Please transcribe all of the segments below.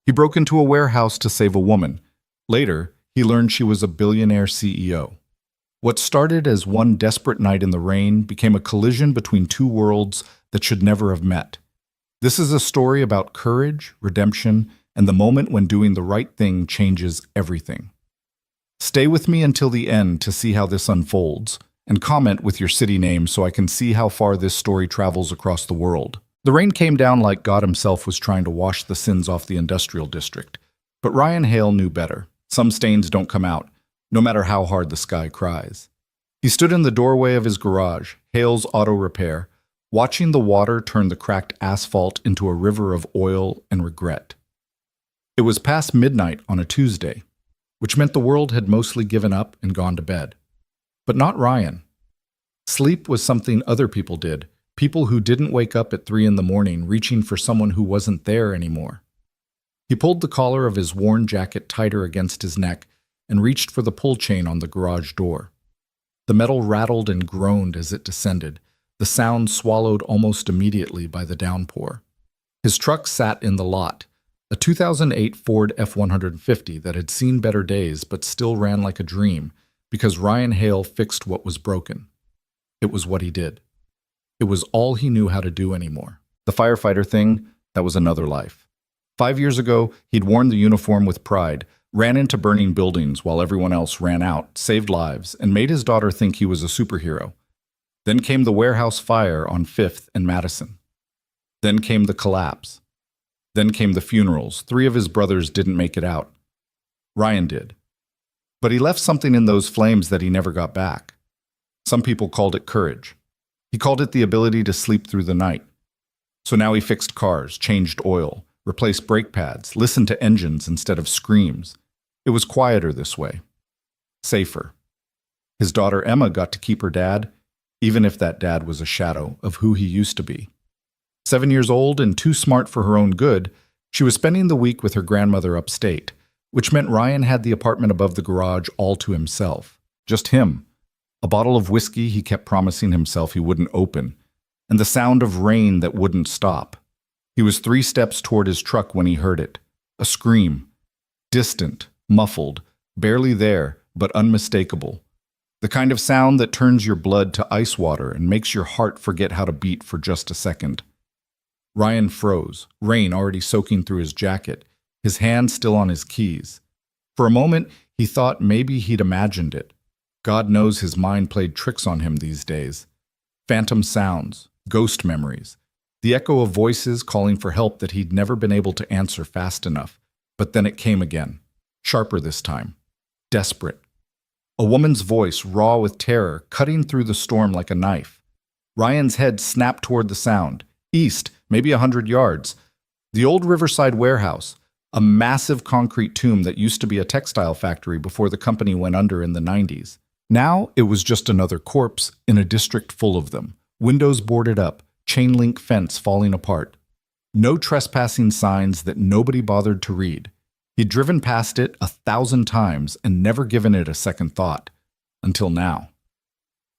He broke into a warehouse to save a woman. Later, he learned she was a billionaire CEO. What started as one desperate night in the rain became a collision between two worlds that should never have met. This is a story about courage, redemption, and the moment when doing the right thing changes everything. Stay with me until the end to see how this unfolds, and comment with your city name so I can see how far this story travels across the world. The rain came down like God himself was trying to wash the sins off the industrial district. But Ryan Hale knew better. Some stains don't come out, no matter how hard the sky cries. He stood in the doorway of his garage, Hale's Auto Repair, watching the water turn the cracked asphalt into a river of oil and regret. It was past midnight on a Tuesday, which meant the world had mostly given up and gone to bed. But not Ryan. Sleep was something other people did, people who didn't wake up at 3 in the morning reaching for someone who wasn't there anymore. He pulled the collar of his worn jacket tighter against his neck and reached for the pull chain on the garage door. The metal rattled and groaned as it descended, the sound swallowed almost immediately by the downpour. His truck sat in the lot, a 2008 Ford F-150 that had seen better days but still ran like a dream because Ryan Hale fixed what was broken. It was what he did. It was all he knew how to do anymore. The firefighter thing, that was another life. 5 years ago, he'd worn the uniform with pride, ran into burning buildings while everyone else ran out, saved lives, and made his daughter think he was a superhero. Then came the warehouse fire on 5th and Madison. Then came the collapse. Then came the funerals. 3 of his brothers didn't make it out. Ryan did. But he left something in those flames that he never got back. Some people called it courage. He called it the ability to sleep through the night. So now he fixed cars, changed oil, replaced brake pads, listened to engines instead of screams. It was quieter this way. Safer. His daughter Emma got to keep her dad, even if that dad was a shadow of who he used to be. 7 years old and too smart for her own good, she was spending the week with her grandmother upstate, which meant Ryan had the apartment above the garage all to himself. Just him. A bottle of whiskey he kept promising himself he wouldn't open, and the sound of rain that wouldn't stop. He was 3 steps toward his truck when he heard it. A scream. Distant, muffled, barely there, but unmistakable. The kind of sound that turns your blood to ice water and makes your heart forget how to beat for just a second. Ryan froze, rain already soaking through his jacket, his hand still on his keys. For a moment, he thought maybe he'd imagined it. God knows his mind played tricks on him these days. Phantom sounds, ghost memories, the echo of voices calling for help that he'd never been able to answer fast enough. But then it came again, sharper this time, desperate. A woman's voice, raw with terror, cutting through the storm like a knife. Ryan's head snapped toward the sound, east, maybe 100 yards. The old Riverside warehouse, a massive concrete tomb that used to be a textile factory before the company went under in the 90s. Now it was just another corpse in a district full of them, windows boarded up, chain link fence falling apart. No trespassing signs that nobody bothered to read. He'd driven past it 1,000 times and never given it a second thought. Until now.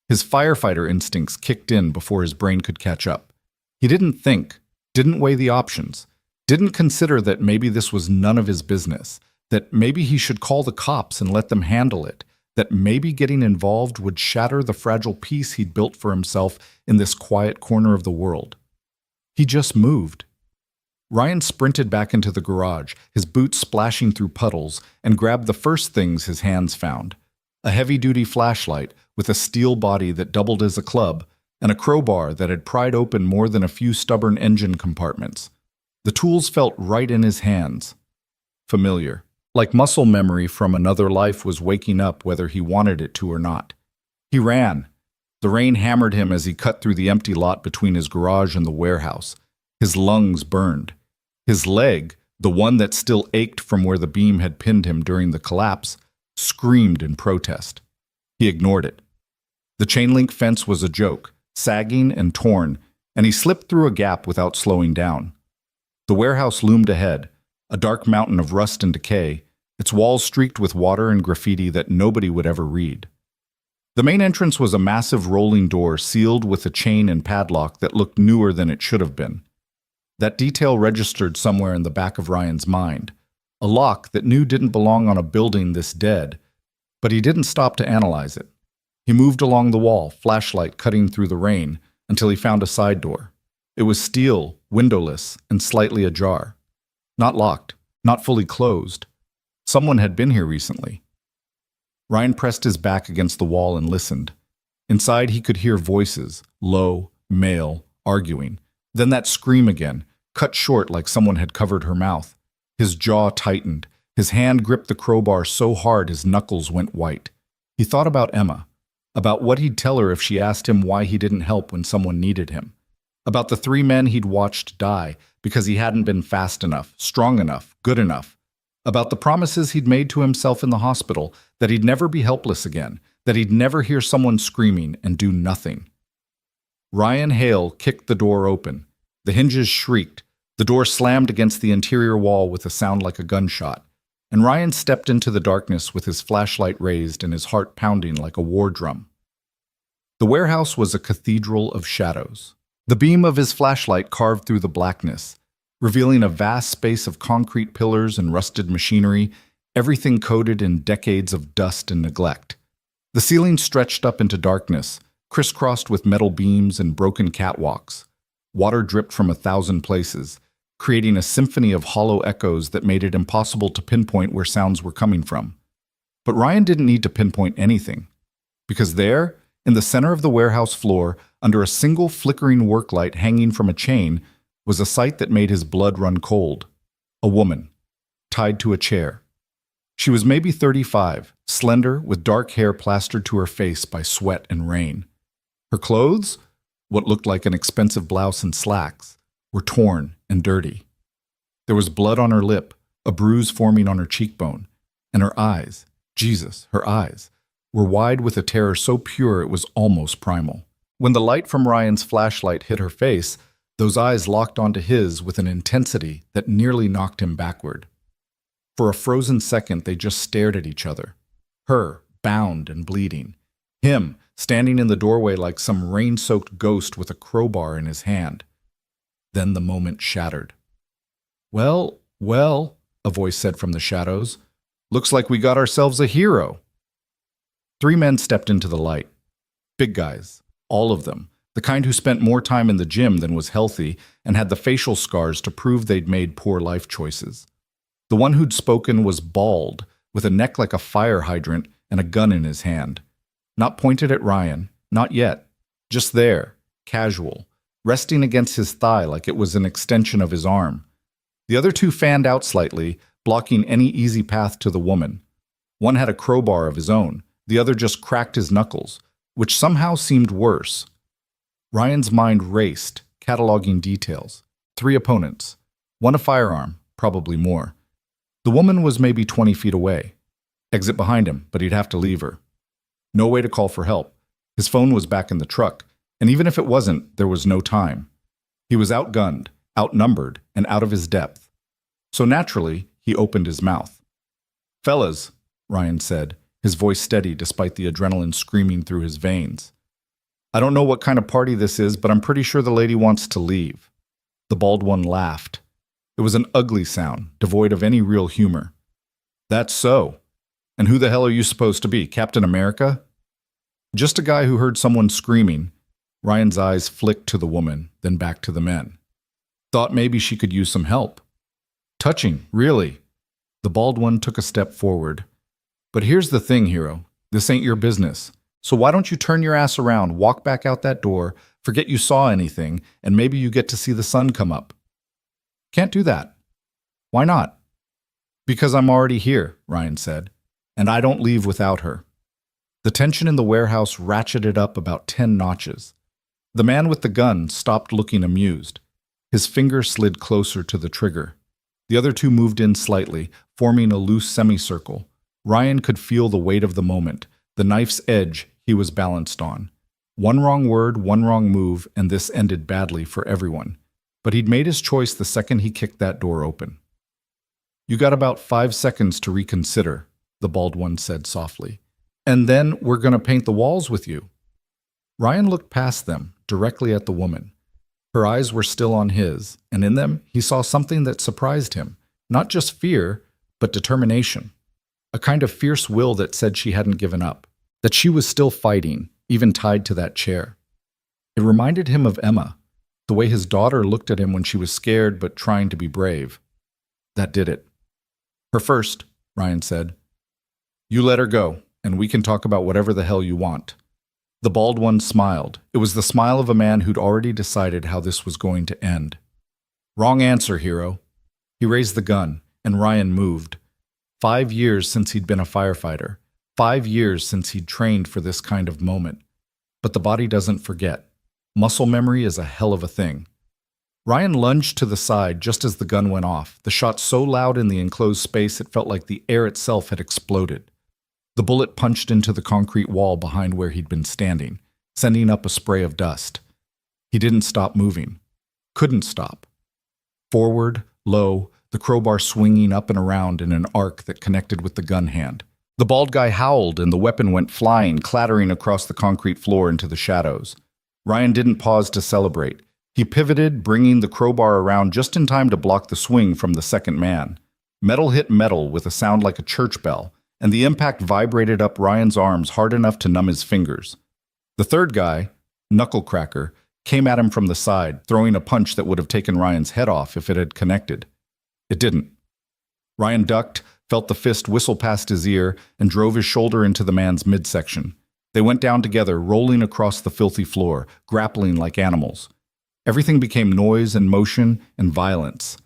His firefighter instincts kicked in before his brain could catch up. He didn't think, didn't weigh the options, didn't consider that maybe this was none of his business, that maybe he should call the cops and let them handle it, that maybe getting involved would shatter the fragile peace he'd built for himself in this quiet corner of the world. He just moved. Ryan sprinted back into the garage, his boots splashing through puddles, and grabbed the first things his hands found. A heavy-duty flashlight with a steel body that doubled as a club, and a crowbar that had pried open more than a few stubborn engine compartments. The tools felt right in his hands. Familiar. Like muscle memory from another life was waking up whether he wanted it to or not. He ran. The rain hammered him as he cut through the empty lot between his garage and the warehouse. His lungs burned. His leg, the one that still ached from where the beam had pinned him during the collapse, screamed in protest. He ignored it. The chain-link fence was a joke, sagging and torn, and he slipped through a gap without slowing down. The warehouse loomed ahead, a dark mountain of rust and decay, its walls streaked with water and graffiti that nobody would ever read. The main entrance was a massive rolling door sealed with a chain and padlock that looked newer than it should have been. That detail registered somewhere in the back of Ryan's mind. A lock that knew didn't belong on a building this dead, but he didn't stop to analyze it. He moved along the wall, flashlight cutting through the rain, until he found a side door. It was steel, windowless, and slightly ajar. Not locked, not fully closed. Someone had been here recently. Ryan pressed his back against the wall and listened. Inside he could hear voices, low, male, arguing. Then that scream again, cut short like someone had covered her mouth. His jaw tightened. His hand gripped the crowbar so hard his knuckles went white. He thought about Emma, about what he'd tell her if she asked him why he didn't help when someone needed him, about the 3 men he'd watched die because he hadn't been fast enough, strong enough, good enough, about the promises he'd made to himself in the hospital that he'd never be helpless again, that he'd never hear someone screaming and do nothing. Ryan Hale kicked the door open. The hinges shrieked. The door slammed against the interior wall with a sound like a gunshot, and Ryan stepped into the darkness with his flashlight raised and his heart pounding like a war drum. The warehouse was a cathedral of shadows. The beam of his flashlight carved through the blackness, revealing a vast space of concrete pillars and rusted machinery, everything coated in decades of dust and neglect. The ceiling stretched up into darkness, crisscrossed with metal beams and broken catwalks. Water dripped from 1,000 places, creating a symphony of hollow echoes that made it impossible to pinpoint where sounds were coming from. But Ryan didn't need to pinpoint anything, because there, in the center of the warehouse floor, under a single flickering work light hanging from a chain, was a sight that made his blood run cold. A woman, tied to a chair. She was maybe 35, slender, with dark hair plastered to her face by sweat and rain. Her clothes, what looked like an expensive blouse and slacks, were torn and dirty. There was blood on her lip, a bruise forming on her cheekbone, and her eyes, Jesus, her eyes, were wide with a terror so pure it was almost primal. When the light from Ryan's flashlight hit her face, those eyes locked onto his with an intensity that nearly knocked him backward. For a frozen second, they just stared at each other. Her, bound and bleeding. Him, standing in the doorway like some rain-soaked ghost with a crowbar in his hand. Then the moment shattered. Well, a voice said from the shadows. Looks like we got ourselves a hero. 3 men stepped into the light. Big guys, all of them. The kind who spent more time in the gym than was healthy and had the facial scars to prove they'd made poor life choices. The one who'd spoken was bald, with a neck like a fire hydrant and a gun in his hand. Not pointed at Ryan, not yet. Just there, casual, resting against his thigh like it was an extension of his arm. The other 2 fanned out slightly, blocking any easy path to the woman. One had a crowbar of his own, the other just cracked his knuckles, which somehow seemed worse. Ryan's mind raced, cataloging details. 3 opponents. One a firearm, probably more. The woman was maybe 20 feet away. Exit behind him, but he'd have to leave her. No way to call for help. His phone was back in the truck, and even if it wasn't, there was no time. He was outgunned, outnumbered, and out of his depth. So naturally, he opened his mouth. "Fellas," Ryan said, his voice steady despite the adrenaline screaming through his veins. "I don't know what kind of party this is, but I'm pretty sure the lady wants to leave." The bald one laughed. It was an ugly sound, devoid of any real humor. "That's so. And who the hell are you supposed to be, Captain America?" "Just a guy who heard someone screaming." Ryan's eyes flicked to the woman, then back to the men. "Thought maybe she could use some help." "Touching, really." The bald one took a step forward. "But here's the thing, hero. This ain't your business. So why don't you turn your ass around, walk back out that door, forget you saw anything, and maybe you get to see the sun come up." "Can't do that." "Why not?" "Because I'm already here," Ryan said, "and I don't leave without her." The tension in the warehouse ratcheted up about 10 notches. The man with the gun stopped looking amused. His finger slid closer to the trigger. The other 2 moved in slightly, forming a loose semicircle. Ryan could feel the weight of the moment, the knife's edge he was balanced on. One wrong word, one wrong move, and this ended badly for everyone. But he'd made his choice the second he kicked that door open. "You got about 5 seconds to reconsider," the bald one said softly. "And then we're going to paint the walls with you." Ryan looked past them, directly at the woman. Her eyes were still on his, and in them he saw something that surprised him. Not just fear, but determination. A kind of fierce will that said she hadn't given up, that she was still fighting, even tied to that chair. It reminded him of Emma, the way his daughter looked at him when she was scared but trying to be brave. That did it. Her first, Ryan said. You let her go, and we can talk about whatever the hell you want. The bald one smiled. It was the smile of a man who'd already decided how this was going to end. Wrong answer, hero. He raised the gun, and Ryan moved. 5 years since he'd been a firefighter. 5 years since he'd trained for this kind of moment. But the body doesn't forget. Muscle memory is a hell of a thing. Ryan lunged to the side just as the gun went off, the shot so loud in the enclosed space it felt like the air itself had exploded. The bullet punched into the concrete wall behind where he'd been standing, sending up a spray of dust. He didn't stop moving. Couldn't stop. Forward, low, the crowbar swinging up and around in an arc that connected with the gun hand. The bald guy howled and the weapon went flying, clattering across the concrete floor into the shadows. Ryan didn't pause to celebrate. He pivoted, bringing the crowbar around just in time to block the swing from the second man. Metal hit metal with a sound like a church bell, and the impact vibrated up Ryan's arms hard enough to numb his fingers. The third guy, Knucklecracker, came at him from the side, throwing a punch that would have taken Ryan's head off if it had connected. It didn't. Ryan ducked, felt the fist whistle past his ear, and drove his shoulder into the man's midsection. They went down together, rolling across the filthy floor, grappling like animals. Everything became noise and motion and violence.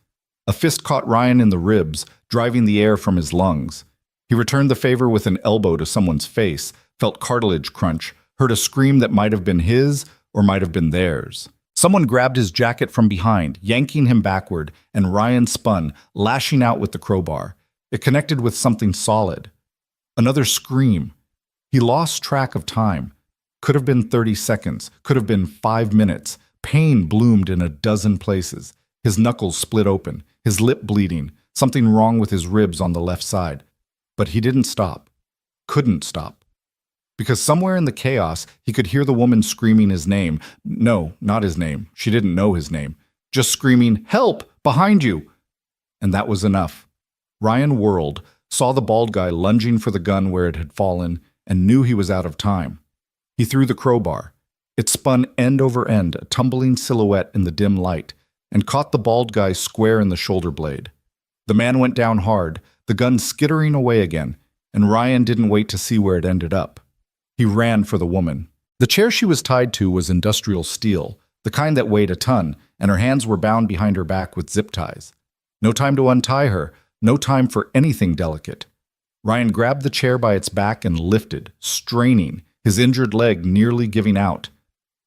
A fist caught Ryan in the ribs, driving the air from his lungs. He returned the favor with an elbow to someone's face, felt cartilage crunch, heard a scream that might have been his or might have been theirs. Someone grabbed his jacket from behind, yanking him backward, and Ryan spun, lashing out with the crowbar. It connected with something solid. Another scream. He lost track of time. Could have been 30 seconds, could have been 5 minutes. Pain bloomed in a dozen places. His knuckles split open, his lip bleeding, something wrong with his ribs on the left side. But he didn't stop. Couldn't stop. Because somewhere in the chaos, he could hear the woman screaming his name. No, not his name. She didn't know his name. Just screaming, "Help! Behind you!" And that was enough. Ryan whirled, saw the bald guy lunging for the gun where it had fallen, and knew he was out of time. He threw the crowbar. It spun end over end, a tumbling silhouette in the dim light, and caught the bald guy square in the shoulder blade. The man went down hard, the gun skittering away again, and Ryan didn't wait to see where it ended up. He ran for the woman. The chair she was tied to was industrial steel, the kind that weighed a ton, and her hands were bound behind her back with zip ties. No time to untie her, no time for anything delicate. Ryan grabbed the chair by its back and lifted, straining, his injured leg nearly giving out.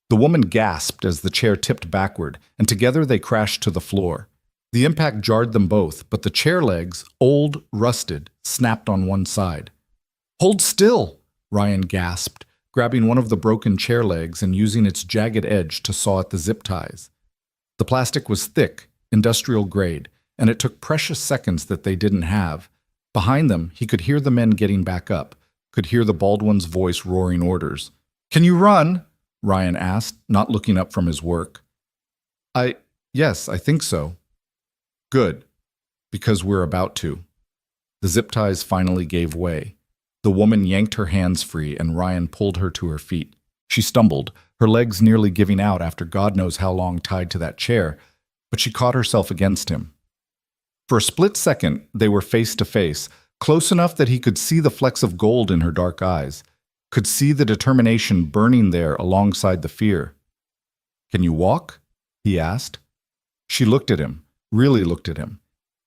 The woman gasped as the chair tipped backward, and together they crashed to the floor. The impact jarred them both, but the chair legs, old, rusted, snapped on one side. "Hold still!" Ryan gasped, grabbing one of the broken chair legs and using its jagged edge to saw at the zip ties. The plastic was thick, industrial grade, and it took precious seconds that they didn't have. Behind them, he could hear the men getting back up, could hear the bald one's voice roaring orders. "Can you run?" Ryan asked, not looking up from his work. Yes, I think so." "Good, because we're about to." The zip ties finally gave way. The woman yanked her hands free and Ryan pulled her to her feet. She stumbled, her legs nearly giving out after God knows how long tied to that chair, but she caught herself against him. For a split second, they were face to face, close enough that he could see the flecks of gold in her dark eyes, could see the determination burning there alongside the fear. "Can you walk?" he asked. She looked at him, really looked at him,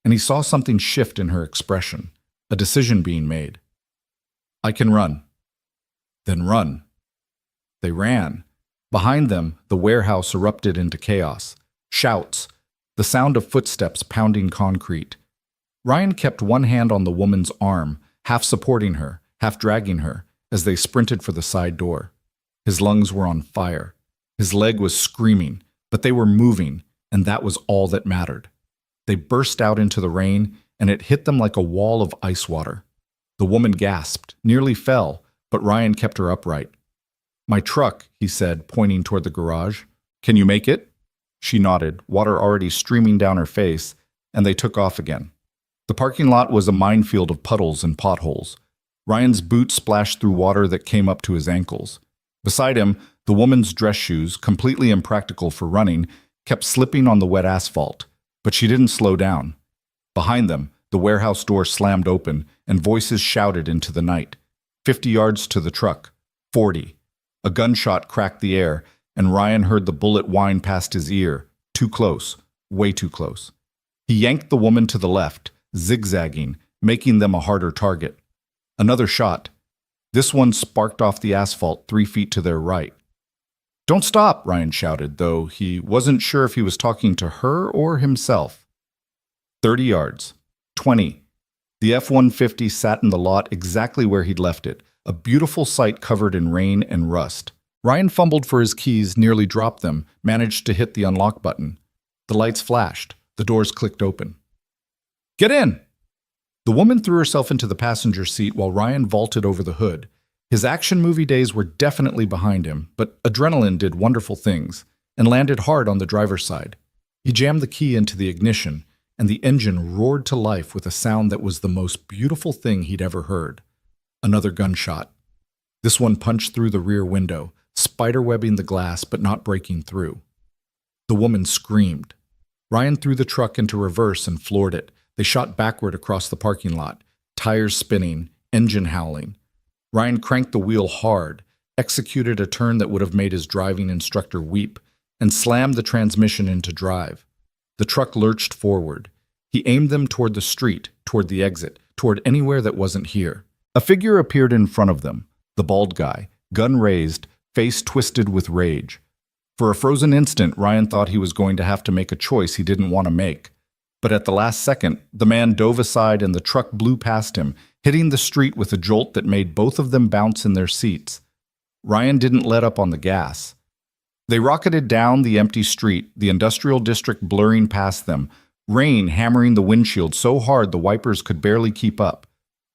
and he saw something shift in her expression, a decision being made. "I can run." "Then run." They ran. Behind them, the warehouse erupted into chaos. Shouts, the sound of footsteps pounding concrete. Ryan kept one hand on the woman's arm, half supporting her, half dragging her, as they sprinted for the side door. His lungs were on fire. His leg was screaming, but they were moving, and that was all that mattered. They burst out into the rain, and it hit them like a wall of ice water. The woman gasped, nearly fell, but Ryan kept her upright. "My truck," he said, pointing toward the garage. "Can you make it?" She nodded, water already streaming down her face, and they took off again. The parking lot was a minefield of puddles and potholes. Ryan's boots splashed through water that came up to his ankles. Beside him, the woman's dress shoes, completely impractical for running, kept slipping on the wet asphalt, but she didn't slow down. Behind them, the warehouse door slammed open, and voices shouted into the night. 50 yards to the truck. 40. A gunshot cracked the air, and Ryan heard the bullet whine past his ear. Too close. Way too close. He yanked the woman to the left, zigzagging, making them a harder target. Another shot. This one sparked off the asphalt 3 feet to their right. "Don't stop," Ryan shouted, though he wasn't sure if he was talking to her or himself. 30 yards. 20. The F-150 sat in the lot exactly where he'd left it, a beautiful sight covered in rain and rust. Ryan fumbled for his keys, nearly dropped them, managed to hit the unlock button. The lights flashed. The doors clicked open. "Get in!" The woman threw herself into the passenger seat while Ryan vaulted over the hood. His action movie days were definitely behind him, but adrenaline did wonderful things and landed hard on the driver's side. He jammed the key into the ignition, and the engine roared to life with a sound that was the most beautiful thing he'd ever heard. Another gunshot. This one punched through the rear window, spiderwebbing the glass but not breaking through. The woman screamed. Ryan threw the truck into reverse and floored it. They shot backward across the parking lot, tires spinning, engine howling. Ryan cranked the wheel hard, executed a turn that would have made his driving instructor weep, and slammed the transmission into drive. The truck lurched forward. He aimed them toward the street, toward the exit, toward anywhere that wasn't here. A figure appeared in front of them, the bald guy, gun raised, face twisted with rage. For a frozen instant, Ryan thought he was going to have to make a choice he didn't want to make. But at the last second, the man dove aside and the truck blew past him, hitting the street with a jolt that made both of them bounce in their seats. Ryan didn't let up on the gas. They rocketed down the empty street, the industrial district blurring past them, rain hammering the windshield so hard the wipers could barely keep up.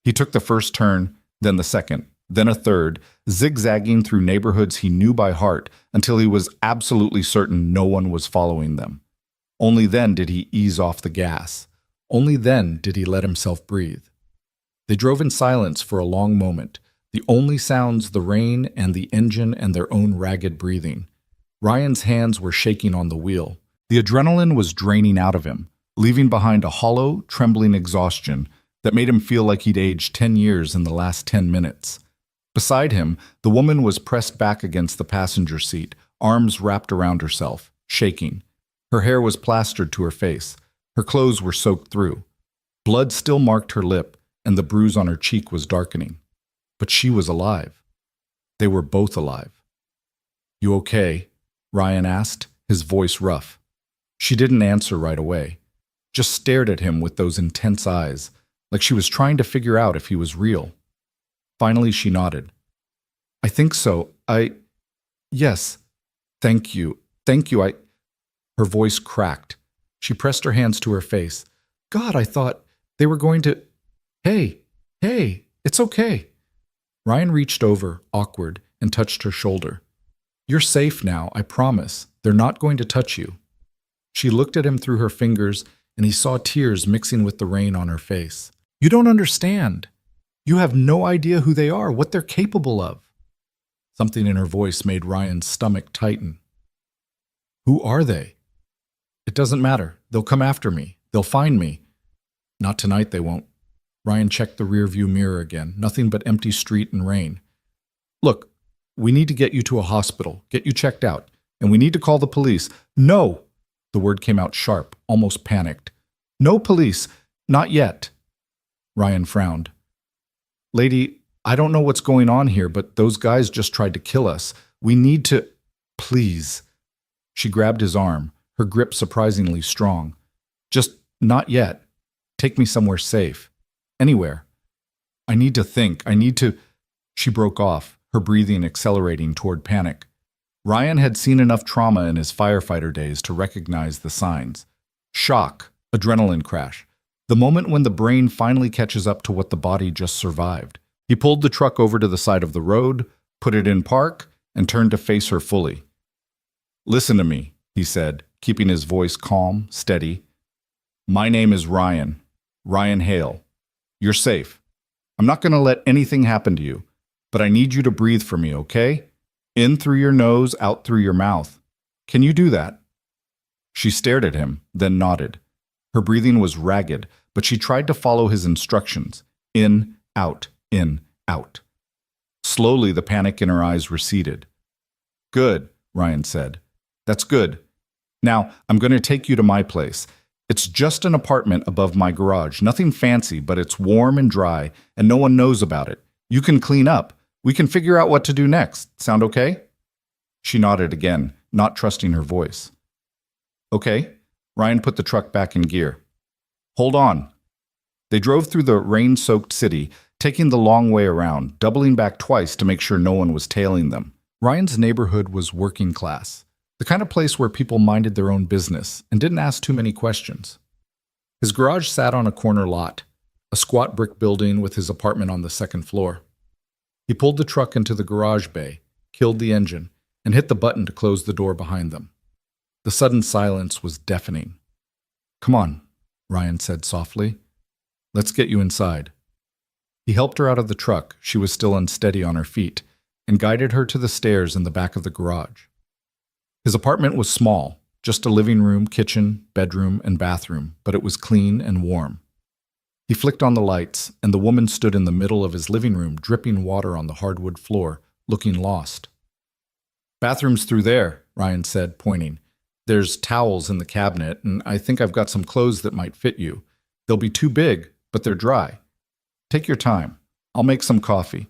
He took the first turn, then the second, then a third, zigzagging through neighborhoods he knew by heart until he was absolutely certain no one was following them. Only then did he ease off the gas. Only then did he let himself breathe. They drove in silence for a long moment, the only sounds the rain and the engine and their own ragged breathing. Ryan's hands were shaking on the wheel. The adrenaline was draining out of him, leaving behind a hollow, trembling exhaustion that made him feel like he'd aged 10 years in the last 10 minutes. Beside him, the woman was pressed back against the passenger seat, arms wrapped around herself, shaking. Her hair was plastered to her face. Her clothes were soaked through. Blood still marked her lip, and the bruise on her cheek was darkening. But she was alive. They were both alive. "You okay?" Ryan asked, his voice rough. She didn't answer right away, just stared at him with those intense eyes, like she was trying to figure out if he was real. Finally, she nodded. "I think so. Yes. Thank you. Her voice cracked. She pressed her hands to her face. "God, I thought they were going to—" Hey, it's okay." Ryan reached over, awkward, and touched her shoulder. "You're safe now, I promise. They're not going to touch you." She looked at him through her fingers, and he saw tears mixing with the rain on her face. "You don't understand. You have no idea who they are, what they're capable of." Something in her voice made Ryan's stomach tighten. "Who are they?" "It doesn't matter. They'll come after me. They'll find me." "Not tonight, they won't." Ryan checked the rearview mirror again. Nothing but empty street and rain. "Look, we need to get you to a hospital, get you checked out, and we need to call the police." "No!" The word came out sharp, almost panicked. "No police. Not yet." Ryan frowned. "Lady, I don't know what's going on here, but those guys just tried to kill us. We need to—" "Please." She grabbed his arm, her grip surprisingly strong. "Just not yet. Take me somewhere safe. Anywhere. I need to think. I need to—" She broke off, her breathing accelerating toward panic. Ryan had seen enough trauma in his firefighter days to recognize the signs. Shock, adrenaline crash, the moment when the brain finally catches up to what the body just survived. He pulled the truck over to the side of the road, put it in park, and turned to face her fully. "Listen to me," he said, keeping his voice calm, steady. "My name is Ryan. Ryan Hale. You're safe. I'm not going to let anything happen to you, but I need you to breathe for me, okay? In through your nose, out through your mouth. Can you do that?" She stared at him, then nodded. Her breathing was ragged, but she tried to follow his instructions. In, out, in, out. Slowly, the panic in her eyes receded. "Good," Ryan said. "That's good. Now, I'm going to take you to my place. It's just an apartment above my garage. Nothing fancy, but it's warm and dry, and no one knows about it. You can clean up. We can figure out what to do next. Sound okay?" She nodded again, not trusting her voice. "Okay." Ryan put the truck back in gear. "Hold on." They drove through the rain-soaked city, taking the long way around, doubling back twice to make sure no one was tailing them. Ryan's neighborhood was working class, the kind of place where people minded their own business and didn't ask too many questions. His garage sat on a corner lot, a squat brick building with his apartment on the second floor. He pulled the truck into the garage bay, killed the engine, and hit the button to close the door behind them. The sudden silence was deafening. "Come on," Ryan said softly. "Let's get you inside." He helped her out of the truck, she was still unsteady on her feet, and guided her to the stairs in the back of the garage. His apartment was small, just a living room, kitchen, bedroom, and bathroom, but it was clean and warm. He flicked on the lights, and the woman stood in the middle of his living room, dripping water on the hardwood floor, looking lost. "Bathroom's through there," Ryan said, pointing. "There's towels in the cabinet, and I think I've got some clothes that might fit you. They'll be too big, but they're dry. Take your time. I'll make some coffee."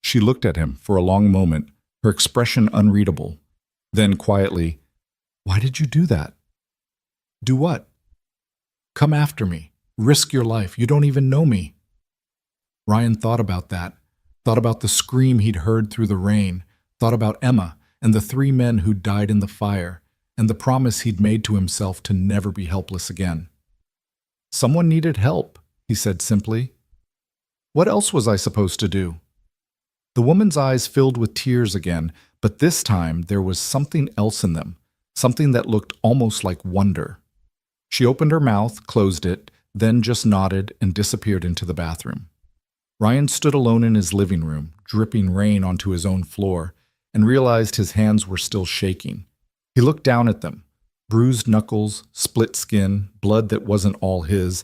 She looked at him for a long moment, her expression unreadable. Then quietly, "Why did you do that?" "Do what?" "Come after me. Risk your life. You don't even know me." Ryan thought about that, thought about the scream he'd heard through the rain, thought about Emma and the 3 men who died in the fire, and the promise he'd made to himself to never be helpless again. "Someone needed help," he said simply. "What else was I supposed to do?" The woman's eyes filled with tears again, but this time there was something else in them, something that looked almost like wonder. She opened her mouth, closed it, then just nodded and disappeared into the bathroom. Ryan stood alone in his living room, dripping rain onto his own floor, and realized his hands were still shaking. He looked down at them, bruised knuckles, split skin, blood that wasn't all his,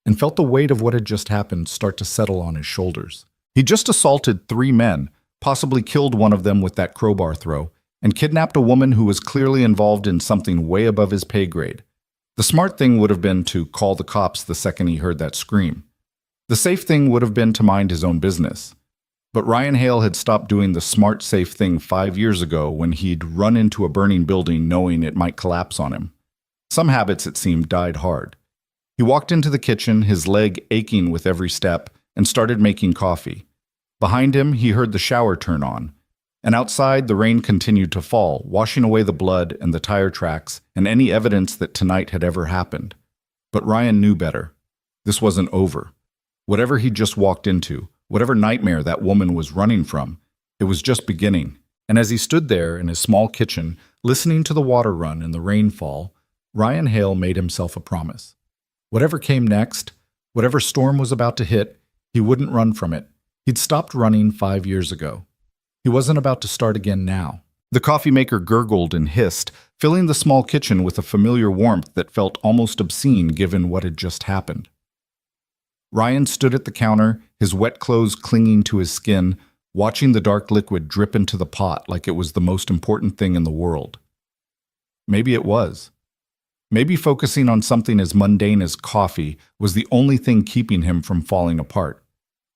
and felt the weight of what had just happened start to settle on his shoulders. He just assaulted 3 men, possibly killed one of them with that crowbar throw, and kidnapped a woman who was clearly involved in something way above his pay grade. The smart thing would have been to call the cops the second he heard that scream. The safe thing would have been to mind his own business. But Ryan Hale had stopped doing the smart, safe thing 5 years ago when he'd run into a burning building knowing it might collapse on him. Some habits, it seemed, died hard. He walked into the kitchen, his leg aching with every step, and started making coffee. Behind him, he heard the shower turn on. And outside, the rain continued to fall, washing away the blood and the tire tracks and any evidence that tonight had ever happened. But Ryan knew better. This wasn't over. Whatever he'd just walked into, whatever nightmare that woman was running from, it was just beginning. And as he stood there in his small kitchen, listening to the water run and the rainfall, Ryan Hale made himself a promise. Whatever came next, whatever storm was about to hit, he wouldn't run from it. He'd stopped running 5 years ago. He wasn't about to start again now. The coffee maker gurgled and hissed, filling the small kitchen with a familiar warmth that felt almost obscene given what had just happened. Ryan stood at the counter, his wet clothes clinging to his skin, watching the dark liquid drip into the pot like it was the most important thing in the world. Maybe it was. Maybe focusing on something as mundane as coffee was the only thing keeping him from falling apart.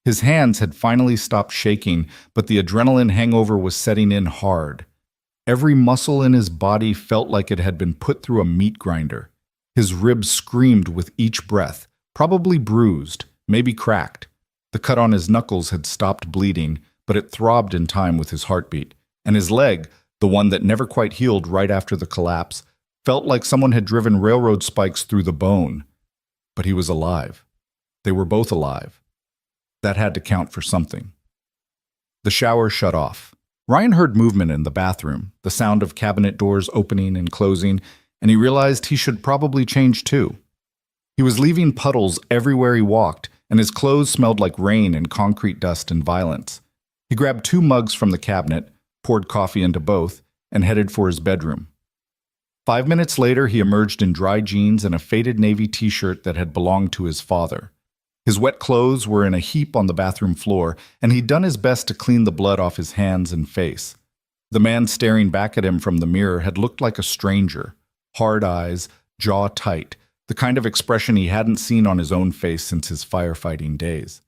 His hands had finally stopped shaking, but the adrenaline hangover was setting in hard. Every muscle in his body felt like it had been put through a meat grinder. His ribs screamed with each breath, probably bruised, maybe cracked. The cut on his knuckles had stopped bleeding, but it throbbed in time with his heartbeat. And his leg, the one that never quite healed right after the collapse, felt like someone had driven railroad spikes through the bone. But he was alive. They were both alive. That had to count for something. The shower shut off. Ryan heard movement in the bathroom, the sound of cabinet doors opening and closing, and he realized he should probably change too. He was leaving puddles everywhere he walked, and his clothes smelled like rain and concrete dust and violence. He grabbed 2 mugs from the cabinet, poured coffee into both, and headed for his bedroom. 5 minutes later, he emerged in dry jeans and a faded navy t-shirt that had belonged to his father. His wet clothes were in a heap on the bathroom floor, and he'd done his best to clean the blood off his hands and face. The man staring back at him from the mirror had looked like a stranger. Hard eyes, jaw tight, the kind of expression he hadn't seen on his own face since his firefighting days.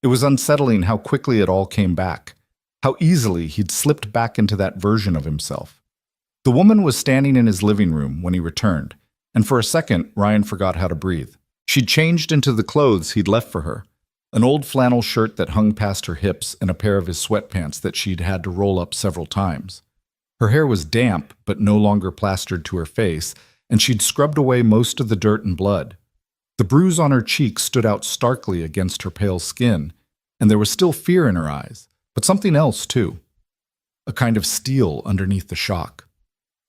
It was unsettling how quickly it all came back, how easily he'd slipped back into that version of himself. The woman was standing in his living room when he returned, and for a second, Ryan forgot how to breathe. She'd changed into the clothes he'd left for her, an old flannel shirt that hung past her hips and a pair of his sweatpants that she'd had to roll up several times. Her hair was damp but no longer plastered to her face, and she'd scrubbed away most of the dirt and blood. The bruise on her cheek stood out starkly against her pale skin, and there was still fear in her eyes, but something else too. A kind of steel underneath the shock.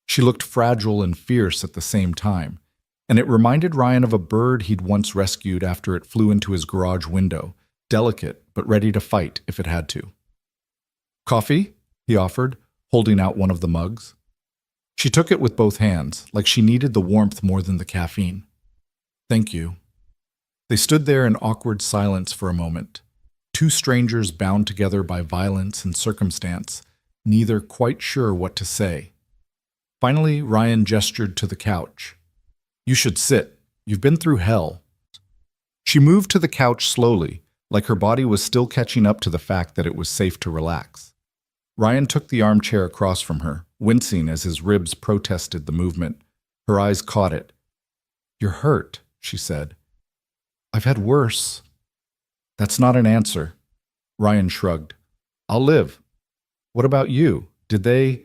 She looked fragile and fierce at the same time, and it reminded Ryan of a bird he'd once rescued after it flew into his garage window, delicate but ready to fight if it had to. "Coffee?" he offered, holding out one of the mugs. She took it with both hands, like she needed the warmth more than the caffeine. "Thank you." They stood there in awkward silence for a moment, 2 strangers bound together by violence and circumstance, neither quite sure what to say. Finally, Ryan gestured to the couch. "You should sit. You've been through hell." She moved to the couch slowly, like her body was still catching up to the fact that it was safe to relax. Ryan took the armchair across from her, wincing as his ribs protested the movement. Her eyes caught it. "You're hurt," she said. "I've had worse." "That's not an answer." Ryan shrugged. "I'll live." "What about you? Did they—"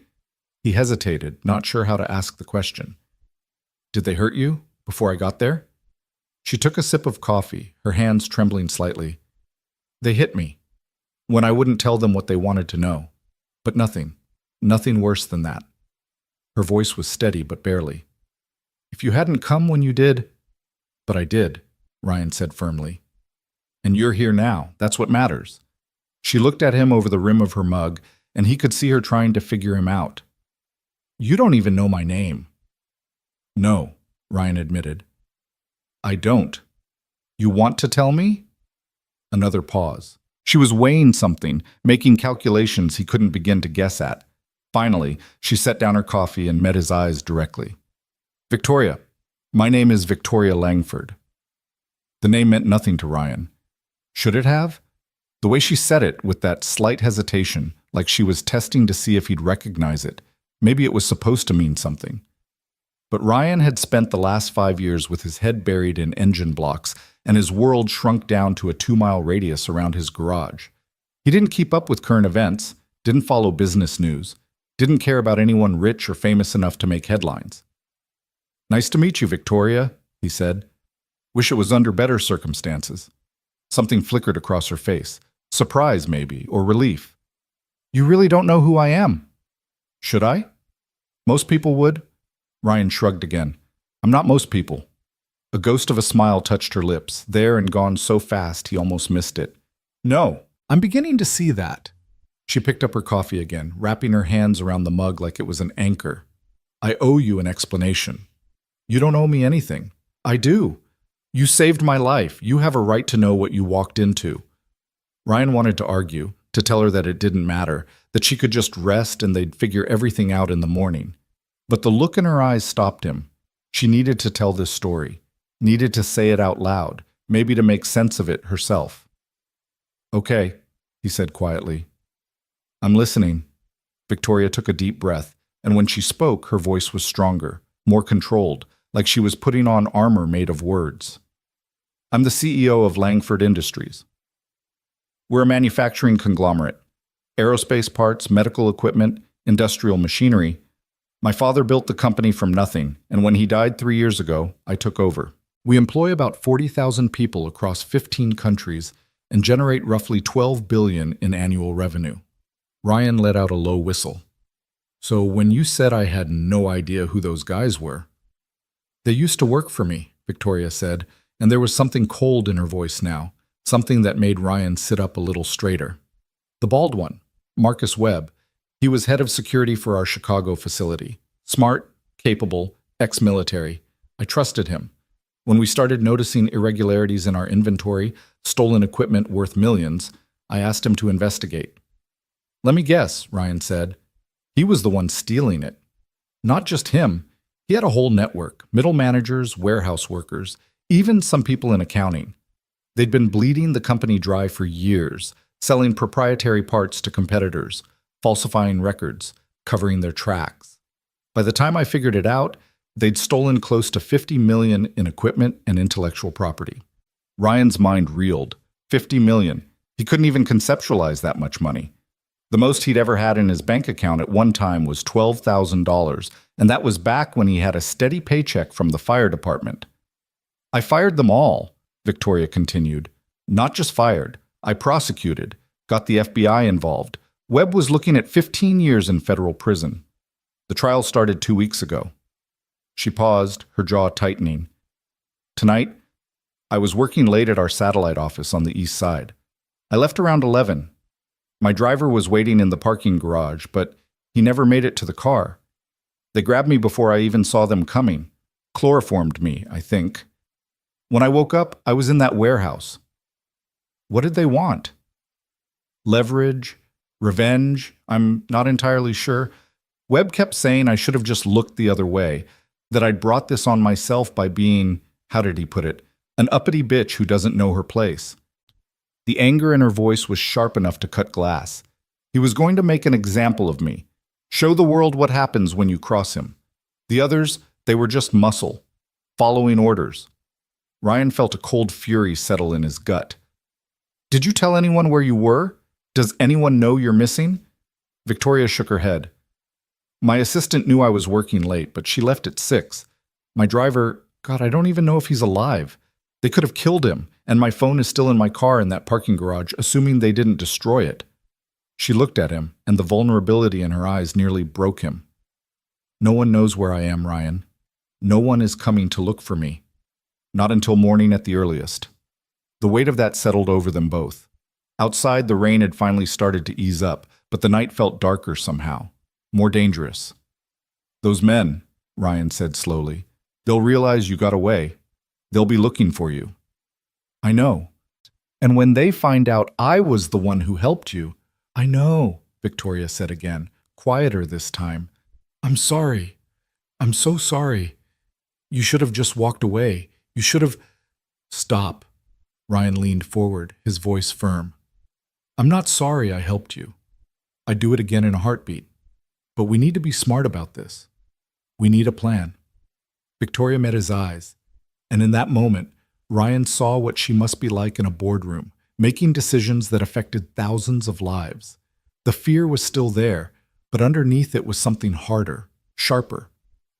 He hesitated, not sure how to ask the question. "Did they hurt you before I got there?" She took a sip of coffee, her hands trembling slightly. "They hit me, when I wouldn't tell them what they wanted to know. But nothing worse than that." Her voice was steady, but barely. "If you hadn't come when you did—" "But I did," Ryan said firmly. "And you're here now. That's what matters." She looked at him over the rim of her mug, and he could see her trying to figure him out. "You don't even know my name." "No," Ryan admitted. "I don't. You want to tell me?" Another pause. She was weighing something, making calculations he couldn't begin to guess at. Finally, she set down her coffee and met his eyes directly. "Victoria. My name is Victoria Langford." The name meant nothing to Ryan. Should it have? The way she said it, with that slight hesitation, like she was testing to see if he'd recognize it, maybe it was supposed to mean something. But Ryan had spent the last 5 years with his head buried in engine blocks, and his world shrunk down to a 2-mile radius around his garage. He didn't keep up with current events, didn't follow business news, didn't care about anyone rich or famous enough to make headlines. "Nice to meet you, Victoria," he said. "Wish it was under better circumstances." Something flickered across her face. Surprise, maybe, or relief. "You really don't know who I am?" "Should I?" "Most people would." Ryan shrugged again. "I'm not most people." A ghost of a smile touched her lips, there and gone so fast he almost missed it. "No, I'm beginning to see that." She picked up her coffee again, wrapping her hands around the mug like it was an anchor. "I owe you an explanation." "You don't owe me anything." "I do. You saved my life. You have a right to know what you walked into." Ryan wanted to argue, to tell her that it didn't matter, that she could just rest and they'd figure everything out in the morning. But the look in her eyes stopped him. She needed to tell this story, needed to say it out loud, maybe to make sense of it herself. "Okay," he said quietly. "I'm listening." Victoria took a deep breath, and when she spoke, her voice was stronger, more controlled, like she was putting on armor made of words. "I'm the CEO of Langford Industries. We're a manufacturing conglomerate. Aerospace parts, medical equipment, industrial machinery. My father built the company from nothing, and when he died 3 years ago, I took over. We employ about 40,000 people across 15 countries and generate roughly $12 billion in annual revenue. Ryan let out a low whistle. So when you said I had no idea who those guys were, they used to work for me, Victoria said, and there was something cold in her voice now, something that made Ryan sit up a little straighter. The bald one, Marcus Webb, he was head of security for our Chicago facility. Smart, capable, ex-military. I trusted him. When we started noticing irregularities in our inventory, stolen equipment worth millions, I asked him to investigate. Let me guess, Ryan said. He was the one stealing it. Not just him. He had a whole network, middle managers, warehouse workers, even some people in accounting. They'd been bleeding the company dry for years, selling proprietary parts to competitors, falsifying records, covering their tracks. By the time I figured it out, they'd stolen close to $50 million in equipment and intellectual property. Ryan's mind reeled. $50 million. He couldn't even conceptualize that much money. The most he'd ever had in his bank account at one time was $12,000, and that was back when he had a steady paycheck from the fire department. I fired them all, Victoria continued. Not just fired. I prosecuted, got the FBI involved. Webb was looking at 15 years in federal prison. The trial started 2 weeks ago. She paused, her jaw tightening. Tonight, I was working late at our satellite office on the east side. I left around 11. My driver was waiting in the parking garage, but he never made it to the car. They grabbed me before I even saw them coming. Chloroformed me, I think. When I woke up, I was in that warehouse. What did they want? Leverage? Revenge? I'm not entirely sure. Webb kept saying I should have just looked the other way, that I'd brought this on myself by being, how did he put it, an uppity bitch who doesn't know her place. The anger in her voice was sharp enough to cut glass. He was going to make an example of me. Show the world what happens when you cross him. The others, they were just muscle, following orders. Ryan felt a cold fury settle in his gut. Did you tell anyone where you were? Does anyone know you're missing? Victoria shook her head. My assistant knew I was working late, but she left at 6. My driver, God, I don't even know if he's alive. They could have killed him, and my phone is still in my car in that parking garage, assuming they didn't destroy it. She looked at him, and the vulnerability in her eyes nearly broke him. No one knows where I am, Ryan. No one is coming to look for me. Not until morning at the earliest. The weight of that settled over them both. Outside, the rain had finally started to ease up, but the night felt darker somehow, more dangerous. Those men, Ryan said slowly, they'll realize you got away. They'll be looking for you. I know. And when they find out I was the one who helped you, I know, Victoria said again, quieter this time. I'm sorry. I'm so sorry. You should have just walked away. You should have... Stop. Ryan leaned forward, his voice firm. I'm not sorry I helped you. I'd do it again in a heartbeat. But we need to be smart about this. We need a plan. Victoria met his eyes, and in that moment, Ryan saw what she must be like in a boardroom, making decisions that affected thousands of lives. The fear was still there, but underneath it was something harder, sharper.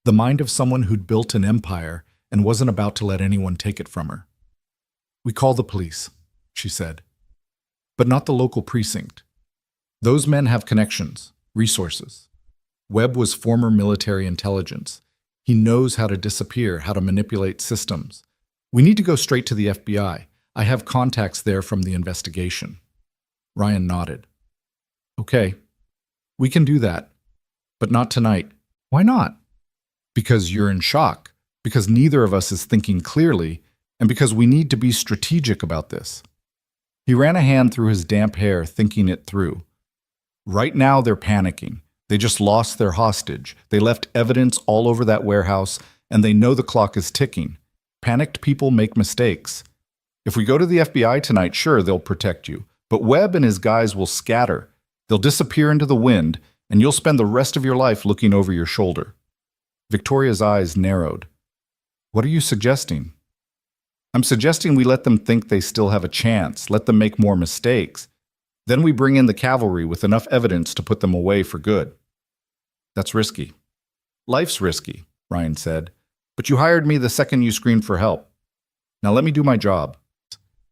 The mind of someone who'd built an empire and wasn't about to let anyone take it from her. We call the police, she said. But not the local precinct. Those men have connections, resources. Webb was former military intelligence. He knows how to disappear, how to manipulate systems. We need to go straight to the FBI. I have contacts there from the investigation. Ryan nodded. Okay, we can do that. But not tonight. Why not? Because you're in shock. Because neither of us is thinking clearly, and because we need to be strategic about this. He ran a hand through his damp hair, thinking it through. Right now they're panicking. They just lost their hostage. They left evidence all over that warehouse, and they know the clock is ticking. Panicked people make mistakes. If we go to the FBI tonight, sure, they'll protect you. But Webb and his guys will scatter. They'll disappear into the wind, and you'll spend the rest of your life looking over your shoulder. Victoria's eyes narrowed. What are you suggesting? I'm suggesting we let them think they still have a chance, let them make more mistakes. Then we bring in the cavalry with enough evidence to put them away for good. That's risky. Life's risky, Ryan said. But you hired me the second you screamed for help. Now let me do my job.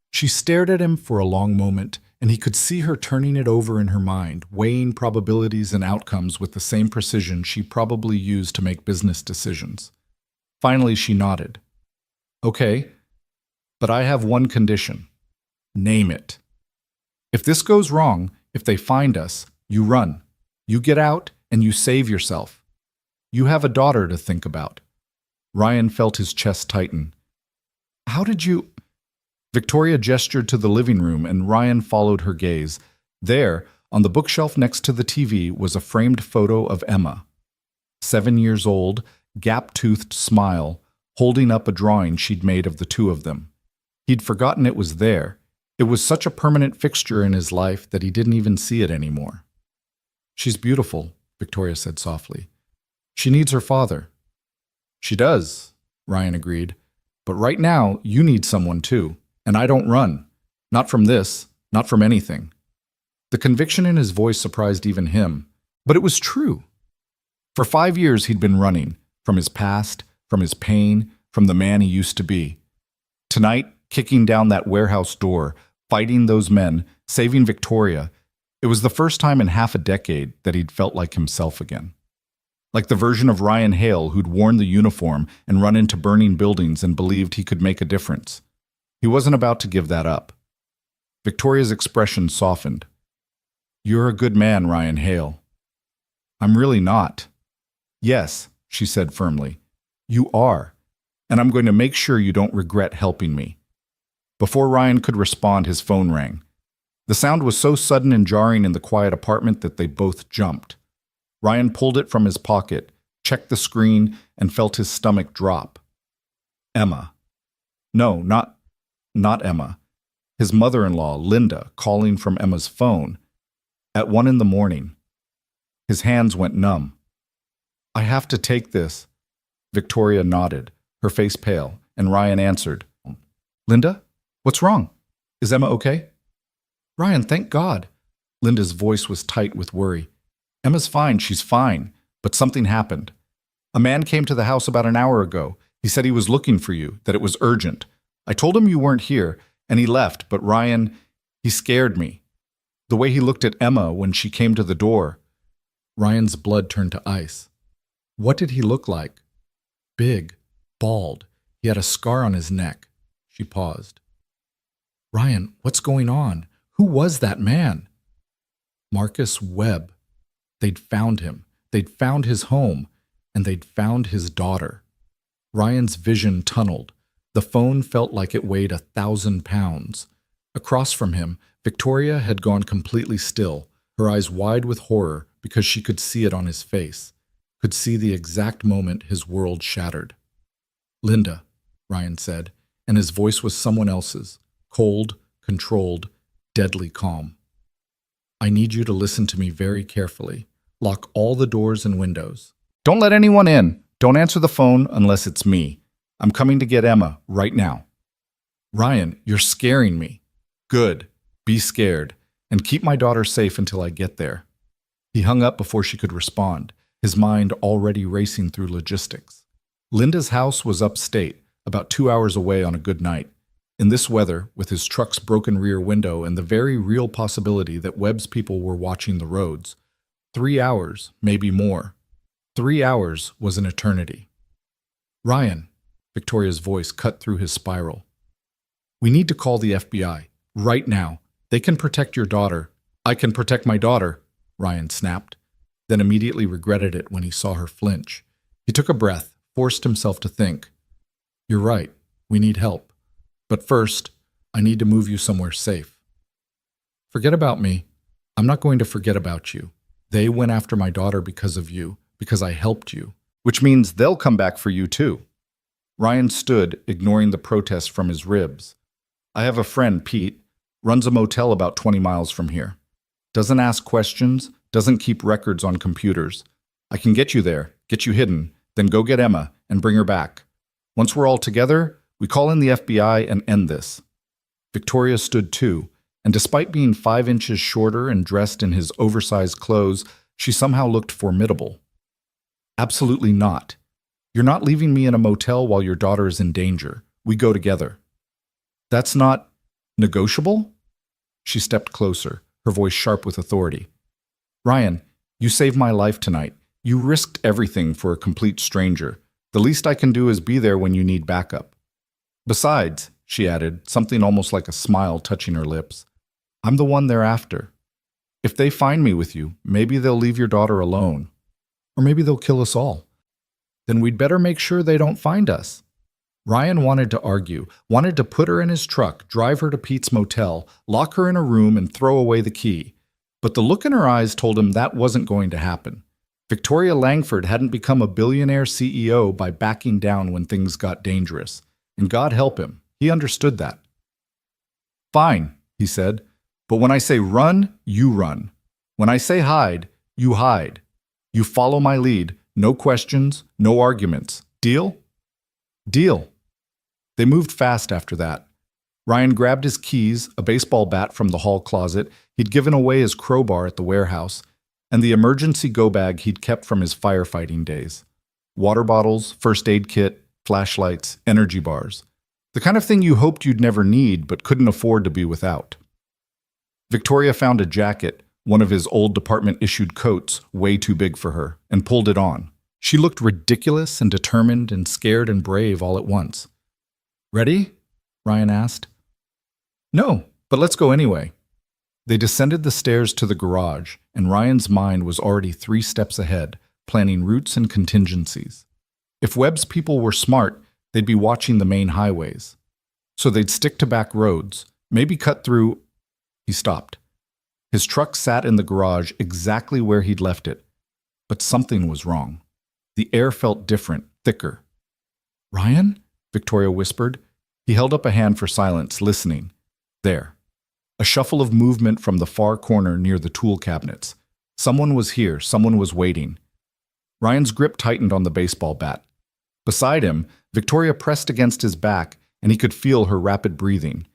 She stared at him for a long moment, and he could see her turning it over in her mind, weighing probabilities and outcomes with the same precision she probably used to make business decisions. Finally, she nodded. Okay, but I have one condition. Name it. If this goes wrong, if they find us, you run. You get out and you save yourself. You have a daughter to think about. Ryan felt his chest tighten. How did you... Victoria gestured to the living room and Ryan followed her gaze. There, on the bookshelf next to the TV, was a framed photo of Emma. 7 years old, gap-toothed smile, holding up a drawing she'd made of the two of them. He'd forgotten it was there. It was such a permanent fixture in his life that he didn't even see it anymore. She's beautiful, Victoria said softly. She needs her father. She does, Ryan agreed. But right now, you need someone too. And I don't run. Not from this, not from anything. The conviction in his voice surprised even him. But it was true. For 5 years he'd been running, from his past, from his pain, from the man he used to be. Tonight, kicking down that warehouse door, fighting those men, saving Victoria, it was the first time in half a decade that he'd felt like himself again. Like the version of Ryan Hale who'd worn the uniform and run into burning buildings and believed he could make a difference. He wasn't about to give that up. Victoria's expression softened. You're a good man, Ryan Hale. I'm really not. Yes, she said firmly. You are. And I'm going to make sure you don't regret helping me. Before Ryan could respond, his phone rang. The sound was so sudden and jarring in the quiet apartment that they both jumped. Ryan pulled it from his pocket, checked the screen, and felt his stomach drop. Emma. No, not Emma. His mother-in-law, Linda, calling from Emma's phone. At 1 a.m. His hands went numb. I have to take this. Victoria nodded, her face pale, and Ryan answered. Linda? What's wrong? Is Emma okay? Ryan, thank God. Linda's voice was tight with worry. Emma's fine, she's fine, but something happened. A man came to the house about an hour ago. He said he was looking for you, that it was urgent. I told him you weren't here, and he left, but Ryan, he scared me. The way he looked at Emma when she came to the door. Ryan's blood turned to ice. What did he look like? Big, bald. He had a scar on his neck. She paused. Ryan, what's going on? Who was that man? Marcus Webb. They'd found him. They'd found his home. And they'd found his daughter. Ryan's vision tunneled. The phone felt like it weighed 1,000 pounds. Across from him, Victoria had gone completely still, her eyes wide with horror because she could see it on his face, could see the exact moment his world shattered. Linda, Ryan said, and his voice was someone else's, cold, controlled, deadly calm. I need you to listen to me very carefully. Lock all the doors and windows. Don't let anyone in. Don't answer the phone unless it's me. I'm coming to get Emma right now. Ryan, you're scaring me. Good. Be scared. And keep my daughter safe until I get there. He hung up before she could respond, his mind already racing through logistics. Linda's house was upstate, about 2 hours away on a good night. In this weather, with his truck's broken rear window and the very real possibility that Webb's people were watching the roads, 3 hours, maybe more. 3 hours was an eternity. Ryan, Victoria's voice cut through his spiral. We need to call the FBI, right now. They can protect your daughter. I can protect my daughter, Ryan snapped, then immediately regretted it when he saw her flinch. He took a breath, forced himself to think. You're right, we need help. But first, I need to move you somewhere safe. Forget about me. I'm not going to forget about you. They went after my daughter because of you, because I helped you. Which means they'll come back for you too. Ryan stood, ignoring the protest from his ribs. I have a friend, Pete, runs a motel about 20 miles from here. Doesn't ask questions, doesn't keep records on computers. I can get you there, get you hidden, then go get Emma and bring her back. Once we're all together, we call in the FBI and end this. Victoria stood too, and despite being 5 inches shorter and dressed in his oversized clothes, she somehow looked formidable. Absolutely not. You're not leaving me in a motel while your daughter is in danger. We go together. That's not negotiable? She stepped closer, her voice sharp with authority. Ryan, you saved my life tonight. You risked everything for a complete stranger. The least I can do is be there when you need backup. Besides, she added, something almost like a smile touching her lips, I'm the one they're after. If they find me with you, maybe they'll leave your daughter alone. Or maybe they'll kill us all. Then we'd better make sure they don't find us. Ryan wanted to argue, wanted to put her in his truck, drive her to Pete's motel, lock her in a room, and throw away the key. But the look in her eyes told him that wasn't going to happen. Victoria Langford hadn't become a billionaire CEO by backing down when things got dangerous. And God help him, he understood that. Fine, he said, but when I say run, you run. When I say hide, you hide. You follow my lead, no questions, no arguments. Deal? Deal. They moved fast after that. Ryan grabbed his keys, a baseball bat from the hall closet he'd given away his crowbar at the warehouse, and the emergency go bag he'd kept from his firefighting days. Water bottles, first aid kit, flashlights, energy bars. The kind of thing you hoped you'd never need but couldn't afford to be without. Victoria found a jacket, one of his old department-issued coats, way too big for her, and pulled it on. She looked ridiculous and determined and scared and brave all at once. Ready? Ryan asked. No, but let's go anyway. They descended the stairs to the garage, and Ryan's mind was already 3 steps ahead, planning routes and contingencies. If Webb's people were smart, they'd be watching the main highways. So they'd stick to back roads, maybe cut through. He stopped. His truck sat in the garage exactly where he'd left it. But something was wrong. The air felt different, thicker. Ryan? Victoria whispered. He held up a hand for silence, listening. There. A shuffle of movement from the far corner near the tool cabinets. Someone was here, someone was waiting. Ryan's grip tightened on the baseball bat. Beside him, Victoria pressed against his back, and he could feel her rapid breathing.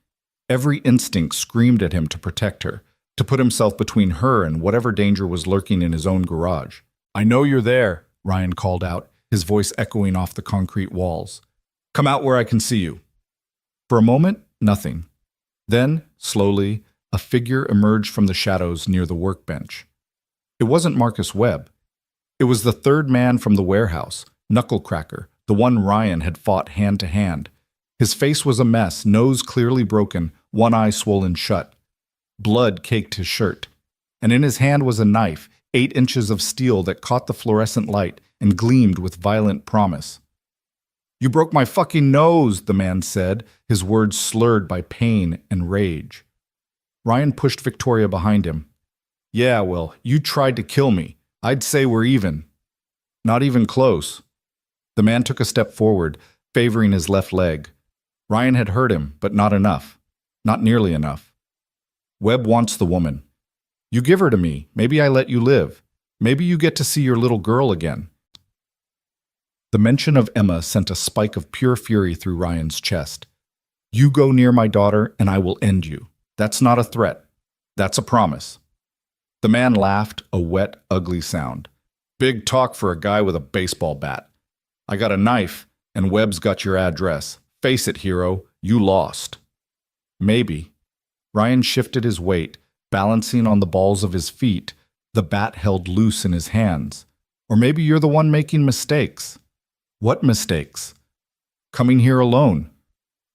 Every instinct screamed at him to protect her, to put himself between her and whatever danger was lurking in his own garage. I know you're there, Ryan called out, his voice echoing off the concrete walls. Come out where I can see you. For a moment, nothing. Then, slowly, a figure emerged from the shadows near the workbench. It wasn't Marcus Webb. It was the third man from the warehouse, Knucklecracker, the one Ryan had fought hand to hand. His face was a mess, nose clearly broken, one eye swollen shut. Blood caked his shirt. And in his hand was a knife, 8 inches of steel that caught the fluorescent light and gleamed with violent promise. You broke my fucking nose, the man said, his words slurred by pain and rage. Ryan pushed Victoria behind him. Yeah, well, you tried to kill me. I'd say we're even. Not even close. The man took a step forward, favoring his left leg. Ryan had hurt him, but not enough. Not nearly enough. Webb wants the woman. You give her to me. Maybe I let you live. Maybe you get to see your little girl again. The mention of Emma sent a spike of pure fury through Ryan's chest. You go near my daughter, and I will end you. That's not a threat. That's a promise. The man laughed, a wet, ugly sound. Big talk for a guy with a baseball bat. I got a knife, and Webb's got your address. Face it, hero, you lost. Maybe. Ryan shifted his weight, balancing on the balls of his feet, the bat held loose in his hands. Or maybe you're the one making mistakes. What mistakes? Coming here alone.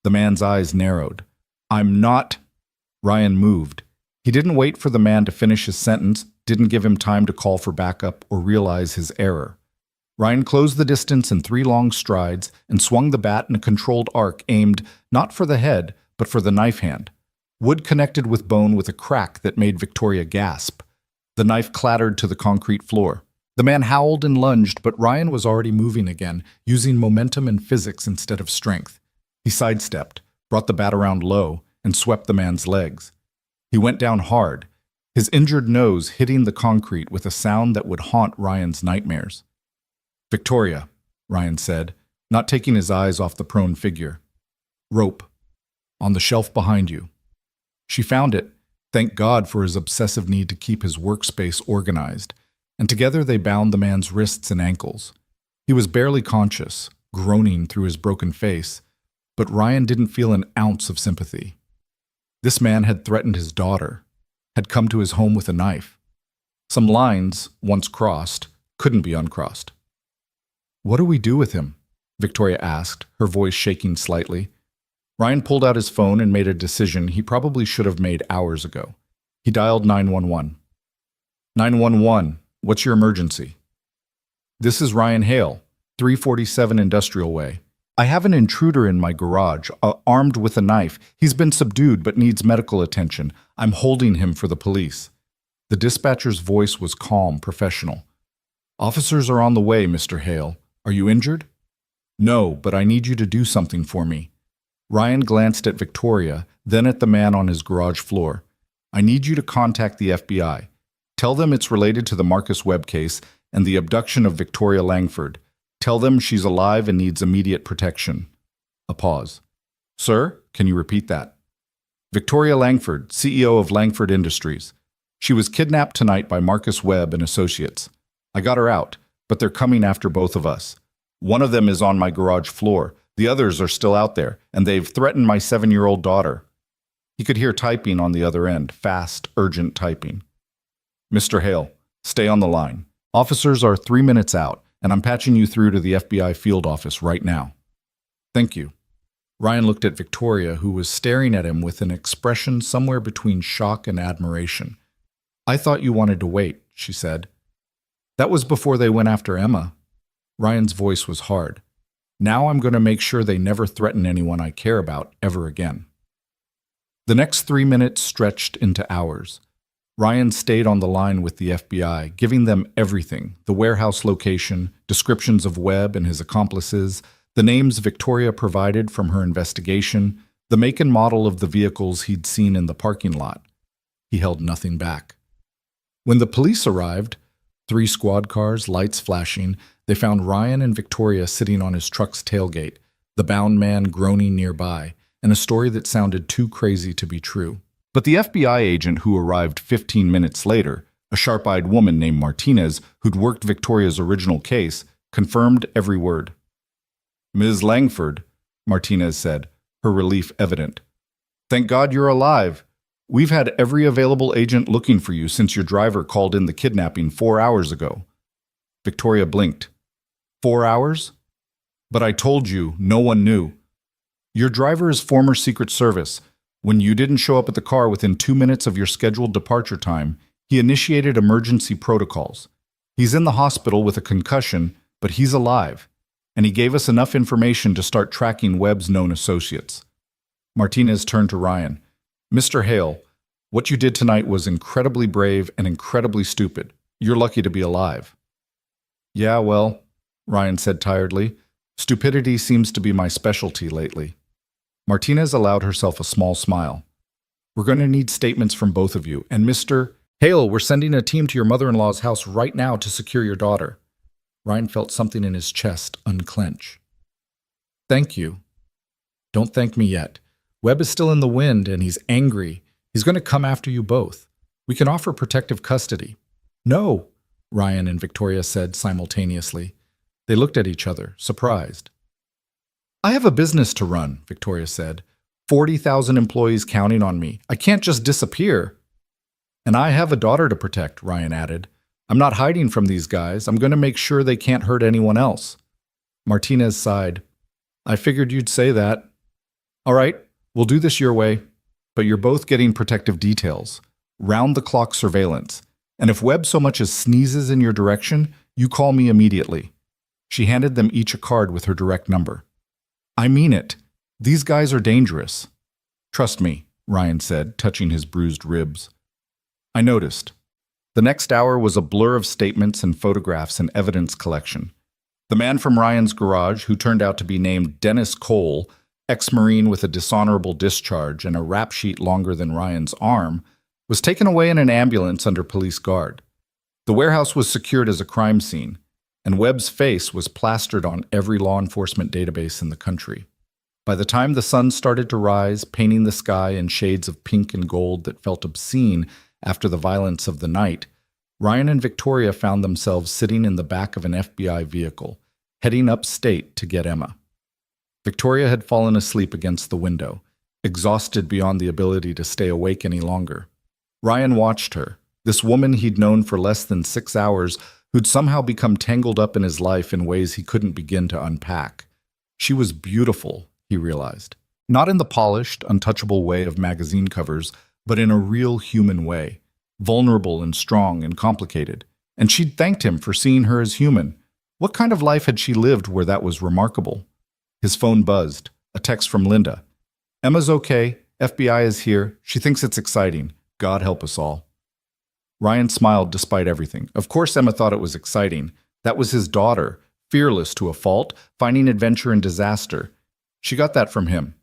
The man's eyes narrowed. I'm not. Ryan moved. He didn't wait for the man to finish his sentence, didn't give him time to call for backup or realize his error. Ryan closed the distance in 3 long strides and swung the bat in a controlled arc aimed not for the head, but for the knife hand. Wood connected with bone with a crack that made Victoria gasp. The knife clattered to the concrete floor. The man howled and lunged, but Ryan was already moving again, using momentum and physics instead of strength. He sidestepped, brought the bat around low, and swept the man's legs. He went down hard, his injured nose hitting the concrete with a sound that would haunt Ryan's nightmares. Victoria, Ryan said, not taking his eyes off the prone figure. Rope. On the shelf behind you. She found it, thank God for his obsessive need to keep his workspace organized, and together they bound the man's wrists and ankles. He was barely conscious, groaning through his broken face, but Ryan didn't feel an ounce of sympathy. This man had threatened his daughter, had come to his home with a knife. Some lines, once crossed, couldn't be uncrossed. "What do we do with him?" Victoria asked, her voice shaking slightly. Ryan pulled out his phone and made a decision he probably should have made hours ago. He dialed 911. 911, what's your emergency? This is Ryan Hale, 347 Industrial Way. I have an intruder in my garage, armed with a knife. He's been subdued but needs medical attention. I'm holding him for the police. The dispatcher's voice was calm, professional. Officers are on the way, Mr. Hale. Are you injured? No, but I need you to do something for me. Ryan glanced at Victoria, then at the man on his garage floor. I need you to contact the FBI. Tell them it's related to the Marcus Webb case and the abduction of Victoria Langford. Tell them she's alive and needs immediate protection. A pause. Sir, can you repeat that? Victoria Langford, CEO of Langford Industries. She was kidnapped tonight by Marcus Webb and Associates. I got her out, but they're coming after both of us. One of them is on my garage floor. The others are still out there, and they've threatened my 7-year-old daughter. He could hear typing on the other end, fast, urgent typing. Mr. Hale, stay on the line. Officers are 3 minutes out, and I'm patching you through to the FBI field office right now. Thank you. Ryan looked at Victoria, who was staring at him with an expression somewhere between shock and admiration. I thought you wanted to wait, she said. That was before they went after Emma. Ryan's voice was hard. Now I'm going to make sure they never threaten anyone I care about ever again. The next 3 minutes stretched into hours. Ryan stayed on the line with the FBI, giving them everything: the warehouse location, descriptions of Webb and his accomplices, the names Victoria provided from her investigation, the make and model of the vehicles he'd seen in the parking lot. He held nothing back. When the police arrived, 3 squad cars, lights flashing, they found Ryan and Victoria sitting on his truck's tailgate, the bound man groaning nearby, and a story that sounded too crazy to be true. But the FBI agent who arrived 15 minutes later, a sharp-eyed woman named Martinez who'd worked Victoria's original case, confirmed every word. Ms. Langford, Martinez said, her relief evident. Thank God you're alive. We've had every available agent looking for you since your driver called in the kidnapping 4 hours ago. Victoria blinked. 4 hours? But I told you, no one knew. Your driver is former Secret Service. When you didn't show up at the car within 2 minutes of your scheduled departure time, he initiated emergency protocols. He's in the hospital with a concussion, but he's alive, and he gave us enough information to start tracking Webb's known associates. Martinez turned to Ryan. Mr. Hale, what you did tonight was incredibly brave and incredibly stupid. You're lucky to be alive. Yeah, well, Ryan said tiredly, stupidity seems to be my specialty lately. Martinez allowed herself a small smile. We're going to need statements from both of you, and Mr. Hale, we're sending a team to your mother-in-law's house right now to secure your daughter. Ryan felt something in his chest unclench. Thank you. Don't thank me yet. Webb is still in the wind, and he's angry. He's going to come after you both. We can offer protective custody. No, Ryan and Victoria said simultaneously. They looked at each other, surprised. I have a business to run, Victoria said. 40,000 employees counting on me. I can't just disappear. And I have a daughter to protect, Ryan added. I'm not hiding from these guys. I'm going to make sure they can't hurt anyone else. Martinez sighed. I figured you'd say that. All right, we'll do this your way, but you're both getting protective details. Round-the-clock surveillance. And if Webb so much as sneezes in your direction, you call me immediately. She handed them each a card with her direct number. I mean it. These guys are dangerous. Trust me, Ryan said, touching his bruised ribs. I noticed. The next hour was a blur of statements and photographs and evidence collection. The man from Ryan's garage, who turned out to be named Dennis Cole, ex-Marine with a dishonorable discharge and a rap sheet longer than Ryan's arm, was taken away in an ambulance under police guard. The warehouse was secured as a crime scene, and Webb's face was plastered on every law enforcement database in the country. By the time the sun started to rise, painting the sky in shades of pink and gold that felt obscene after the violence of the night, Ryan and Victoria found themselves sitting in the back of an FBI vehicle, heading upstate to get Emma. Victoria had fallen asleep against the window, exhausted beyond the ability to stay awake any longer. Ryan watched her, this woman he'd known for less than 6 hours, who'd somehow become tangled up in his life in ways he couldn't begin to unpack. She was beautiful, he realized. Not in the polished, untouchable way of magazine covers, but in a real human way. Vulnerable and strong and complicated. And she'd thanked him for seeing her as human. What kind of life had she lived where that was remarkable? His phone buzzed. A text from Linda. Emma's okay. FBI is here. She thinks it's exciting. God help us all. Ryan smiled despite everything. Of course Emma thought it was exciting. That was his daughter, fearless to a fault, finding adventure in disaster. She got that from him.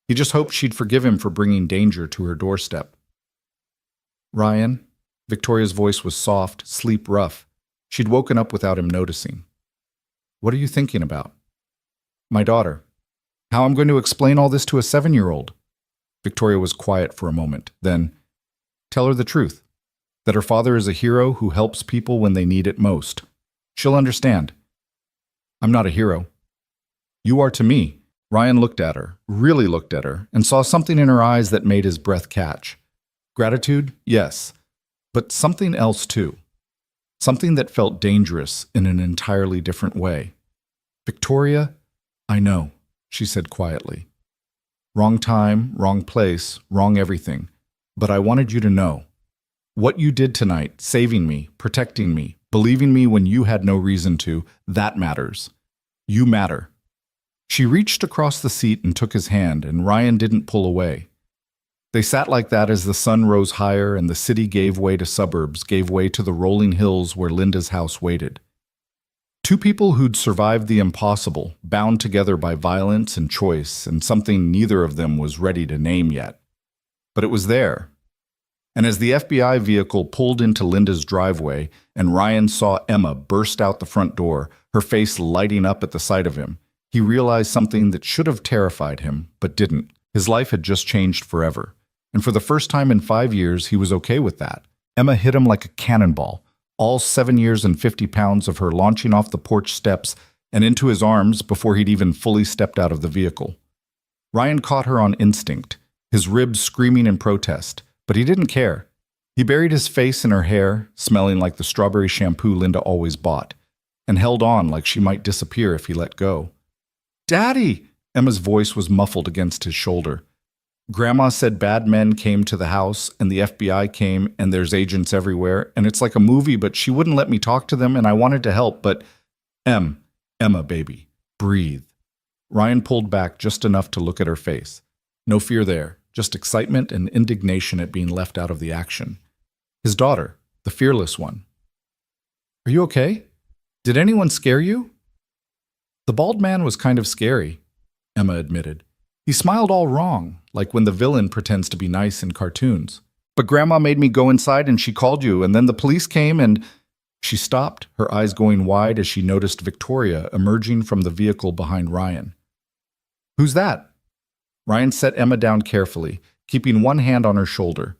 He just hoped she'd forgive him for bringing danger to her doorstep. Ryan? Victoria's voice was soft, sleep rough. She'd woken up without him noticing. What are you thinking about? My daughter. How I'm going to explain all this to a 7-year-old? Victoria was quiet for a moment. Then, tell her the truth. That her father is a hero who helps people when they need it most. She'll understand. I'm not a hero. You are to me. Ryan looked at her, really looked at her, and saw something in her eyes that made his breath catch. Gratitude? Yes. But something else too. Something that felt dangerous in an entirely different way. Victoria, I know, she said quietly. Wrong time, wrong place, wrong everything. But I wanted you to know. What you did tonight, saving me, protecting me, believing me when you had no reason to, that matters. You matter. She reached across the seat and took his hand, and Ryan didn't pull away. They sat like that as the sun rose higher and the city gave way to suburbs, gave way to the rolling hills where Linda's house waited. Two people who'd survived the impossible, bound together by violence and choice, and something neither of them was ready to name yet. But it was there. And as the FBI vehicle pulled into Linda's driveway and Ryan saw Emma burst out the front door, her face lighting up at the sight of him, he realized something that should have terrified him, but didn't. His life had just changed forever. And for the first time in 5 years, he was okay with that. Emma hit him like a cannonball, all 7 years and 50 pounds of her launching off the porch steps and into his arms before he'd even fully stepped out of the vehicle. Ryan caught her on instinct, his ribs screaming in protest, but he didn't care. He buried his face in her hair, smelling like the strawberry shampoo Linda always bought, and held on like she might disappear if he let go. Daddy! Emma's voice was muffled against his shoulder. Grandma said bad men came to the house, and the FBI came, and there's agents everywhere, and it's like a movie, but she wouldn't let me talk to them, and I wanted to help, but... Emma, baby, breathe. Ryan pulled back just enough to look at her face. No fear there, just excitement and indignation at being left out of the action. His daughter, the fearless one. Are you okay? Did anyone scare you? The bald man was kind of scary, Emma admitted. He smiled all wrong, like when the villain pretends to be nice in cartoons. But Grandma made me go inside and she called you, and then the police came and... She stopped, her eyes going wide as she noticed Victoria emerging from the vehicle behind Ryan. Who's that? Ryan set Emma down carefully, keeping one hand on her shoulder.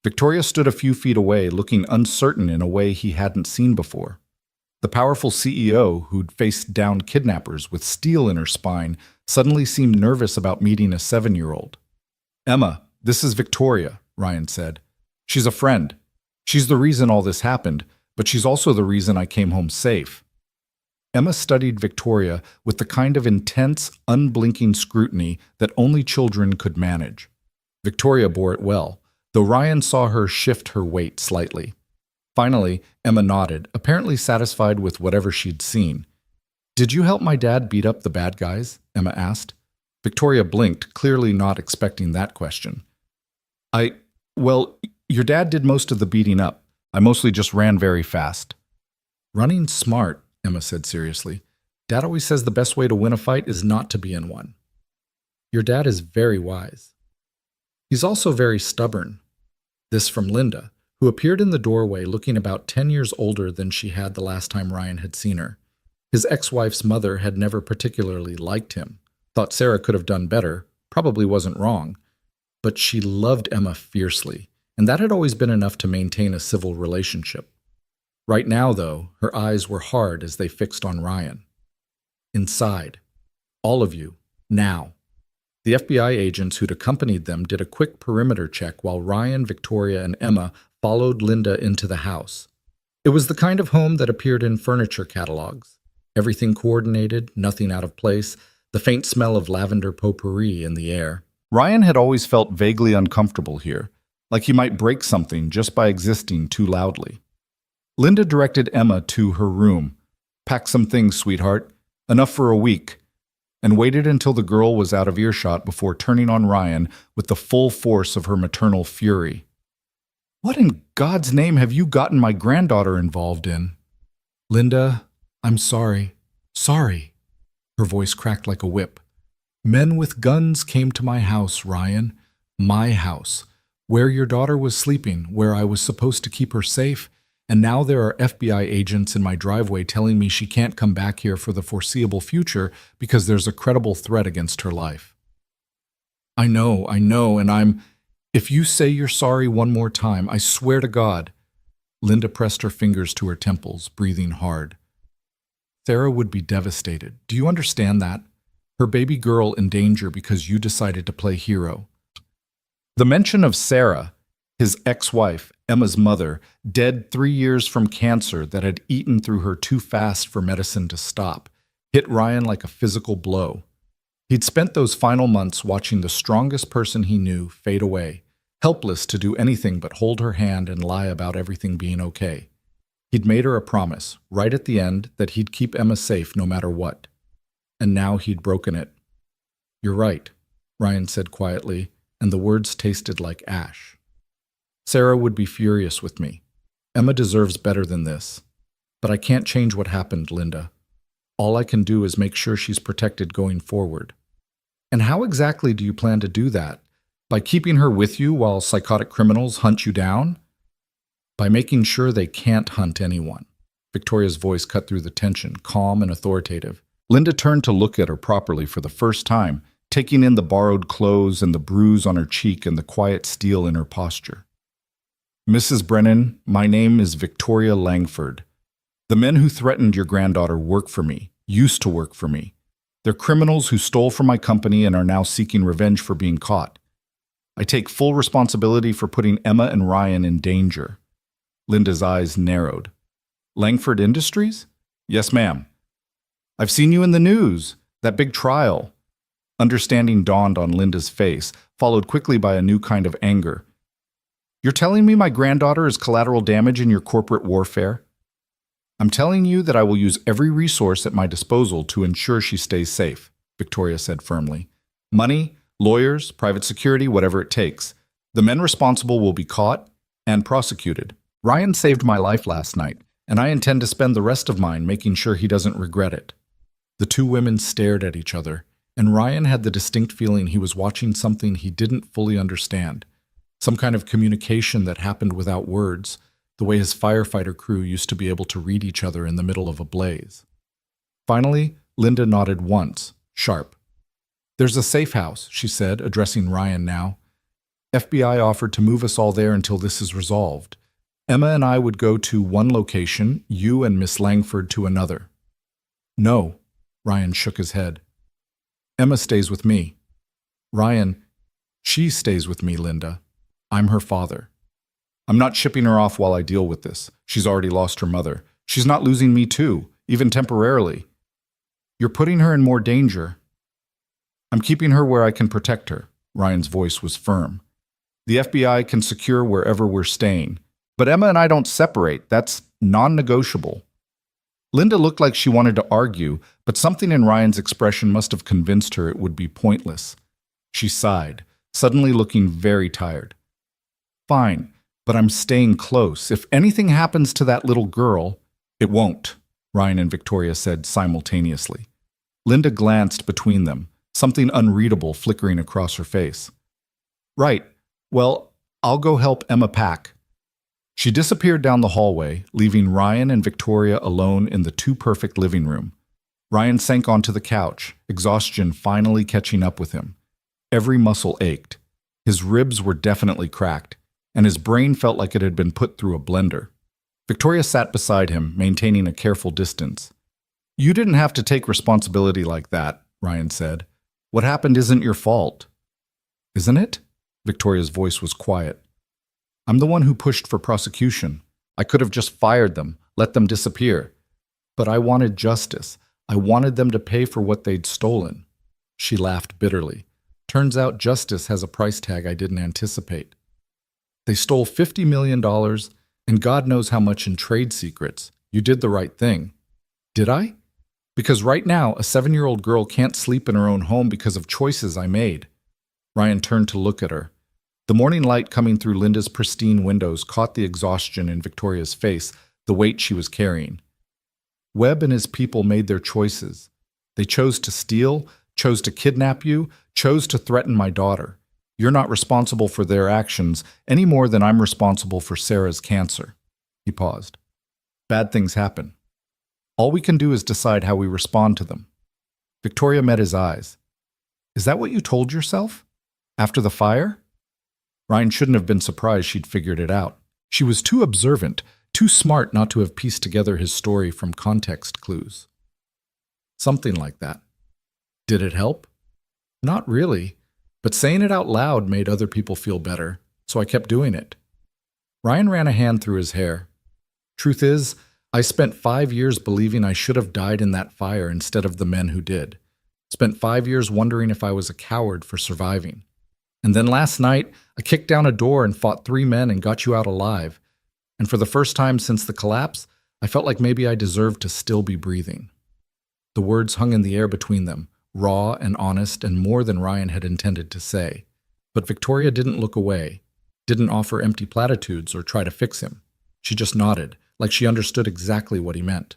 Victoria stood a few feet away, looking uncertain in a way he hadn't seen before. The powerful CEO, who'd faced down kidnappers with steel in her spine, suddenly seemed nervous about meeting a 7-year-old. Emma, this is Victoria, Ryan said. She's a friend. She's the reason all this happened, but she's also the reason I came home safe. Emma studied Victoria with the kind of intense, unblinking scrutiny that only children could manage. Victoria bore it well, though Ryan saw her shift her weight slightly. Finally, Emma nodded, apparently satisfied with whatever she'd seen. Did you help my dad beat up the bad guys? Emma asked. Victoria blinked, clearly not expecting that question. Well, your dad did most of the beating up. I mostly just ran very fast. Running smart, Emma said seriously. Dad always says the best way to win a fight is not to be in one. Your dad is very wise. He's also very stubborn. This from Linda, who appeared in the doorway looking about 10 years older than she had the last time Ryan had seen her. His ex-wife's mother had never particularly liked him, thought Sarah could have done better, probably wasn't wrong, but she loved Emma fiercely, and that had always been enough to maintain a civil relationship. Right now, though, her eyes were hard as they fixed on Ryan. Inside. All of you. Now. The FBI agents who'd accompanied them did a quick perimeter check while Ryan, Victoria, and Emma followed Linda into the house. It was the kind of home that appeared in furniture catalogs. Everything coordinated, nothing out of place, the faint smell of lavender potpourri in the air. Ryan had always felt vaguely uncomfortable here, like he might break something just by existing too loudly. Linda directed Emma to her room. "Pack some things, sweetheart. Enough for a week," and waited until the girl was out of earshot before turning on Ryan with the full force of her maternal fury. "What in God's name have you gotten my granddaughter involved in?" "Linda, I'm sorry. Sorry." Her voice cracked like a whip. "Men with guns came to my house, Ryan. My house. Where your daughter was sleeping, where I was supposed to keep her safe, and now there are FBI agents in my driveway telling me she can't come back here for the foreseeable future because there's a credible threat against her life." I know, and if you say you're sorry one more time, I swear to God." Linda pressed her fingers to her temples, breathing hard. "Sarah would be devastated. Do you understand that? Her baby girl in danger because you decided to play hero." The mention of Sarah, his ex-wife, Emma's mother, dead 3 years from cancer that had eaten through her too fast for medicine to stop, hit Ryan like a physical blow. He'd spent those final months watching the strongest person he knew fade away, helpless to do anything but hold her hand and lie about everything being okay. He'd made her a promise, right at the end, that he'd keep Emma safe no matter what. And now he'd broken it. "You're right," Ryan said quietly, and the words tasted like ash. "Sarah would be furious with me. Emma deserves better than this. But I can't change what happened, Linda. All I can do is make sure she's protected going forward." "And how exactly do you plan to do that? By keeping her with you while psychotic criminals hunt you down?" "By making sure they can't hunt anyone." Victoria's voice cut through the tension, calm and authoritative. Linda turned to look at her properly for the first time, taking in the borrowed clothes and the bruise on her cheek and the quiet steel in her posture. "Mrs. Brennan, my name is Victoria Langford. The men who threatened your granddaughter work for me, used to work for me. They're criminals who stole from my company and are now seeking revenge for being caught. I take full responsibility for putting Emma and Ryan in danger." Linda's eyes narrowed. "Langford Industries?" "Yes, ma'am. I've seen you in the news, that big trial." Understanding dawned on Linda's face, followed quickly by a new kind of anger. "You're telling me my granddaughter is collateral damage in your corporate warfare?" "I'm telling you that I will use every resource at my disposal to ensure she stays safe," Victoria said firmly. "Money, lawyers, private security, whatever it takes. The men responsible will be caught and prosecuted. Ryan saved my life last night, and I intend to spend the rest of mine making sure he doesn't regret it." The two women stared at each other, and Ryan had the distinct feeling he was watching something he didn't fully understand. Some kind of communication that happened without words, the way his firefighter crew used to be able to read each other in the middle of a blaze. Finally, Linda nodded once, sharp. "There's a safe house," she said, addressing Ryan now. "FBI offered to move us all there until this is resolved. Emma and I would go to one location, you and Miss Langford to another." "No," Ryan shook his head. "Emma stays with me." "Ryan, she stays with me, Linda. I'm her father. I'm not shipping her off while I deal with this. She's already lost her mother. She's not losing me too, even temporarily. You're putting her in more danger." "I'm keeping her where I can protect her." Ryan's voice was firm. "The FBI can secure wherever we're staying. But Emma and I don't separate. That's non-negotiable." Linda looked like she wanted to argue, but something in Ryan's expression must have convinced her it would be pointless. She sighed, suddenly looking very tired. "Fine, but I'm staying close. If anything happens to that little girl—" "It won't," Ryan and Victoria said simultaneously. Linda glanced between them, something unreadable flickering across her face. "Right. Well, I'll go help Emma pack." She disappeared down the hallway, leaving Ryan and Victoria alone in the too-perfect living room. Ryan sank onto the couch, exhaustion finally catching up with him. Every muscle ached. His ribs were definitely cracked, and his brain felt like it had been put through a blender. Victoria sat beside him, maintaining a careful distance. "You didn't have to take responsibility like that," Ryan said. What happened isn't your fault. Isn't it? Victoria's voice was quiet. I'm the one who pushed for prosecution. I could have just fired them, let them disappear. But I wanted justice. I wanted them to pay for what they'd stolen. She laughed bitterly. Turns out justice has a price tag I didn't anticipate. They stole $50 million and God knows how much in trade secrets. You did the right thing. Did I? Because right now, a 7-year-old girl can't sleep in her own home because of choices I made. Ryan turned to look at her. The morning light coming through Linda's pristine windows caught the exhaustion in Victoria's face, the weight she was carrying. Webb and his people made their choices. They chose to steal, chose to kidnap you, chose to threaten my daughter. You're not responsible for their actions any more than I'm responsible for Sarah's cancer. He paused. Bad things happen. All we can do is decide how we respond to them. Victoria met his eyes. Is that what you told yourself? After the fire? Ryan shouldn't have been surprised she'd figured it out. She was too observant, too smart not to have pieced together his story from context clues. Something like that. Did it help? Not really, but saying it out loud made other people feel better, so I kept doing it. Ryan ran a hand through his hair. Truth is, I spent 5 years believing I should have died in that fire instead of the men who did. Spent 5 years wondering if I was a coward for surviving. And then last night, I kicked down a door and fought 3 men and got you out alive. And for the first time since the collapse, I felt like maybe I deserved to still be breathing. The words hung in the air between them, raw and honest and more than Ryan had intended to say. But Victoria didn't look away, didn't offer empty platitudes or try to fix him. She just nodded, like she understood exactly what he meant.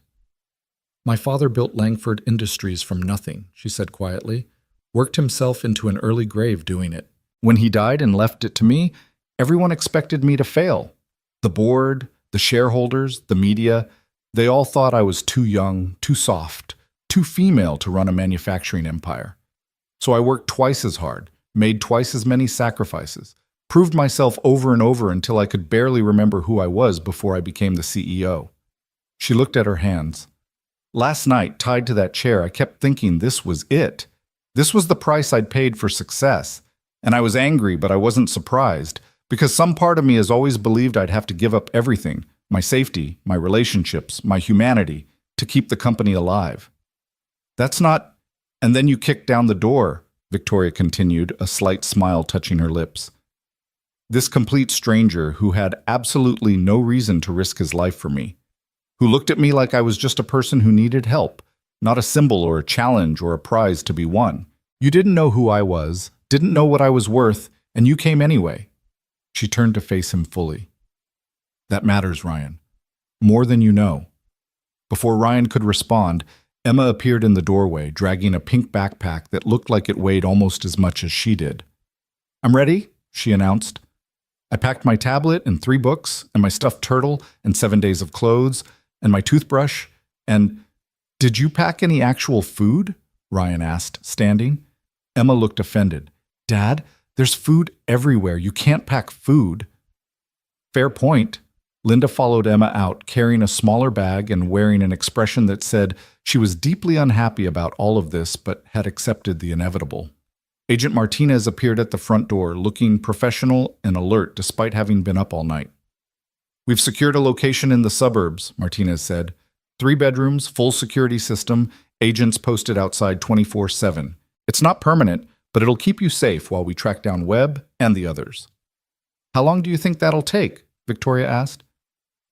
My father built Langford Industries from nothing, she said quietly, worked himself into an early grave doing it. When he died and left it to me, everyone expected me to fail. The board, the shareholders, the media, they all thought I was too young, too soft, too female to run a manufacturing empire. So I worked twice as hard, made twice as many sacrifices, proved myself over and over until I could barely remember who I was before I became the CEO. She looked at her hands. Last night, tied to that chair, I kept thinking this was it. This was the price I'd paid for success. And I was angry, but I wasn't surprised, because some part of me has always believed I'd have to give up everything, my safety, my relationships, my humanity, to keep the company alive. That's not... And then you kicked down the door, Victoria continued, a slight smile touching her lips. This complete stranger who had absolutely no reason to risk his life for me, who looked at me like I was just a person who needed help, not a symbol or a challenge or a prize to be won. You didn't know who I was, didn't know what I was worth, and you came anyway. She turned to face him fully. That matters, Ryan. More than you know. Before Ryan could respond, Emma appeared in the doorway, dragging a pink backpack that looked like it weighed almost as much as she did. I'm ready, she announced. I packed my tablet and 3 books, and my stuffed turtle, and 7 days of clothes, and my toothbrush, and... Did you pack any actual food? Ryan asked, standing. Emma looked offended. Dad, there's food everywhere. You can't pack food. Fair point. Linda followed Emma out, carrying a smaller bag and wearing an expression that said she was deeply unhappy about all of this, but had accepted the inevitable. Agent Martinez appeared at the front door, looking professional and alert despite having been up all night. We've secured a location in the suburbs, Martinez said. 3 bedrooms, full security system, agents posted outside 24/7. It's not permanent, but it'll keep you safe while we track down Webb and the others. How long do you think that'll take? Victoria asked.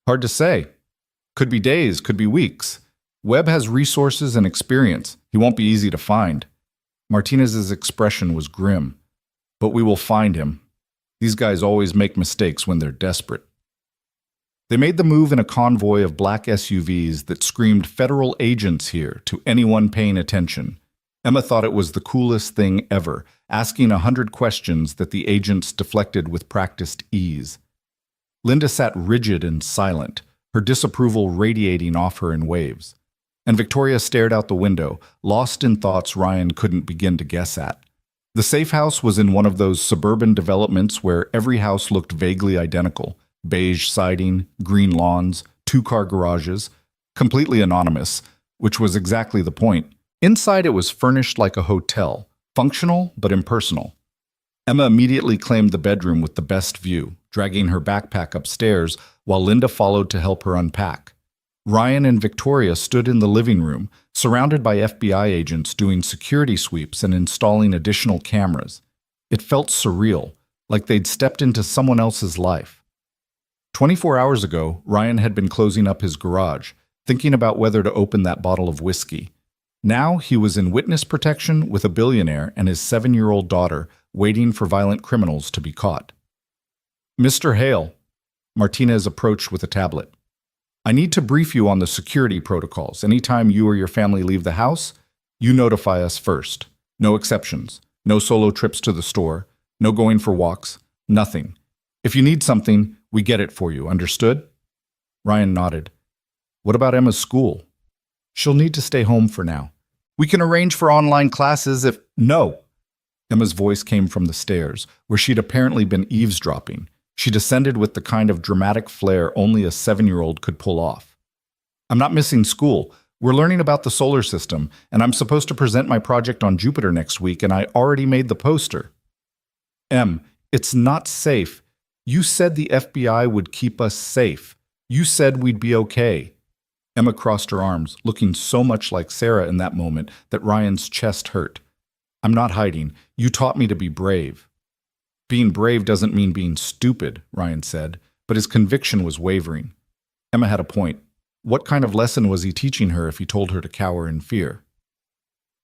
Hard to say. Could be days, could be weeks. Webb has resources and experience. He won't be easy to find. Martinez's expression was grim. But we will find him. These guys always make mistakes when they're desperate. They made the move in a convoy of black SUVs that screamed federal agents here to anyone paying attention. Emma thought it was the coolest thing ever, asking 100 questions that the agents deflected with practiced ease. Linda sat rigid and silent, her disapproval radiating off her in waves. And Victoria stared out the window, lost in thoughts Ryan couldn't begin to guess at. The safe house was in one of those suburban developments where every house looked vaguely identical. Beige siding, green lawns, 2-car garages, completely anonymous, which was exactly the point. Inside it was furnished like a hotel, Functional, but impersonal. Emma immediately claimed the bedroom with the best view, dragging her backpack upstairs while Linda followed to help her unpack. Ryan and Victoria stood in the living room, surrounded by FBI agents doing security sweeps and installing additional cameras. It felt surreal, like they'd stepped into someone else's life. 24 hours ago, Ryan had been closing up his garage, thinking about whether to open that bottle of whiskey. Now he was in witness protection with a billionaire and his 7-year-old daughter waiting for violent criminals to be caught. Mr. Hale, Martinez approached with a tablet. I need to brief you on the security protocols. Anytime you or your family leave the house, you notify us first. No exceptions. No solo trips to the store. No going for walks. Nothing. If you need something, we get it for you. Understood? Ryan nodded. What about Emma's school? She'll need to stay home for now. We can arrange for online classes if... No. Emma's voice came from the stairs, where she'd apparently been eavesdropping. She descended with the kind of dramatic flair only a 7-year-old could pull off. I'm not missing school. We're learning about the solar system, and I'm supposed to present my project on Jupiter next week, and I already made the poster. Em, it's not safe. You said the FBI would keep us safe. You said we'd be okay. Emma crossed her arms, looking so much like Sarah in that moment that Ryan's chest hurt. I'm not hiding. You taught me to be brave. Being brave doesn't mean being stupid, Ryan said, but his conviction was wavering. Emma had a point. What kind of lesson was he teaching her if he told her to cower in fear?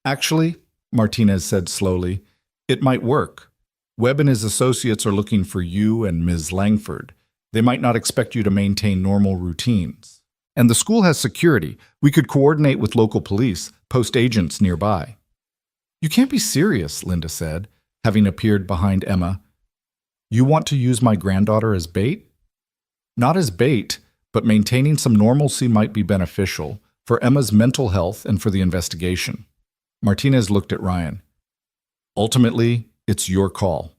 Actually, Martinez said slowly, it might work. Webb and his associates are looking for you and Ms. Langford. They might not expect you to maintain normal routines. And the school has security. We could coordinate with local police, post agents nearby. You can't be serious, Linda said, having appeared behind Emma. You want to use my granddaughter as bait? Not as bait, but maintaining some normalcy might be beneficial for Emma's mental health and for the investigation. Martinez looked at Ryan. Ultimately, it's your call.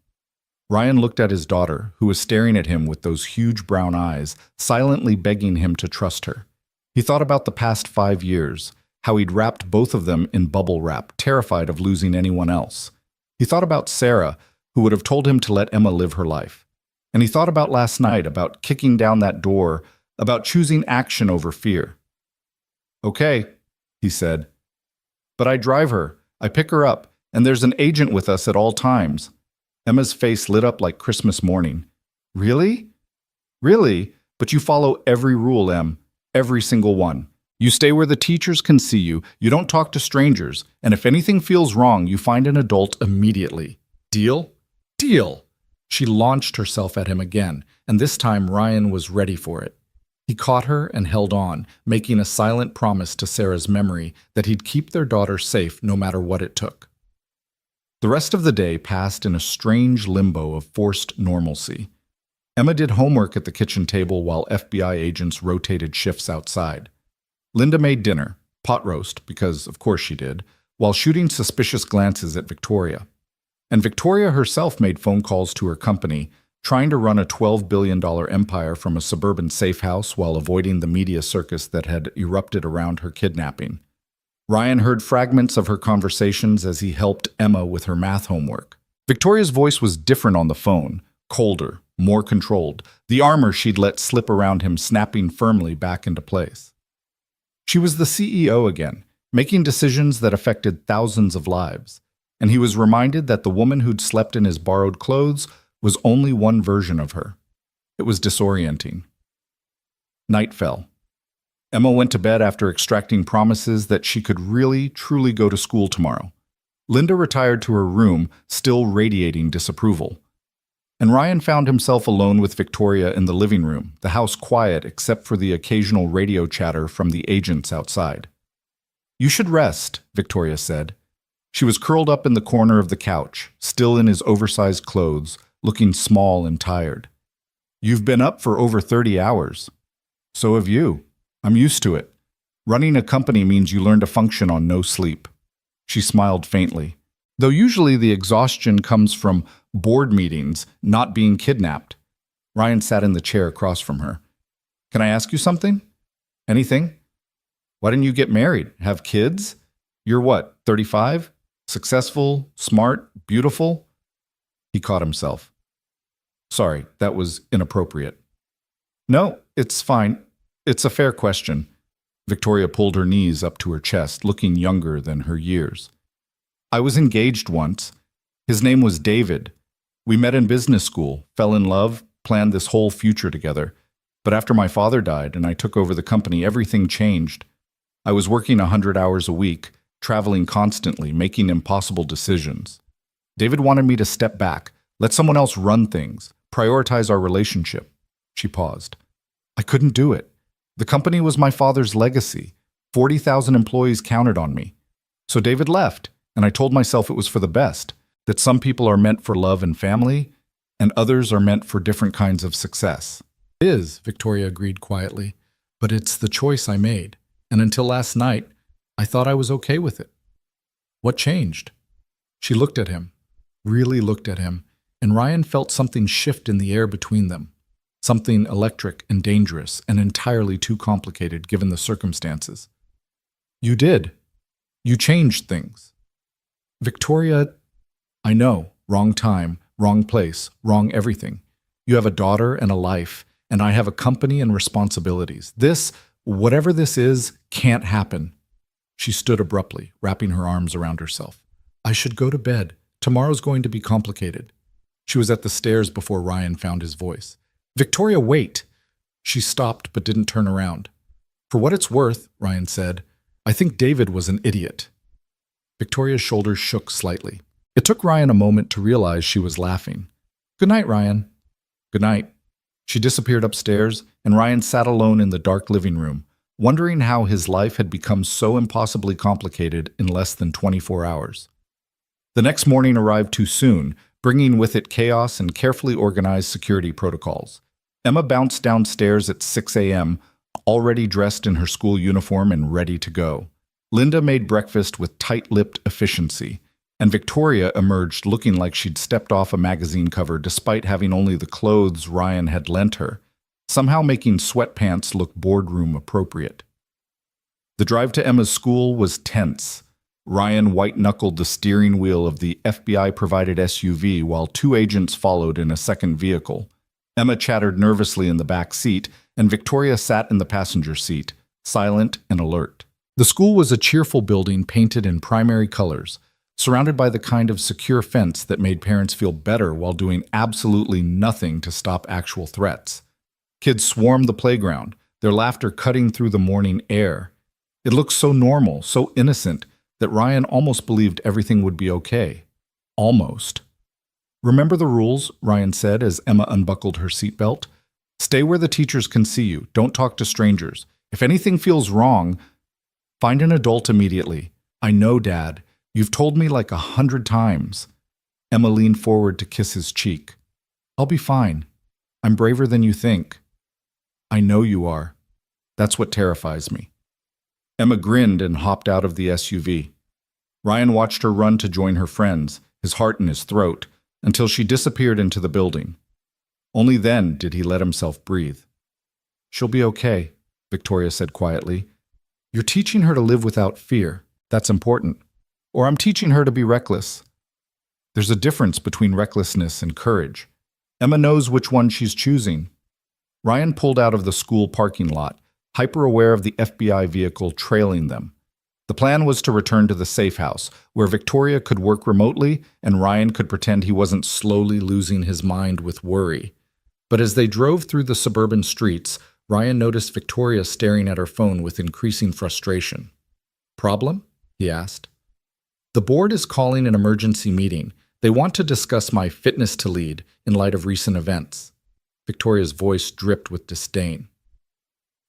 Ryan looked at his daughter, who was staring at him with those huge brown eyes, silently begging him to trust her. He thought about the past 5 years, how he'd wrapped both of them in bubble wrap, terrified of losing anyone else. He thought about Sarah, who would have told him to let Emma live her life. And he thought about last night, about kicking down that door, about choosing action over fear. Okay, he said. But I drive her, I pick her up, and there's an agent with us at all times. Emma's face lit up like Christmas morning. Really? Really? But you follow every rule, Em. Every single one. You stay where the teachers can see you, you don't talk to strangers, and if anything feels wrong, you find an adult immediately. Deal? Deal! She launched herself at him again, and this time Ryan was ready for it. He caught her and held on, making a silent promise to Sarah's memory that he'd keep their daughter safe no matter what it took. The rest of the day passed in a strange limbo of forced normalcy. Emma did homework at the kitchen table while FBI agents rotated shifts outside. Linda made dinner, pot roast, because of course she did, while shooting suspicious glances at Victoria. And Victoria herself made phone calls to her company, trying to run a $12 billion empire from a suburban safe house while avoiding the media circus that had erupted around her kidnapping. Ryan heard fragments of her conversations as he helped Emma with her math homework. Victoria's voice was different on the phone, colder, more controlled, the armor she'd let slip around him snapping firmly back into place. She was the CEO again, making decisions that affected thousands of lives, and he was reminded that the woman who'd slept in his borrowed clothes was only one version of her. It was disorienting. Night fell. Emma went to bed after extracting promises that she could really, truly go to school tomorrow. Linda retired to her room, still radiating disapproval. And Ryan found himself alone with Victoria in the living room, the house quiet except for the occasional radio chatter from the agents outside. You should rest, Victoria said. She was curled up in the corner of the couch, still in his oversized clothes, looking small and tired. You've been up for over 30 hours. So have you. I'm used to it. Running a company means you learn to function on no sleep. She smiled faintly, though usually the exhaustion comes from board meetings, not being kidnapped. Ryan sat in the chair across from her. Can I ask you something? Anything? Why didn't you get married? Have kids? You're what, 35? Successful, smart, beautiful? He caught himself. Sorry, that was inappropriate. No, it's fine. It's a fair question. Victoria pulled her knees up to her chest, looking younger than her years. I was engaged once. His name was David. We met in business school, fell in love, planned this whole future together. But after my father died and I took over the company, everything changed. I was working 100 hours a week, traveling constantly, making impossible decisions. David wanted me to step back, let someone else run things, prioritize our relationship. She paused. I couldn't do it. The company was my father's legacy. 40,000 employees counted on me. So David left, and I told myself it was for the best, that some people are meant for love and family, and others are meant for different kinds of success. It is, Victoria agreed quietly, but it's the choice I made, and until last night, I thought I was okay with it. What changed? She looked at him, really looked at him, and Ryan felt something shift in the air between them. Something electric and dangerous and entirely too complicated given the circumstances. You did. You changed things. Victoria, I know, wrong time, wrong place, wrong everything. You have a daughter and a life, and I have a company and responsibilities. This, whatever this is, can't happen. She stood abruptly, wrapping her arms around herself. I should go to bed. Tomorrow's going to be complicated. She was at the stairs before Ryan found his voice. Victoria, wait! She stopped but didn't turn around. For what it's worth, Ryan said, I think David was an idiot. Victoria's shoulders shook slightly. It took Ryan a moment to realize she was laughing. Good night, Ryan. Good night. She disappeared upstairs, and Ryan sat alone in the dark living room, wondering how his life had become so impossibly complicated in less than 24 hours. The next morning arrived too soon, bringing with it chaos and carefully organized security protocols. Emma bounced downstairs at 6 a.m., already dressed in her school uniform and ready to go. Linda made breakfast with tight-lipped efficiency, and Victoria emerged looking like she'd stepped off a magazine cover despite having only the clothes Ryan had lent her, somehow making sweatpants look boardroom appropriate. The drive to Emma's school was tense. Ryan white-knuckled the steering wheel of the FBI-provided SUV while two agents followed in a second vehicle. Emma chattered nervously in the back seat, and Victoria sat in the passenger seat, silent and alert. The school was a cheerful building painted in primary colors, surrounded by the kind of secure fence that made parents feel better while doing absolutely nothing to stop actual threats. Kids swarmed the playground, their laughter cutting through the morning air. It looked so normal, so innocent, that Ryan almost believed everything would be okay. Almost. Remember the rules, Ryan said as Emma unbuckled her seatbelt. Stay where the teachers can see you. Don't talk to strangers. If anything feels wrong, find an adult immediately. I know, Dad. You've told me like 100 times. Emma leaned forward to kiss his cheek. I'll be fine. I'm braver than you think. I know you are. That's what terrifies me. Emma grinned and hopped out of the SUV. Ryan watched her run to join her friends, his heart in his throat, until she disappeared into the building. Only then did he let himself breathe. She'll be okay, Victoria said quietly. You're teaching her to live without fear. That's important. Or I'm teaching her to be reckless. There's a difference between recklessness and courage. Emma knows which one she's choosing. Ryan pulled out of the school parking lot, hyper-aware of the FBI vehicle trailing them. The plan was to return to the safe house, where Victoria could work remotely and Ryan could pretend he wasn't slowly losing his mind with worry. But as they drove through the suburban streets, Ryan noticed Victoria staring at her phone with increasing frustration. Problem? He asked. The board is calling an emergency meeting. They want to discuss my fitness to lead in light of recent events. Victoria's voice dripped with disdain.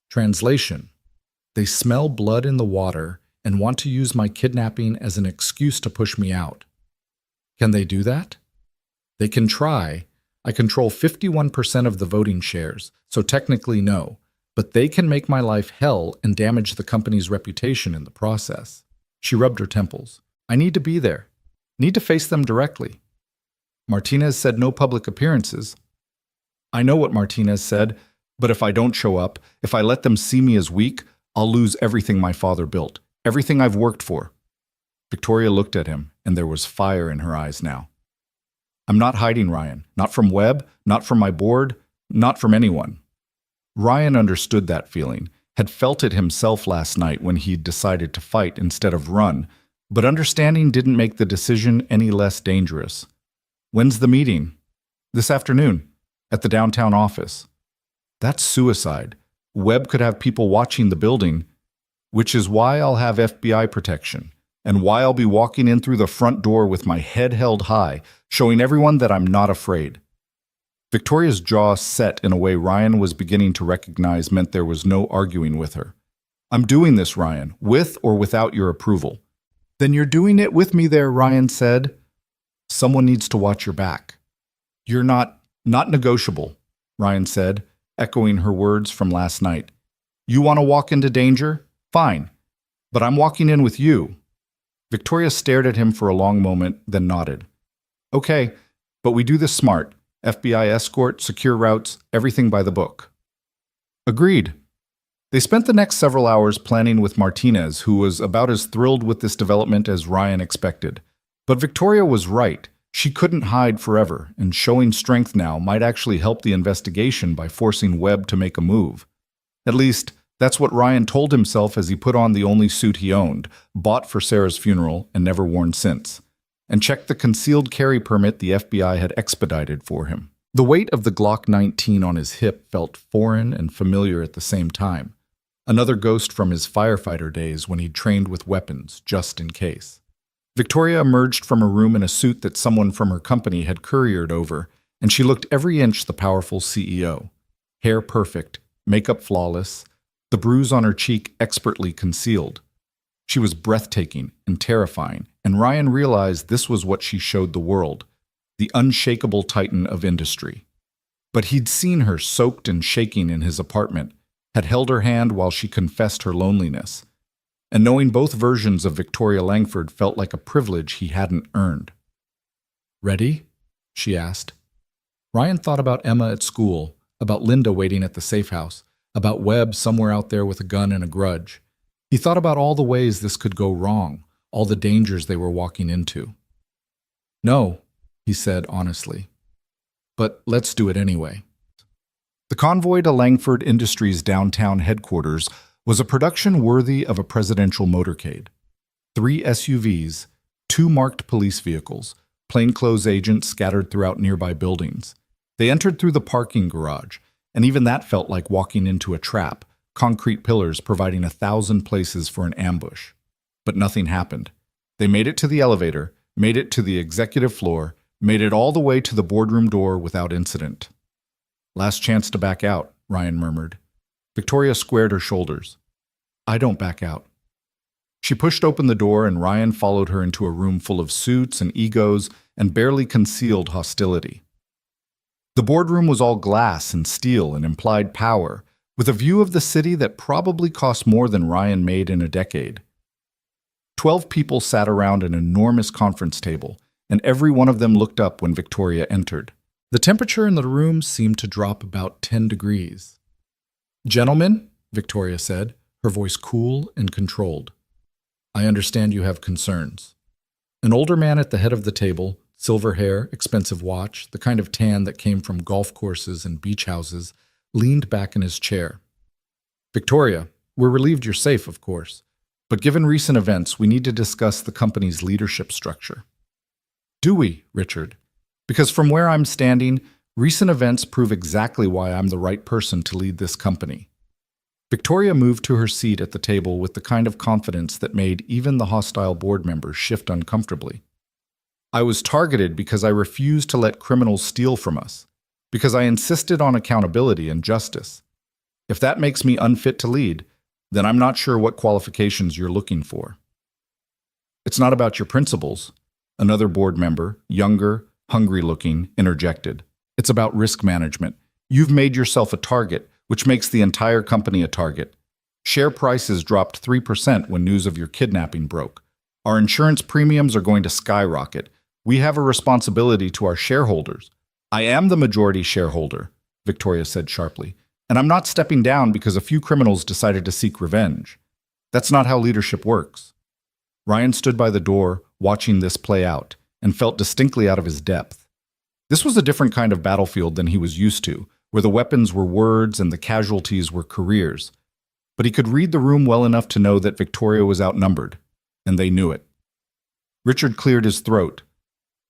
Translation: they smell blood in the water and want to use my kidnapping as an excuse to push me out. Can they do that? They can try. I control 51% of the voting shares, so technically no, but they can make my life hell and damage the company's reputation in the process. She rubbed her temples. I need to be there. Need to face them directly. Martinez said no public appearances. I know what Martinez said, but if I don't show up, if I let them see me as weak, I'll lose everything my father built, everything I've worked for. Victoria looked at him, and there was fire in her eyes now. I'm not hiding, Ryan. Not from Webb, not from my board, not from anyone. Ryan understood that feeling, had felt it himself last night when he'd decided to fight instead of run, but understanding didn't make the decision any less dangerous. When's the meeting? This afternoon, at the downtown office. That's suicide. Webb could have people watching the building, which is why I'll have FBI protection, and why I'll be walking in through the front door with my head held high, showing everyone that I'm not afraid. Victoria's jaw set in a way Ryan was beginning to recognize meant there was no arguing with her. I'm doing this, Ryan, with or without your approval. Then you're doing it with me there, Ryan said. Someone needs to watch your back. You're not negotiable, Ryan said, echoing her words from last night. You want to walk into danger? Fine. But I'm walking in with you. Victoria stared at him for a long moment, then nodded. Okay, but we do this smart. FBI escort, secure routes, everything by the book. Agreed. They spent the next several hours planning with Martinez, who was about as thrilled with this development as Ryan expected. But Victoria was right. She couldn't hide forever, and showing strength now might actually help the investigation by forcing Webb to make a move. At least, that's what Ryan told himself as he put on the only suit he owned, bought for Sarah's funeral and never worn since, and checked the concealed carry permit the FBI had expedited for him. The weight of the Glock 19 on his hip felt foreign and familiar at the same time. Another ghost from his firefighter days when he'd trained with weapons, just in case. Victoria emerged from a room in a suit that someone from her company had couriered over, and she looked every inch the powerful CEO. Hair perfect, makeup flawless, the bruise on her cheek expertly concealed. She was breathtaking and terrifying, and Ryan realized this was what she showed the world, the unshakable titan of industry. But he'd seen her soaked and shaking in his apartment, had held her hand while she confessed her loneliness, and knowing both versions of Victoria Langford felt like a privilege he hadn't earned. Ready? She asked. Ryan thought about Emma at school, about Linda waiting at the safe house, about Webb somewhere out there with a gun and a grudge. He thought about all the ways this could go wrong, all the dangers they were walking into. No, he said honestly. But let's do it anyway. The convoy to Langford Industries' downtown headquarters was a production worthy of a presidential motorcade. 3 SUVs, 2 marked police vehicles, plainclothes agents scattered throughout nearby buildings. They entered through the parking garage, and even that felt like walking into a trap, concrete pillars providing 1,000 places for an ambush. But nothing happened. They made it to the elevator, made it to the executive floor, made it all the way to the boardroom door without incident. Last chance to back out, Ryan murmured. Victoria squared her shoulders. I don't back out. She pushed open the door and Ryan followed her into a room full of suits and egos and barely concealed hostility. The boardroom was all glass and steel and implied power, with a view of the city that probably cost more than Ryan made in a decade. 12 people sat around an enormous conference table, and every one of them looked up when Victoria entered. The temperature in the room seemed to drop about 10 degrees. Gentlemen, Victoria said, her voice cool and controlled. I understand you have concerns. An older man at the head of the table, silver hair, expensive watch, the kind of tan that came from golf courses and beach houses, leaned back in his chair. Victoria, we're relieved you're safe, of course, but given recent events, we need to discuss the company's leadership structure. Do we, Richard? Because from where I'm standing, recent events prove exactly why I'm the right person to lead this company. Victoria moved to her seat at the table with the kind of confidence that made even the hostile board members shift uncomfortably. I was targeted because I refused to let criminals steal from us, because I insisted on accountability and justice. If that makes me unfit to lead, then I'm not sure what qualifications you're looking for. It's not about your principles, another board member, younger, hungry-looking, interjected. It's about risk management. You've made yourself a target, which makes the entire company a target. Share prices dropped 3% when news of your kidnapping broke. Our insurance premiums are going to skyrocket. We have a responsibility to our shareholders. I am the majority shareholder, Victoria said sharply, and I'm not stepping down because a few criminals decided to seek revenge. That's not how leadership works. Ryan stood by the door, watching this play out, and felt distinctly out of his depth. This was a different kind of battlefield than he was used to, where the weapons were words and the casualties were careers. But he could read the room well enough to know that Victoria was outnumbered, and they knew it. Richard cleared his throat.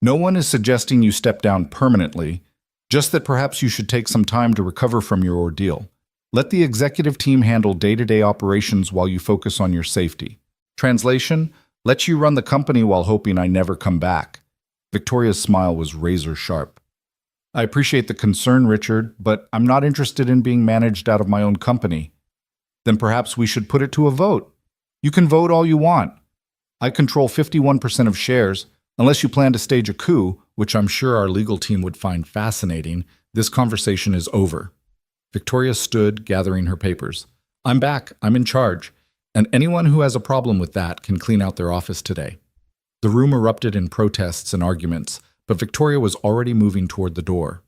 No one is suggesting you step down permanently, just that perhaps you should take some time to recover from your ordeal. Let the executive team handle day-to-day operations while you focus on your safety. Translation, let you run the company while hoping I never come back. Victoria's smile was razor sharp. I appreciate the concern, Richard, but I'm not interested in being managed out of my own company. Then perhaps we should put it to a vote. You can vote all you want. I control 51% of shares. Unless you plan to stage a coup, which I'm sure our legal team would find fascinating, this conversation is over. Victoria stood, gathering her papers. I'm back. I'm in charge. And anyone who has a problem with that can clean out their office today. The room erupted in protests and arguments, but Victoria was already moving toward the door.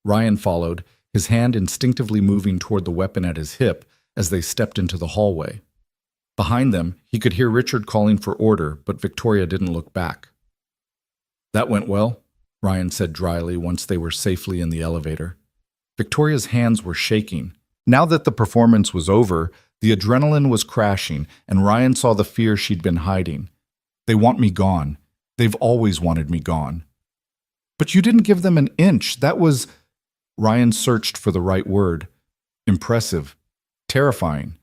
Ryan followed, his hand instinctively moving toward the weapon at his hip as they stepped into the hallway. Behind them, he could hear Richard calling for order, but Victoria didn't look back. That went well, Ryan said dryly once they were safely in the elevator. Victoria's hands were shaking. Now that the performance was over, the adrenaline was crashing, and Ryan saw the fear she'd been hiding. They want me gone. They've always wanted me gone. But you didn't give them an inch. That was... Ryan searched for the right word. Impressive. Terrifying.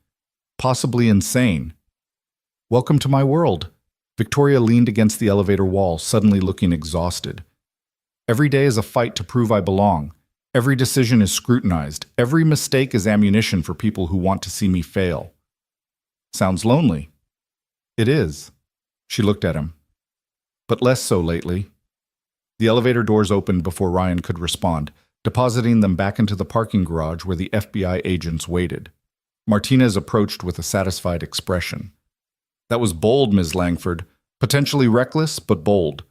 Possibly insane. Welcome to my world. Victoria leaned against the elevator wall, suddenly looking exhausted. Every day is a fight to prove I belong. Every decision is scrutinized. Every mistake is ammunition for people who want to see me fail. Sounds lonely. It is. She looked at him. But less so lately. The elevator doors opened before Ryan could respond, depositing them back into the parking garage where the FBI agents waited. Martinez approached with a satisfied expression. That was bold, Ms. Langford. Potentially reckless, but bold.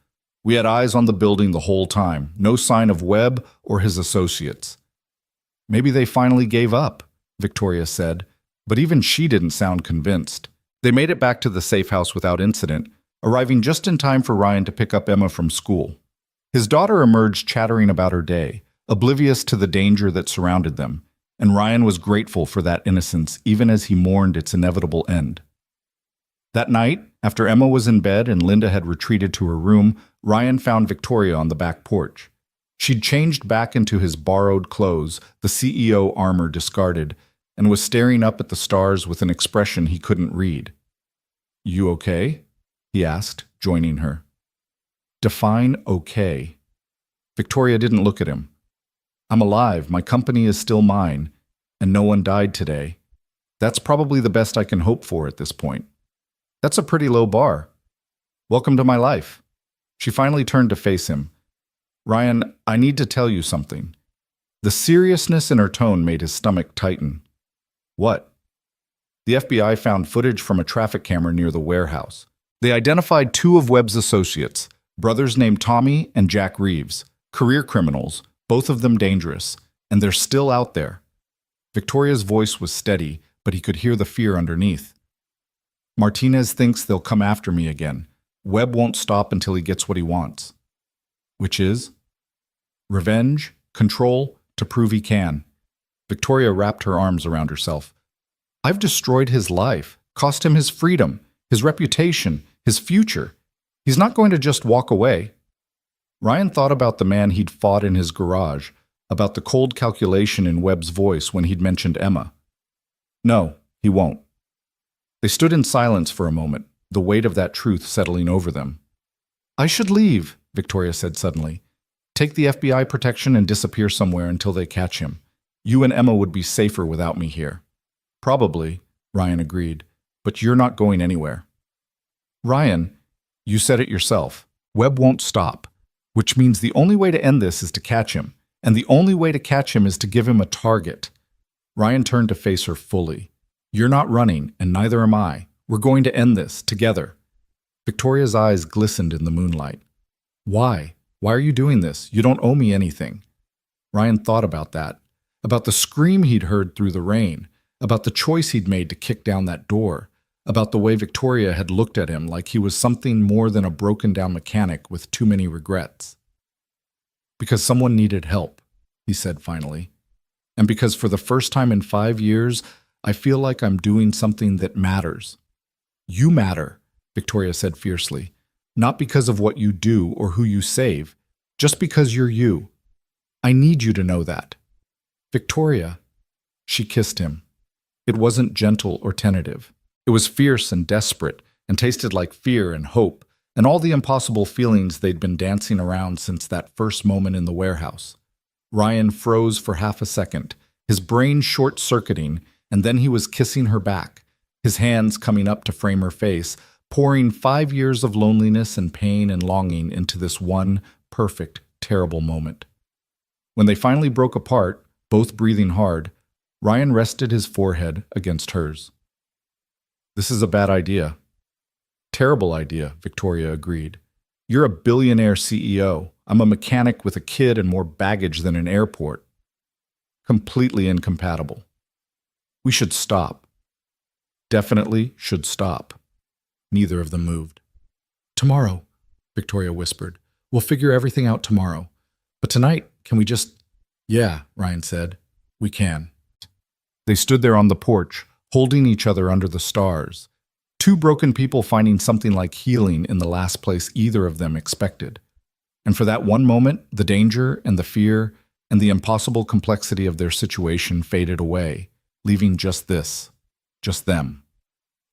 We had eyes on the building the whole time. No sign of Webb or his associates. Maybe they finally gave up, Victoria said, but even she didn't sound convinced. They made it back to the safe house without incident, arriving just in time for Ryan to pick up Emma from school. His daughter emerged chattering about her day, oblivious to the danger that surrounded them, and Ryan was grateful for that innocence even as he mourned its inevitable end. That night, after Emma was in bed and Linda had retreated to her room, Ryan found Victoria on the back porch. She'd changed back into his borrowed clothes, the CEO armor discarded, and was staring up at the stars with an expression he couldn't read. You okay? He asked, joining her. Define okay. Victoria didn't look at him. I'm alive, my company is still mine, and no one died today. That's probably the best I can hope for at this point. That's a pretty low bar. Welcome to my life. She finally turned to face him. Ryan, I need to tell you something. The seriousness in her tone made his stomach tighten. What? The FBI found footage from a traffic camera near the warehouse. They identified two of Webb's associates, brothers named Tommy and Jack Reeves, career criminals, both of them dangerous, and they're still out there. Victoria's voice was steady, but he could hear the fear underneath. Martinez thinks they'll come after me again. Webb won't stop until he gets what he wants. Which is? Revenge, control, to prove he can. Victoria wrapped her arms around herself. I've destroyed his life, cost him his freedom, his reputation, his future. He's not going to just walk away. Ryan thought about the man he'd fought in his garage, about the cold calculation in Webb's voice when he'd mentioned Emma. No, he won't. They stood in silence for a moment, the weight of that truth settling over them. I should leave, Victoria said suddenly. Take the FBI protection and disappear somewhere until they catch him. You and Emma would be safer without me here. Probably, Ryan agreed, but you're not going anywhere. Ryan, you said it yourself. Webb won't stop, which means the only way to end this is to catch him, and the only way to catch him is to give him a target. Ryan turned to face her fully. You're not running, and neither am I. We're going to end this, together. Victoria's eyes glistened in the moonlight. Why? Why are you doing this? You don't owe me anything. Ryan thought about that, about the scream he'd heard through the rain, about the choice he'd made to kick down that door, about the way Victoria had looked at him like he was something more than a broken-down mechanic with too many regrets. "Because someone needed help," he said finally. "And because for the first time in 5 years, I feel like I'm doing something that matters." "You matter," Victoria said fiercely. "Not because of what you do or who you save, just because you're you. I need you to know that." "Victoria," she kissed him. It wasn't gentle or tentative. It was fierce and desperate, and tasted like fear and hope, and all the impossible feelings they'd been dancing around since that first moment in the warehouse. Ryan froze for half a second, his brain short-circuiting, and then he was kissing her back, his hands coming up to frame her face, pouring 5 years of loneliness and pain and longing into this one perfect, terrible moment. When they finally broke apart, both breathing hard, Ryan rested his forehead against hers. "This is a bad idea." "Terrible idea," Victoria agreed. "You're a billionaire CEO. I'm a mechanic with a kid and more baggage than an airport. Completely incompatible. We should stop." "Definitely should stop." Neither of them moved. "Tomorrow," Victoria whispered. "We'll figure everything out tomorrow. But tonight, can we just—" "Yeah," Ryan said. "We can." They stood there on the porch, holding each other under the stars. Two broken people finding something like healing in the last place either of them expected. And for that one moment, the danger and the fear and the impossible complexity of their situation faded away, leaving just this, just them.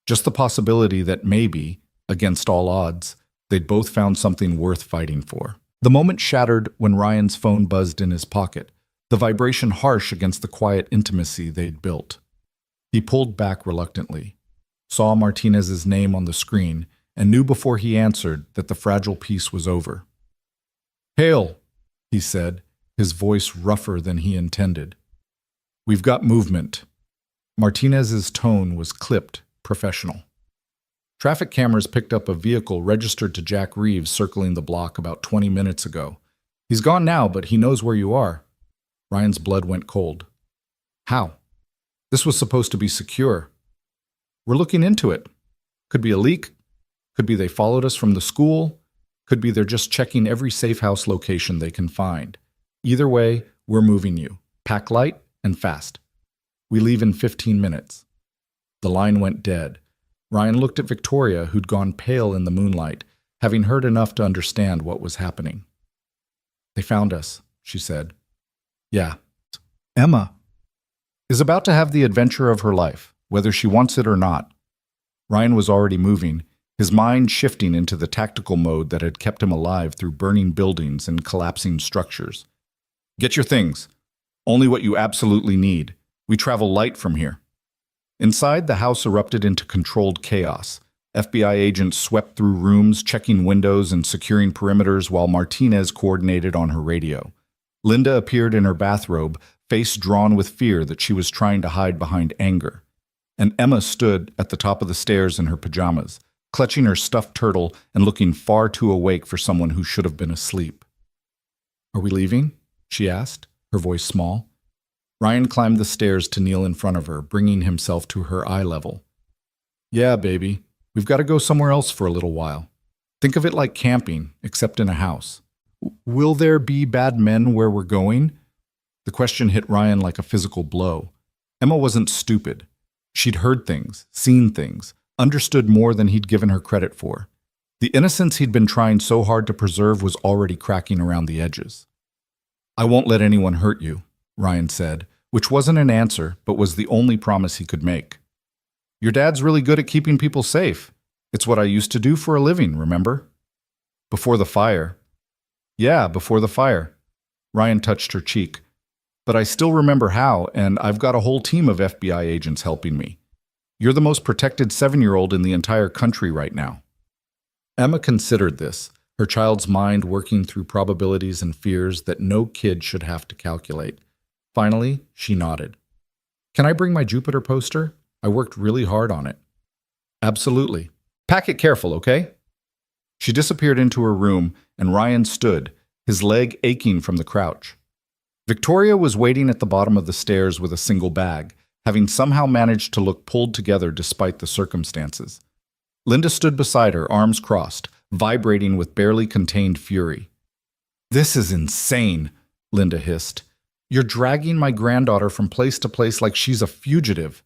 Just the possibility that maybe, against all odds, they'd both found something worth fighting for. The moment shattered when Ryan's phone buzzed in his pocket, the vibration harsh against the quiet intimacy they'd built. He pulled back reluctantly, saw Martinez's name on the screen, and knew before he answered that the fragile peace was over. "Hail," he said, his voice rougher than he intended. "We've got movement." Martinez's tone was clipped, professional. Traffic cameras picked up a vehicle registered to Jack Reeves circling the block about 20 minutes ago. "He's gone now, but he knows where you are." Ryan's blood went cold. "How? This was supposed to be secure." "We're looking into it. Could be a leak. Could be they followed us from the school. Could be they're just checking every safe house location they can find. Either way, we're moving you. Pack light and fast. We leave in 15 minutes. The line went dead. Ryan looked at Victoria, who'd gone pale in the moonlight, having heard enough to understand what was happening. "They found us," she said. "Yeah." Emma is about to have the adventure of her life, whether she wants it or not. Ryan was already moving, his mind shifting into the tactical mode that had kept him alive through burning buildings and collapsing structures. "Get your things. Only what you absolutely need. We travel light from here." Inside, the house erupted into controlled chaos. FBI agents swept through rooms, checking windows and securing perimeters while Martinez coordinated on her radio. Linda appeared in her bathrobe, face drawn with fear that she was trying to hide behind anger. And Emma stood at the top of the stairs in her pajamas, clutching her stuffed turtle and looking far too awake for someone who should have been asleep. "Are we leaving?" she asked, her voice small. Ryan climbed the stairs to kneel in front of her, bringing himself to her eye level. "Yeah, baby. We've got to go somewhere else for a little while. Think of it like camping, except in a house." "Will there be bad men where we're going?" The question hit Ryan like a physical blow. Emma wasn't stupid. She'd heard things, seen things, understood more than he'd given her credit for. The innocence he'd been trying so hard to preserve was already cracking around the edges. "I won't let anyone hurt you," Ryan said, which wasn't an answer, but was the only promise he could make. "Your dad's really good at keeping people safe. It's what I used to do for a living, remember?" "Before the fire." "Yeah, before the fire." Ryan touched her cheek. "But I still remember how, and I've got a whole team of FBI agents helping me. You're the most protected 7-year-old in the entire country right now." Emma considered this, her child's mind working through probabilities and fears that no kid should have to calculate. Finally, she nodded. "Can I bring my Jupiter poster? I worked really hard on it." "Absolutely. Pack it careful, okay?" She disappeared into her room, and Ryan stood, his leg aching from the crouch. Victoria was waiting at the bottom of the stairs with a single bag, having somehow managed to look pulled together despite the circumstances. Linda stood beside her, arms crossed, vibrating with barely contained fury. "This is insane," Linda hissed. "You're dragging my granddaughter from place to place like she's a fugitive."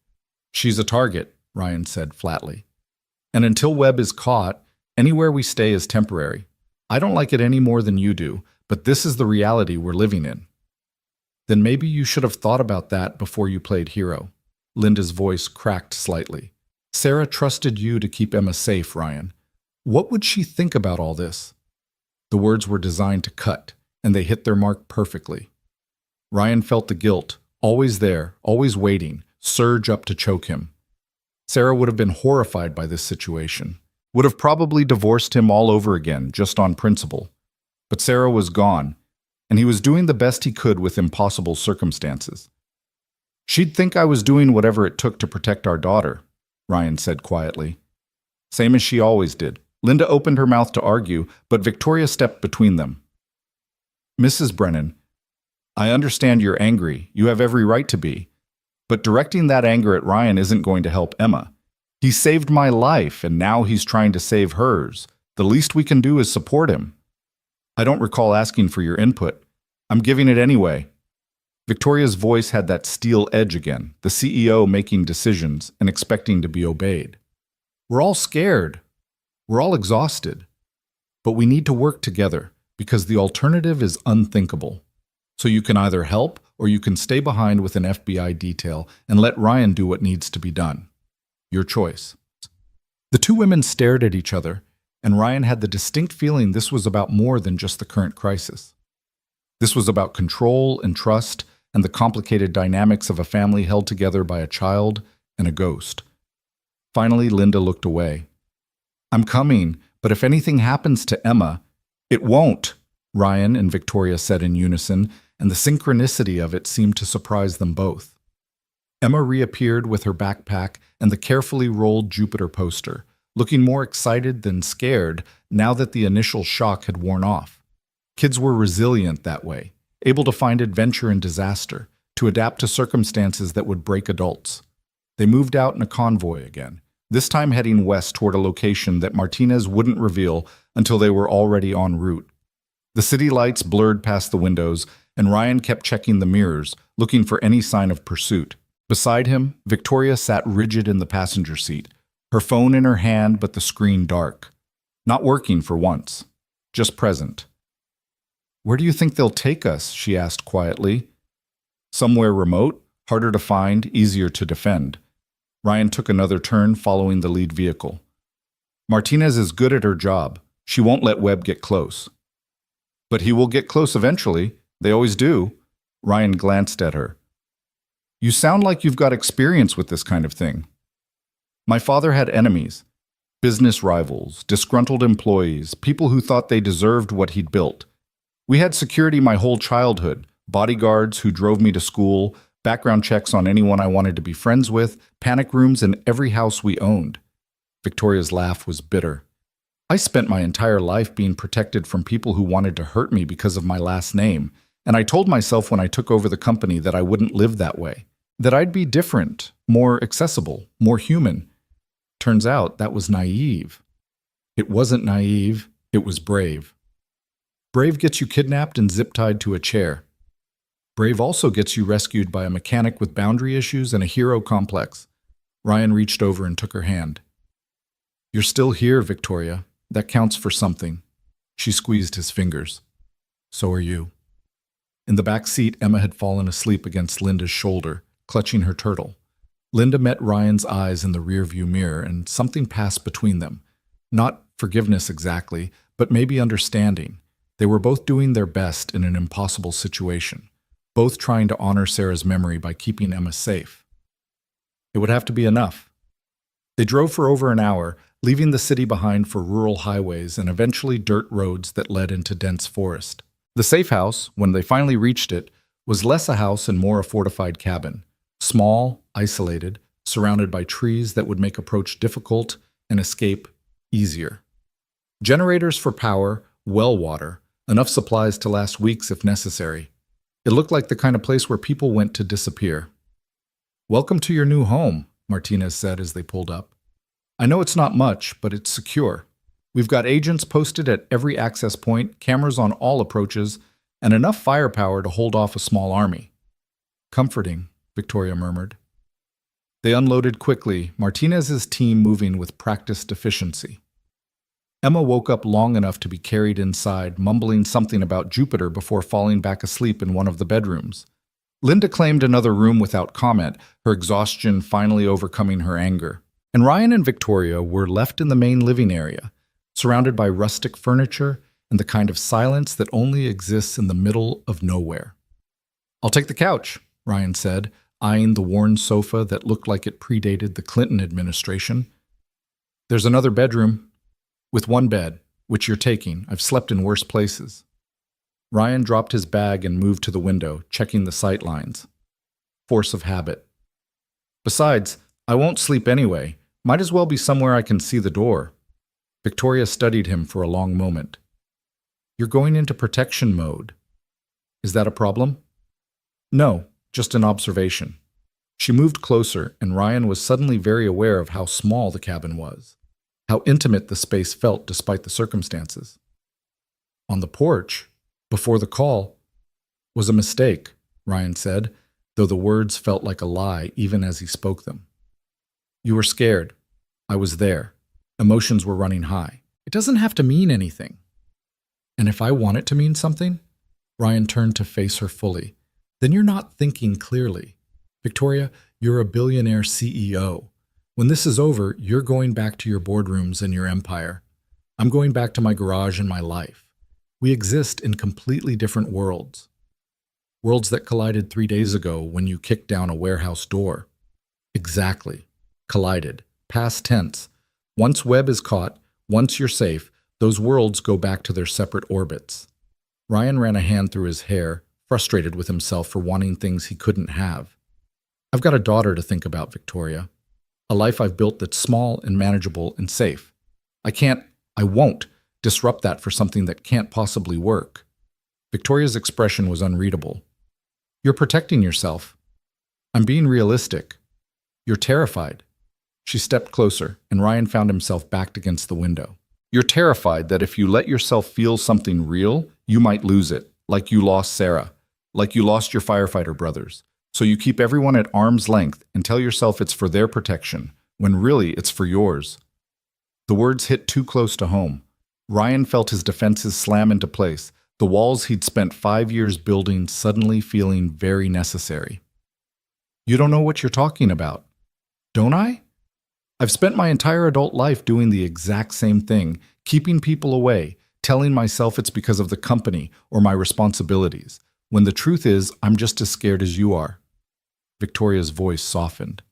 "She's a target," Ryan said flatly. "And until Webb is caught, anywhere we stay is temporary. I don't like it any more than you do, but this is the reality we're living in." "Then maybe you should have thought about that before you played hero." Linda's voice cracked slightly. "Sarah trusted you to keep Emma safe, Ryan. What would she think about all this?" The words were designed to cut, and they hit their mark perfectly. Ryan felt the guilt, always there, always waiting, surge up to choke him. Sarah would have been horrified by this situation, would have probably divorced him all over again, just on principle. But Sarah was gone, and he was doing the best he could with impossible circumstances. "She'd think I was doing whatever it took to protect our daughter," Ryan said quietly. Same as she always did. Linda opened her mouth to argue, but Victoria stepped between them. "Mrs. Brennan, I understand you're angry. You have every right to be. But directing that anger at Ryan isn't going to help Emma. He saved my life, and now he's trying to save hers. The least we can do is support him. I don't recall asking for your input. I'm giving it anyway." Victoria's voice had that steel edge again, the CEO making decisions and expecting to be obeyed. "We're all scared. We're all exhausted. But we need to work together, because the alternative is unthinkable. So you can either help, or you can stay behind with an FBI detail and let Ryan do what needs to be done. Your choice." The two women stared at each other, and Ryan had the distinct feeling this was about more than just the current crisis. This was about control and trust and the complicated dynamics of a family held together by a child and a ghost. Finally, Linda looked away. "I'm coming, but if anything happens to Emma—" "It won't," Ryan and Victoria said in unison, and the synchronicity of it seemed to surprise them both. Emma reappeared with her backpack and the carefully rolled Jupiter poster, looking more excited than scared now that the initial shock had worn off. Kids were resilient that way, able to find adventure in disaster, to adapt to circumstances that would break adults. They moved out in a convoy again, this time heading west toward a location that Martinez wouldn't reveal until they were already en route. The city lights blurred past the windows, and Ryan kept checking the mirrors, looking for any sign of pursuit. Beside him, Victoria sat rigid in the passenger seat, her phone in her hand but the screen dark. Not working for once, just present. "Where do you think they'll take us?" she asked quietly. "Somewhere remote, harder to find, easier to defend." Ryan took another turn following the lead vehicle. "Martinez is good at her job. She won't let Webb get close." "But he will get close eventually. They always do." Ryan glanced at her. "You sound like you've got experience with this kind of thing." "My father had enemies. Business rivals, disgruntled employees, people who thought they deserved what he'd built. We had security my whole childhood, bodyguards who drove me to school, background checks on anyone I wanted to be friends with, panic rooms in every house we owned." Victoria's laugh was bitter. "I spent my entire life being protected from people who wanted to hurt me because of my last name, and I told myself when I took over the company that I wouldn't live that way, that I'd be different, more accessible, more human. Turns out that was naive." "It wasn't naive, it was brave." Brave gets you kidnapped and zip-tied to a chair. Brave also gets you rescued by a mechanic with boundary issues and a hero complex. Ryan reached over and took her hand. "You're still here, Victoria. That counts for something." She squeezed his fingers. "So are you." In the back seat, Emma had fallen asleep against Linda's shoulder, clutching her turtle. Linda met Ryan's eyes in the rearview mirror, and something passed between them. Not forgiveness exactly, but maybe understanding. They were both doing their best in an impossible situation, both trying to honor Sarah's memory by keeping Emma safe. It would have to be enough. They drove for over an hour, leaving the city behind for rural highways and eventually dirt roads that led into dense forest. The safe house, when they finally reached it, was less a house and more a fortified cabin. Small, isolated, surrounded by trees that would make approach difficult and escape easier. Generators for power, well water, enough supplies to last weeks if necessary. It looked like the kind of place where people went to disappear. Welcome to your new home, Martinez said as they pulled up. I know it's not much, but it's secure. We've got agents posted at every access point, cameras on all approaches, and enough firepower to hold off a small army. Comforting, Victoria murmured. They unloaded quickly, Martinez's team moving with practiced efficiency. Emma woke up long enough to be carried inside, mumbling something about Jupiter before falling back asleep in one of the bedrooms. Linda claimed another room without comment, her exhaustion finally overcoming her anger. And Ryan and Victoria were left in the main living area, surrounded by rustic furniture and the kind of silence that only exists in the middle of nowhere. I'll take the couch, Ryan said, eyeing the worn sofa that looked like it predated the Clinton administration. There's another bedroom, with one bed, which you're taking. I've slept in worse places. Ryan dropped his bag and moved to the window, checking the sight lines. Force of habit. Besides, I won't sleep anyway. Might as well be somewhere I can see the door. Victoria studied him for a long moment. You're going into protection mode. Is that a problem? No, just an observation. She moved closer, and Ryan was suddenly very aware of how small the cabin was, how intimate the space felt despite the circumstances. On the porch, before the call, was a mistake, Ryan said, though the words felt like a lie even as he spoke them. You were scared. I was there. Emotions were running high. It doesn't have to mean anything. And if I want it to mean something? Ryan turned to face her fully. Then you're not thinking clearly. Victoria, you're a billionaire CEO. When this is over, you're going back to your boardrooms and your empire. I'm going back to my garage and my life. We exist in completely different worlds. Worlds that collided 3 days ago when you kicked down a warehouse door. Exactly. Collided. Past tense. Once Webb is caught, once you're safe, those worlds go back to their separate orbits. Ryan ran a hand through his hair, frustrated with himself for wanting things he couldn't have. I've got a daughter to think about, Victoria. A life I've built that's small and manageable and safe. I won't disrupt that for something that can't possibly work. Victoria's expression was unreadable. You're protecting yourself. I'm being realistic. You're terrified. She stepped closer, and Ryan found himself backed against the window. You're terrified that if you let yourself feel something real, you might lose it, like you lost Sarah, like you lost your firefighter brothers. So you keep everyone at arm's length and tell yourself it's for their protection, when really it's for yours. The words hit too close to home. Ryan felt his defenses slam into place, the walls he'd spent 5 years building suddenly feeling very necessary. You don't know what you're talking about. Don't I? I've spent my entire adult life doing the exact same thing, keeping people away, telling myself it's because of the company or my responsibilities, when the truth is I'm just as scared as you are. Victoria's voice softened.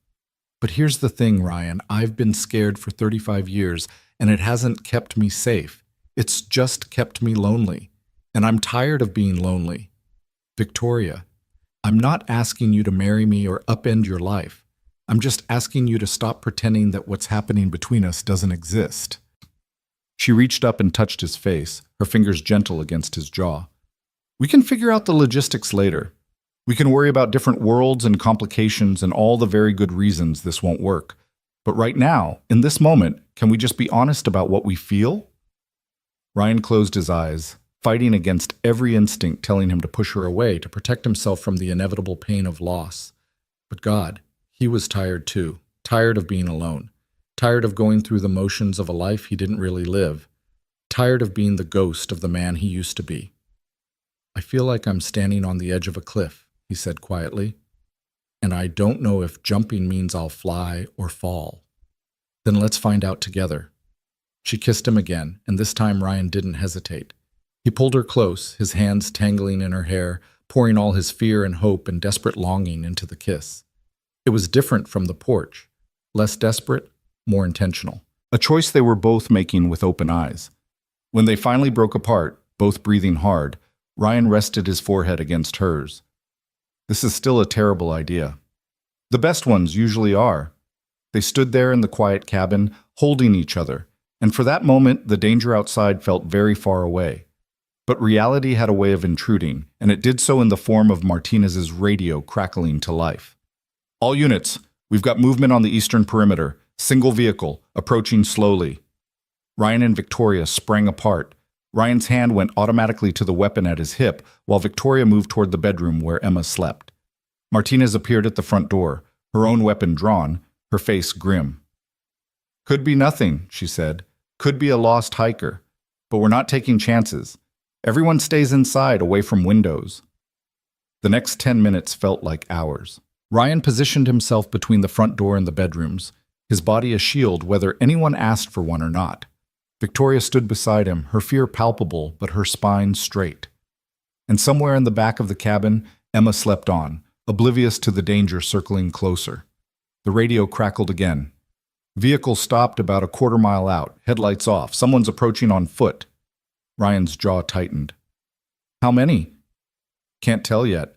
But here's the thing, Ryan, I've been scared for 35 years, and it hasn't kept me safe. It's just kept me lonely, and I'm tired of being lonely. Victoria, I'm not asking you to marry me or upend your life. I'm just asking you to stop pretending that what's happening between us doesn't exist. She reached up and touched his face, her fingers gentle against his jaw. We can figure out the logistics later. We can worry about different worlds and complications and all the very good reasons this won't work. But right now, in this moment, can we just be honest about what we feel? Ryan closed his eyes, fighting against every instinct telling him to push her away to protect himself from the inevitable pain of loss. But God, he was tired too, tired of being alone, tired of going through the motions of a life he didn't really live, tired of being the ghost of the man he used to be. I feel like I'm standing on the edge of a cliff, he said quietly, and I don't know if jumping means I'll fly or fall. Then let's find out together. She kissed him again, and this time Ryan didn't hesitate. He pulled her close, his hands tangling in her hair, pouring all his fear and hope and desperate longing into the kiss. It was different from the porch, less desperate, more intentional. A choice they were both making with open eyes. When they finally broke apart, both breathing hard, Ryan rested his forehead against hers. This is still a terrible idea. The best ones usually are. They stood there in the quiet cabin, holding each other, and for that moment the danger outside felt very far away. But reality had a way of intruding, and it did so in the form of Martinez's radio crackling to life. All units, we've got movement on the eastern perimeter. Single vehicle, approaching slowly. Ryan and Victoria sprang apart. Ryan's hand went automatically to the weapon at his hip, while Victoria moved toward the bedroom where Emma slept. Martinez appeared at the front door, her own weapon drawn, her face grim. Could be nothing, she said. Could be a lost hiker. But we're not taking chances. Everyone stays inside, away from windows. The next 10 minutes felt like hours. Ryan positioned himself between the front door and the bedrooms, his body a shield whether anyone asked for one or not. Victoria stood beside him, her fear palpable but her spine straight. And somewhere in the back of the cabin, Emma slept on, oblivious to the danger circling closer. The radio crackled again. Vehicle stopped about a quarter-mile out, headlights off. Someone's approaching on foot. Ryan's jaw tightened. How many? Can't tell yet.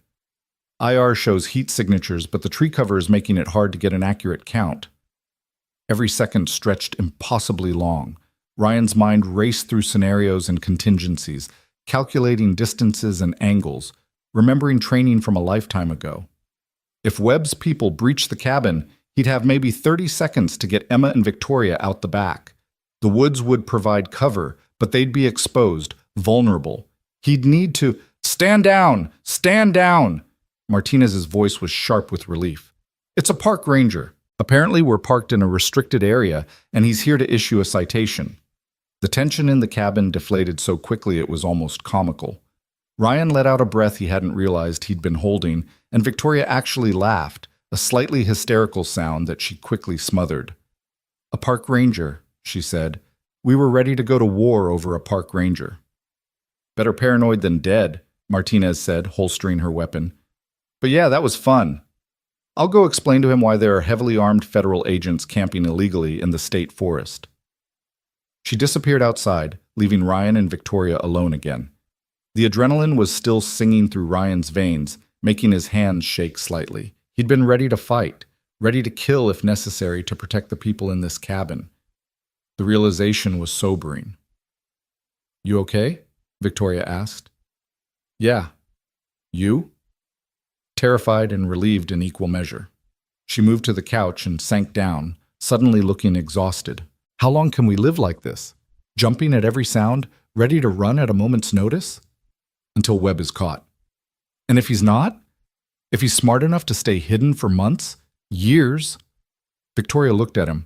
IR shows heat signatures, but the tree cover is making it hard to get an accurate count. Every second stretched impossibly long. Ryan's mind raced through scenarios and contingencies, calculating distances and angles, remembering training from a lifetime ago. If Webb's people breached the cabin, he'd have maybe 30 seconds to get Emma and Victoria out the back. The woods would provide cover, but they'd be exposed, vulnerable. He'd need to, "Stand down! Stand down!" Martinez's voice was sharp with relief. "It's a park ranger. Apparently we're parked in a restricted area, and he's here to issue a citation." The tension in the cabin deflated so quickly it was almost comical. Ryan let out a breath he hadn't realized he'd been holding, and Victoria actually laughed, a slightly hysterical sound that she quickly smothered. "A park ranger," she said. "We were ready to go to war over a park ranger." "Better paranoid than dead," Martinez said, holstering her weapon. "But yeah, that was fun. I'll go explain to him why there are heavily armed federal agents camping illegally in the state forest." She disappeared outside, leaving Ryan and Victoria alone again. The adrenaline was still singing through Ryan's veins, making his hands shake slightly. He'd been ready to fight, ready to kill if necessary to protect the people in this cabin. The realization was sobering. "You okay?" Victoria asked. "Yeah. You?" Terrified and relieved in equal measure. She moved to the couch and sank down, suddenly looking exhausted. How long can we live like this? Jumping at every sound, ready to run at a moment's notice? Until Webb is caught. And if he's not? If he's smart enough to stay hidden for months? Years? Victoria looked at him.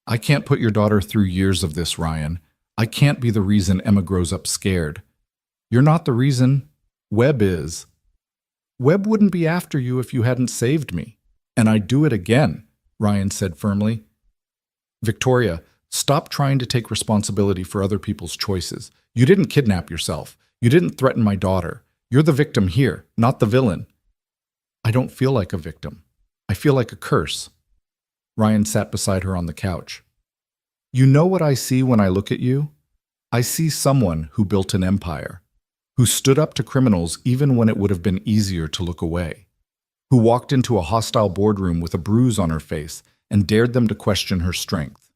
"I can't put your daughter through years of this, Ryan. I can't be the reason Emma grows up scared. You're not the reason. Webb is. Webb wouldn't be after you if you hadn't saved me. And I'd do it again," Ryan said firmly. "Victoria, stop trying to take responsibility for other people's choices. You didn't kidnap yourself. You didn't threaten my daughter. You're the victim here, not the villain." "I don't feel like a victim. I feel like a curse." Ryan sat beside her on the couch. "You know what I see when I look at you? I see someone who built an empire, who stood up to criminals even when it would have been easier to look away, who walked into a hostile boardroom with a bruise on her face and dared them to question her strength.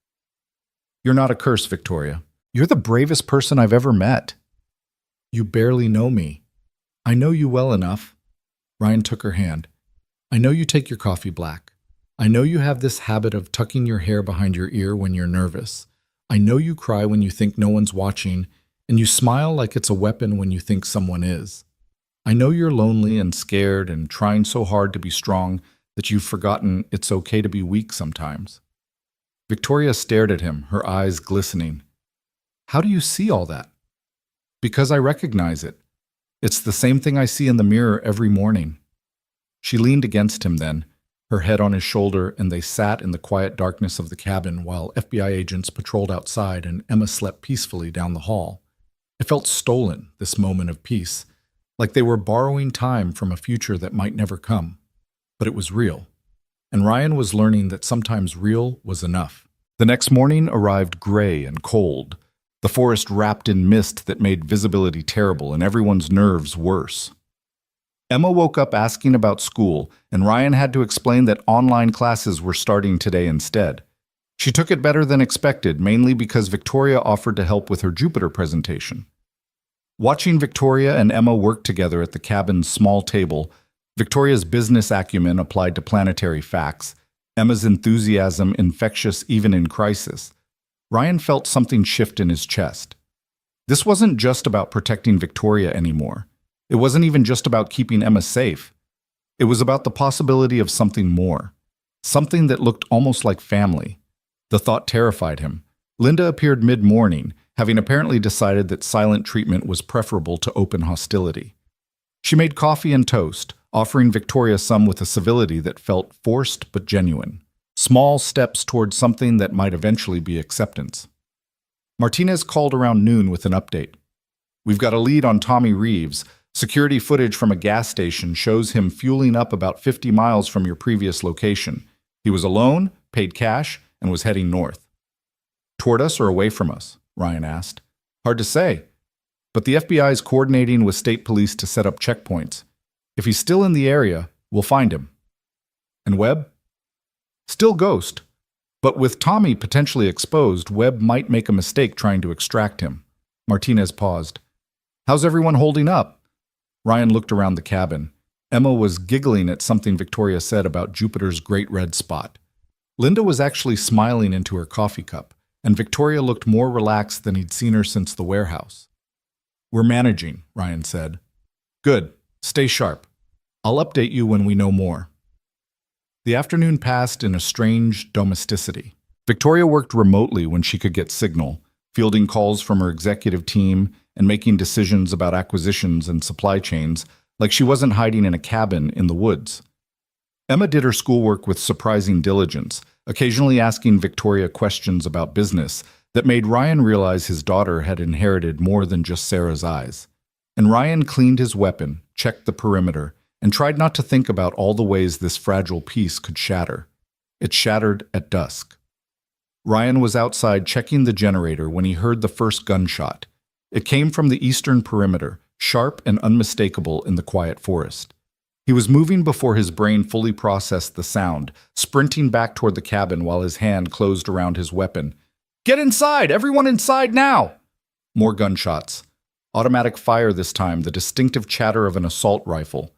You're not a curse, Victoria. You're the bravest person I've ever met." "You barely know me." "I know you well enough." Ryan took her hand. "I know you take your coffee black. I know you have this habit of tucking your hair behind your ear when you're nervous. I know you cry when you think no one's watching, and you smile like it's a weapon when you think someone is. I know you're lonely and scared and trying so hard to be strong that you've forgotten it's okay to be weak sometimes." Victoria stared at him, her eyes glistening. "How do you see all that?" "Because I recognize it. It's the same thing I see in the mirror every morning." She leaned against him then, her head on his shoulder, and they sat in the quiet darkness of the cabin while FBI agents patrolled outside and Emma slept peacefully down the hall. It felt stolen, this moment of peace, like they were borrowing time from a future that might never come. But it was real. And Ryan was learning that sometimes real was enough. The next morning arrived gray and cold, the forest wrapped in mist that made visibility terrible and everyone's nerves worse. Emma woke up asking about school, and Ryan had to explain that online classes were starting today instead. She took it better than expected, mainly because Victoria offered to help with her Jupiter presentation. Watching Victoria and Emma work together at the cabin's small table, Victoria's business acumen applied to planetary facts, Emma's enthusiasm infectious even in crisis. Ryan felt something shift in his chest. This wasn't just about protecting Victoria anymore. It wasn't even just about keeping Emma safe. It was about the possibility of something more. Something that looked almost like family. The thought terrified him. Linda appeared mid-morning, having apparently decided that silent treatment was preferable to open hostility. She made coffee and toast, offering Victoria some with a civility that felt forced but genuine. Small steps toward something that might eventually be acceptance. Martinez called around noon with an update. "We've got a lead on Tommy Reeves. Security footage from a gas station shows him fueling up about 50 miles from your previous location. He was alone, paid cash, and was heading north." "Toward us or away from us?" Ryan asked. "Hard to say. But the FBI is coordinating with state police to set up checkpoints. If he's still in the area, we'll find him." "And Webb?" "Still ghost. But with Tommy potentially exposed, Webb might make a mistake trying to extract him." Martinez paused. "How's everyone holding up?" Ryan looked around the cabin. Emma was giggling at something Victoria said about Jupiter's great red spot. Linda was actually smiling into her coffee cup, and Victoria looked more relaxed than he'd seen her since the warehouse. "We're managing," Ryan said. "Good. Stay sharp. I'll update you when we know more." The afternoon passed in a strange domesticity. Victoria worked remotely when she could get signal, fielding calls from her executive team and making decisions about acquisitions and supply chains like she wasn't hiding in a cabin in the woods. Emma did her schoolwork with surprising diligence, occasionally asking Victoria questions about business that made Ryan realize his daughter had inherited more than just Sarah's eyes. And Ryan cleaned his weapon, checked the perimeter, and tried not to think about all the ways this fragile piece could shatter. It shattered at dusk. Ryan was outside checking the generator when he heard the first gunshot. It came from the eastern perimeter, sharp and unmistakable in the quiet forest. He was moving before his brain fully processed the sound, sprinting back toward the cabin while his hand closed around his weapon. "Get inside! Everyone inside now!" More gunshots. Automatic fire this time, the distinctive chatter of an assault rifle.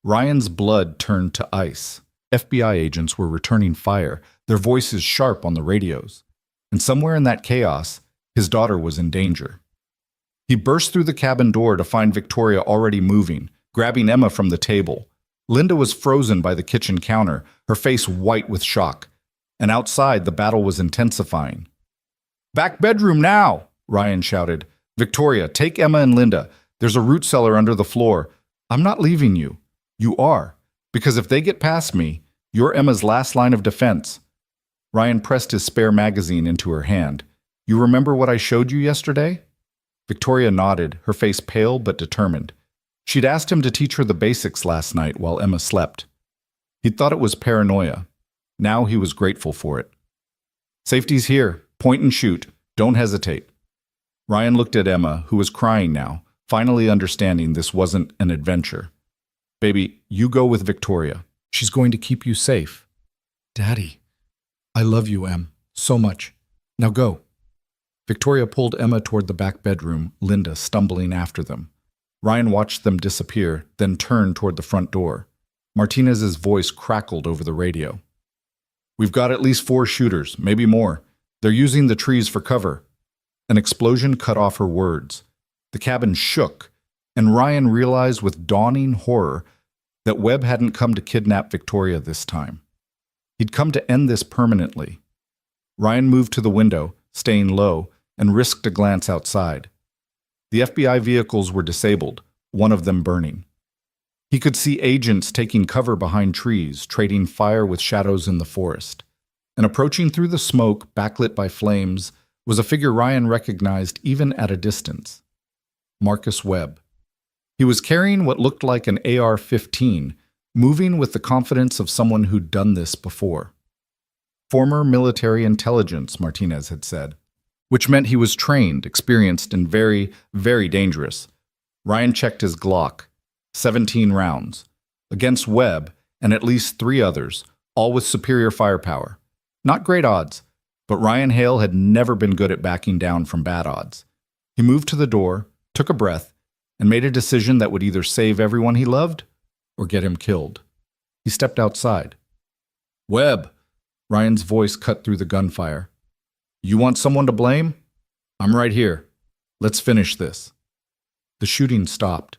Ryan's blood turned to ice. FBI agents were returning fire, their voices sharp on the radios. And somewhere in that chaos, his daughter was in danger. He burst through the cabin door to find Victoria already moving, grabbing Emma from the table. Linda was frozen by the kitchen counter, her face white with shock. And outside, the battle was intensifying. "Back bedroom now!" Ryan shouted. "Victoria, take Emma and Linda. There's a root cellar under the floor. I'm not leaving you. You are. Because if they get past me, you're Emma's last line of defense." Ryan pressed his spare magazine into her hand. "You remember what I showed you yesterday?" Victoria nodded, her face pale but determined. She'd asked him to teach her the basics last night while Emma slept. He'd thought it was paranoia. Now he was grateful for it. "Safety's here. Point and shoot. Don't hesitate." Ryan looked at Emma, who was crying now, finally understanding this wasn't an adventure. "Baby, you go with Victoria. She's going to keep you safe." "Daddy, I love you, Em, so much. Now go." Victoria pulled Emma toward the back bedroom, Linda stumbling after them. Ryan watched them disappear, then turned toward the front door. Martinez's voice crackled over the radio. "We've got at least 4 shooters, maybe more. They're using the trees for cover." An explosion cut off her words. The cabin shook, and Ryan realized with dawning horror that Webb hadn't come to kidnap Victoria this time. He'd come to end this permanently. Ryan moved to the window, staying low, and risked a glance outside. The FBI vehicles were disabled, one of them burning. He could see agents taking cover behind trees, trading fire with shadows in the forest. And approaching through the smoke, backlit by flames, was a figure Ryan recognized even at a distance. Marcus Webb. He was carrying what looked like an AR-15, moving with the confidence of someone who'd done this before. Former military intelligence, Martinez had said, which meant he was trained, experienced, and very, very dangerous. Ryan checked his Glock. 17 rounds. Against Webb and at least 3 others, all with superior firepower. Not great odds, but Ryan Hale had never been good at backing down from bad odds. He moved to the door, took a breath, and made a decision that would either save everyone he loved or get him killed. He stepped outside. "Webb!" Ryan's voice cut through the gunfire. "You want someone to blame? I'm right here. Let's finish this." The shooting stopped.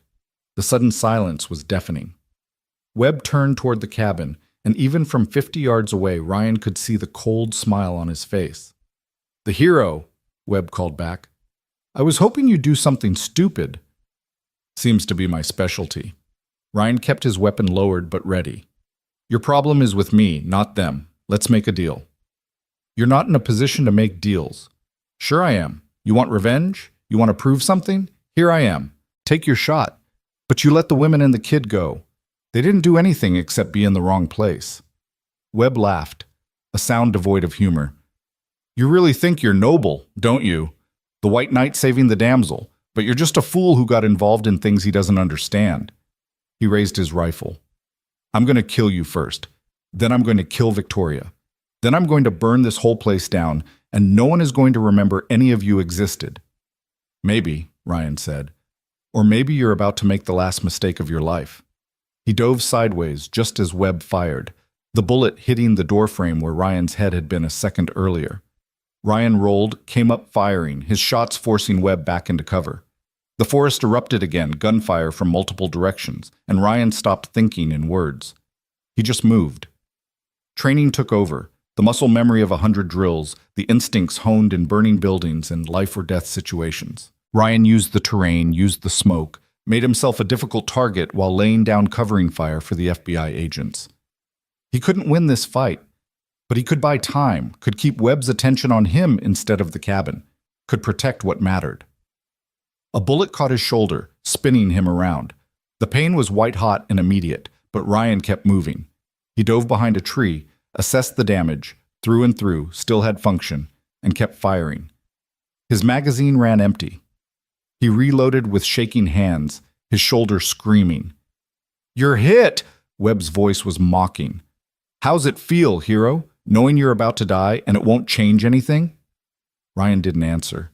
The sudden silence was deafening. Webb turned toward the cabin, and even from 50 yards away, Ryan could see the cold smile on his face. "The hero," Webb called back. "I was hoping you'd do something stupid." "Seems to be my specialty." Ryan kept his weapon lowered but ready. "Your problem is with me, not them. Let's make a deal." "You're not in a position to make deals." "Sure I am. You want revenge? You want to prove something? Here I am. Take your shot. But you let the women and the kid go. They didn't do anything except be in the wrong place." Webb laughed, a sound devoid of humor. "You really think you're noble, don't you? The white knight saving the damsel, but you're just a fool who got involved in things he doesn't understand." He raised his rifle. "I'm going to kill you first. Then I'm going to kill Victoria. Then I'm going to burn this whole place down, and no one is going to remember any of you existed." "Maybe," Ryan said. "Or maybe you're about to make the last mistake of your life." He dove sideways just as Webb fired, the bullet hitting the doorframe where Ryan's head had been a second earlier. Ryan rolled, came up firing, his shots forcing Webb back into cover. The forest erupted again, gunfire from multiple directions, and Ryan stopped thinking in words. He just moved. Training took over, the muscle memory of 100 drills, the instincts honed in burning buildings and life-or-death situations. Ryan used the terrain, used the smoke, made himself a difficult target while laying down covering fire for the FBI agents. He couldn't win this fight, but he could buy time, could keep Webb's attention on him instead of the cabin, could protect what mattered. A bullet caught his shoulder, spinning him around. The pain was white-hot and immediate, but Ryan kept moving. He dove behind a tree, assessed the damage, through and through, still had function, and kept firing. His magazine ran empty. He reloaded with shaking hands, his shoulder screaming. "You're hit!" Webb's voice was mocking. "How's it feel, hero, knowing you're about to die and it won't change anything?" Ryan didn't answer.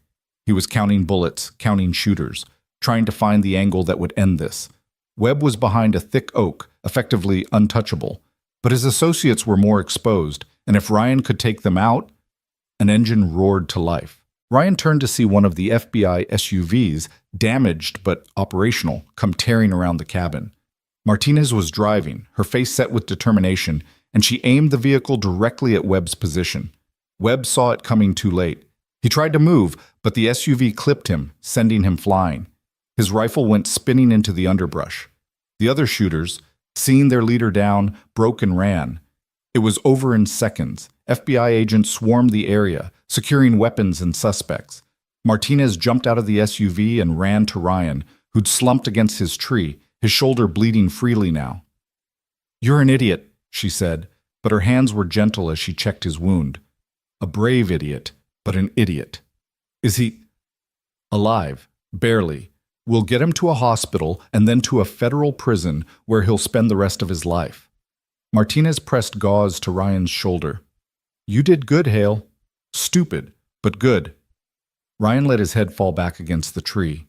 He was counting bullets, counting shooters, trying to find the angle that would end this. Webb was behind a thick oak, effectively untouchable, but his associates were more exposed, and if Ryan could take them out, an engine roared to life. Ryan turned to see one of the FBI SUVs, damaged but operational, come tearing around the cabin. Martinez was driving, her face set with determination, and she aimed the vehicle directly at Webb's position. Webb saw it coming too late. He tried to move, but the SUV clipped him, sending him flying. His rifle went spinning into the underbrush. The other shooters, seeing their leader down, broke and ran. It was over in seconds. FBI agents swarmed the area, securing weapons and suspects. Martinez jumped out of the SUV and ran to Ryan, who'd slumped against his tree, his shoulder bleeding freely now. "You're an idiot," she said, but her hands were gentle as she checked his wound. "A brave idiot, but an idiot." "Is he alive?" "Barely. We'll get him to a hospital and then to a federal prison where he'll spend the rest of his life." Martinez pressed gauze to Ryan's shoulder. "You did good, Hale. Stupid, but good." Ryan let his head fall back against the tree.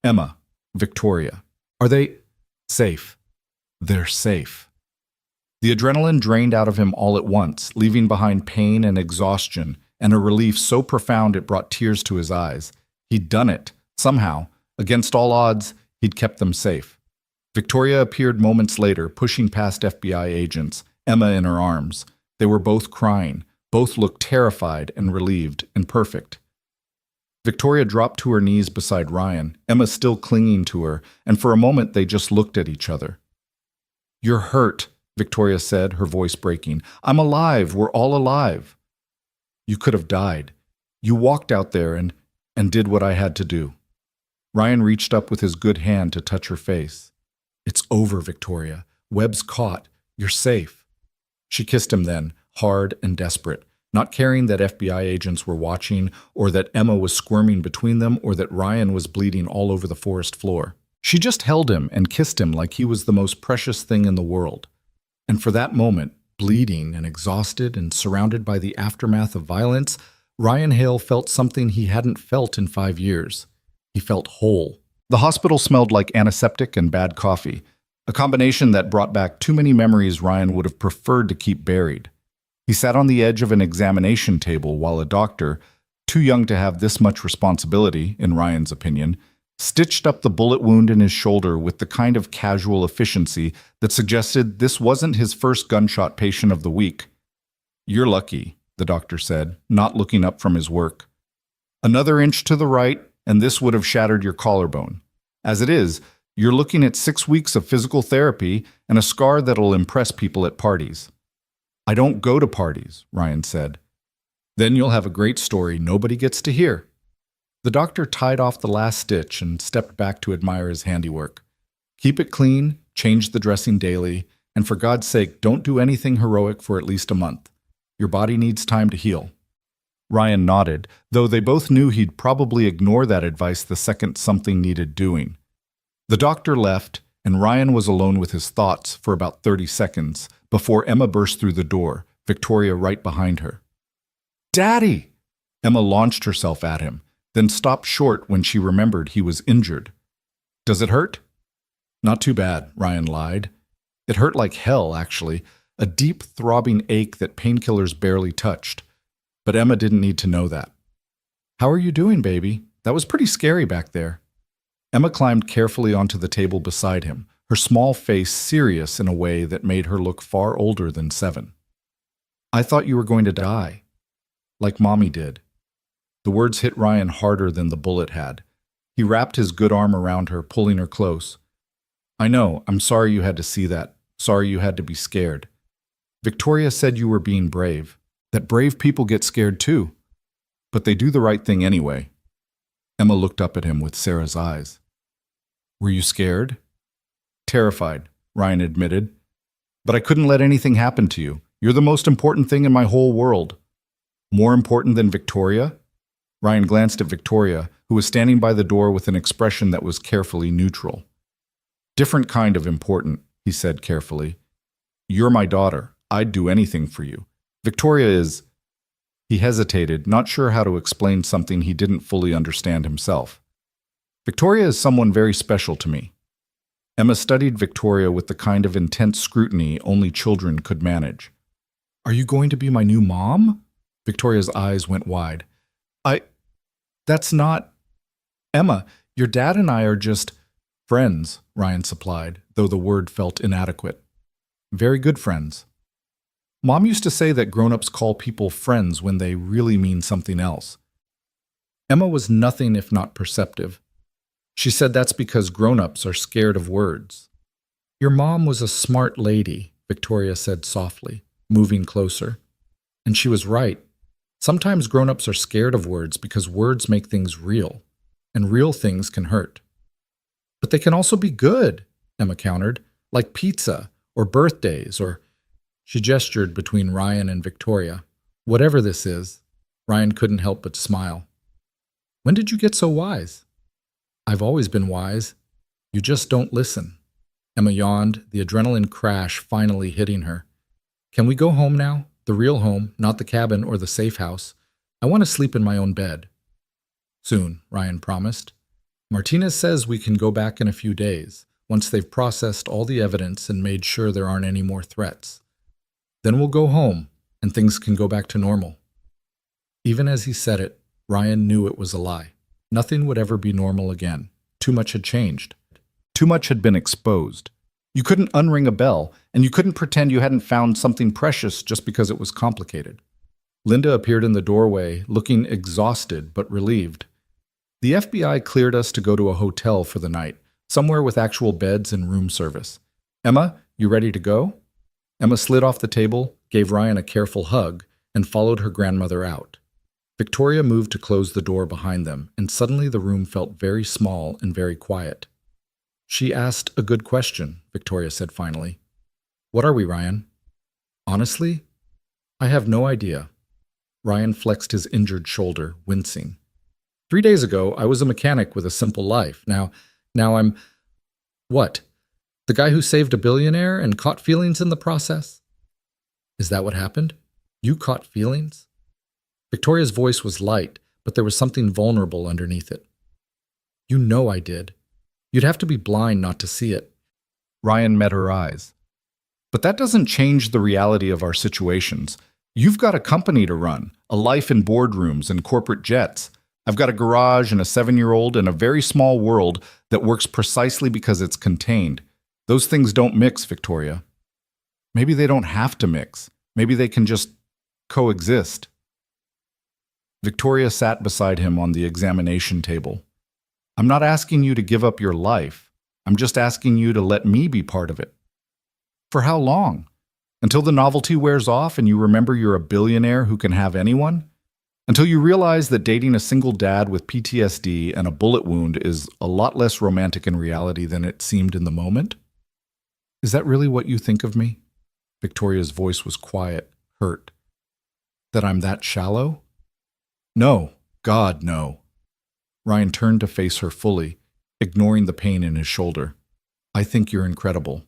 "Emma, Victoria, are they safe?" "They're safe." The adrenaline drained out of him all at once, leaving behind pain and exhaustion, and a relief so profound it brought tears to his eyes. He'd done it. Somehow, against all odds, he'd kept them safe. Victoria appeared moments later, pushing past FBI agents, Emma in her arms. They were both crying. Both looked terrified and relieved and perfect. Victoria dropped to her knees beside Ryan, Emma still clinging to her, and for a moment they just looked at each other. "You're hurt," Victoria said, her voice breaking. "I'm alive. We're all alive." "You could have died. You walked out there and did what I had to do." Ryan reached up with his good hand to touch her face. "It's over, Victoria. Webb's caught. You're safe." She kissed him then, hard and desperate, not caring that FBI agents were watching, or that Emma was squirming between them, or that Ryan was bleeding all over the forest floor. She just held him and kissed him like he was the most precious thing in the world. And for that moment, bleeding and exhausted and surrounded by the aftermath of violence, Ryan Hale felt something he hadn't felt in 5 years. He felt whole. The hospital smelled like antiseptic and bad coffee. a combination that brought back too many memories Ryan would have preferred to keep buried. He sat on the edge of an examination table while a doctor, too young to have this much responsibility, in Ryan's opinion, stitched up the bullet wound in his shoulder with the kind of casual efficiency that suggested this wasn't his first gunshot patient of the week. "You're lucky," the doctor said, not looking up from his work. "Another inch to the right, and this would have shattered your collarbone. As it is, you're looking at 6 weeks of physical therapy and a scar that'll impress people at parties." "I don't go to parties," Ryan said. "Then you'll have a great story nobody gets to hear." The doctor tied off the last stitch and stepped back to admire his handiwork. "Keep it clean, change the dressing daily, and for God's sake, don't do anything heroic for at least a month. Your body needs time to heal." Ryan nodded, though they both knew he'd probably ignore that advice the second something needed doing. The doctor left, and Ryan was alone with his thoughts for about 30 seconds before Emma burst through the door, Victoria right behind her. "Daddy!" Emma launched herself at him, then stopped short when she remembered he was injured. "Does it hurt?" "Not too bad," Ryan lied. "It hurt like hell, actually, a deep, throbbing ache that painkillers barely touched. But Emma didn't need to know that. "How are you doing, baby? That was pretty scary back there." Emma climbed carefully onto the table beside him, her small face serious in a way that made her look far older than 7. "I thought you were going to die. Like Mommy did." The words hit Ryan harder than the bullet had. He wrapped his good arm around her, pulling her close. "I know, I'm sorry you had to see that. Sorry you had to be scared. Victoria said you were being brave, that brave people get scared too. But they do the right thing anyway." Emma looked up at him with Sarah's eyes. "Were you scared?" "Terrified," Ryan admitted. "But I couldn't let anything happen to you. You're the most important thing in my whole world." "More important than Victoria?" Ryan glanced at Victoria, who was standing by the door with an expression that was carefully neutral. "Different kind of important," he said carefully. "You're my daughter. I'd do anything for you. Victoria is—" He hesitated, not sure how to explain something he didn't fully understand himself. "Victoria is someone very special to me." Emma studied Victoria with the kind of intense scrutiny only children could manage. "Are you going to be my new mom?" Victoria's eyes went wide. That's not—" "Emma, your dad and I are just—" "Friends," Ryan supplied, though the word felt inadequate. "Very good friends." Mom used to say that grown-ups call people friends when they really mean something else. Emma was nothing if not perceptive. She said that's because grown-ups are scared of words. "Your mom was a smart lady," Victoria said softly, moving closer. And she was right. Sometimes grown-ups are scared of words because words make things real, and real things can hurt. "But they can also be good," Emma countered, "like pizza, or birthdays, or—" She gestured between Ryan and Victoria. "Whatever this is," Ryan couldn't help but smile. "When did you get so wise?" "I've always been wise. You just don't listen." Emma yawned, the adrenaline crash finally hitting her. "Can we go home now? The real home, not the cabin or the safe house. I want to sleep in my own bed." "Soon," Ryan promised. "Martinez says we can go back in a few days, once they've processed all the evidence and made sure there aren't any more threats. Then we'll go home, and things can go back to normal." Even as he said it, Ryan knew it was a lie. Nothing would ever be normal again. Too much had changed. Too much had been exposed. You couldn't unring a bell, and you couldn't pretend you hadn't found something precious just because it was complicated. Linda appeared in the doorway, looking exhausted but relieved. "The FBI cleared us to go to a hotel for the night, somewhere with actual beds and room service. Emma, you ready to go?" Emma slid off the table, gave Ryan a careful hug, and followed her grandmother out. Victoria moved to close the door behind them, and suddenly the room felt very small and very quiet. "She asked a good question," Victoria said finally. "What are we, Ryan?" "Honestly, I have no idea." Ryan flexed his injured shoulder, wincing. 3 days ago, I was a mechanic with a simple life. Now I'm— "What? The guy who saved a billionaire and caught feelings in the process?" "Is that what happened? You caught feelings?" Victoria's voice was light, but there was something vulnerable underneath it. "You know I did. You'd have to be blind not to see it. Ryan met her eyes. But that doesn't change the reality of our situations. You've got a company to run, a life in boardrooms and corporate jets. I've got a garage and a 7-year-old and a very small world that works precisely because it's contained. Those things don't mix, Victoria. Maybe they don't have to mix. Maybe they can just coexist. Victoria sat beside him on the examination table. I'm not asking you to give up your life. I'm just asking you to let me be part of it. For how long? Until the novelty wears off and you remember you're a billionaire who can have anyone? Until you realize that dating a single dad with PTSD and a bullet wound is a lot less romantic in reality than it seemed in the moment? Is that really what you think of me? Victoria's voice was quiet, hurt. That I'm that shallow? No, God, no. Ryan turned to face her fully, ignoring the pain in his shoulder. I think you're incredible.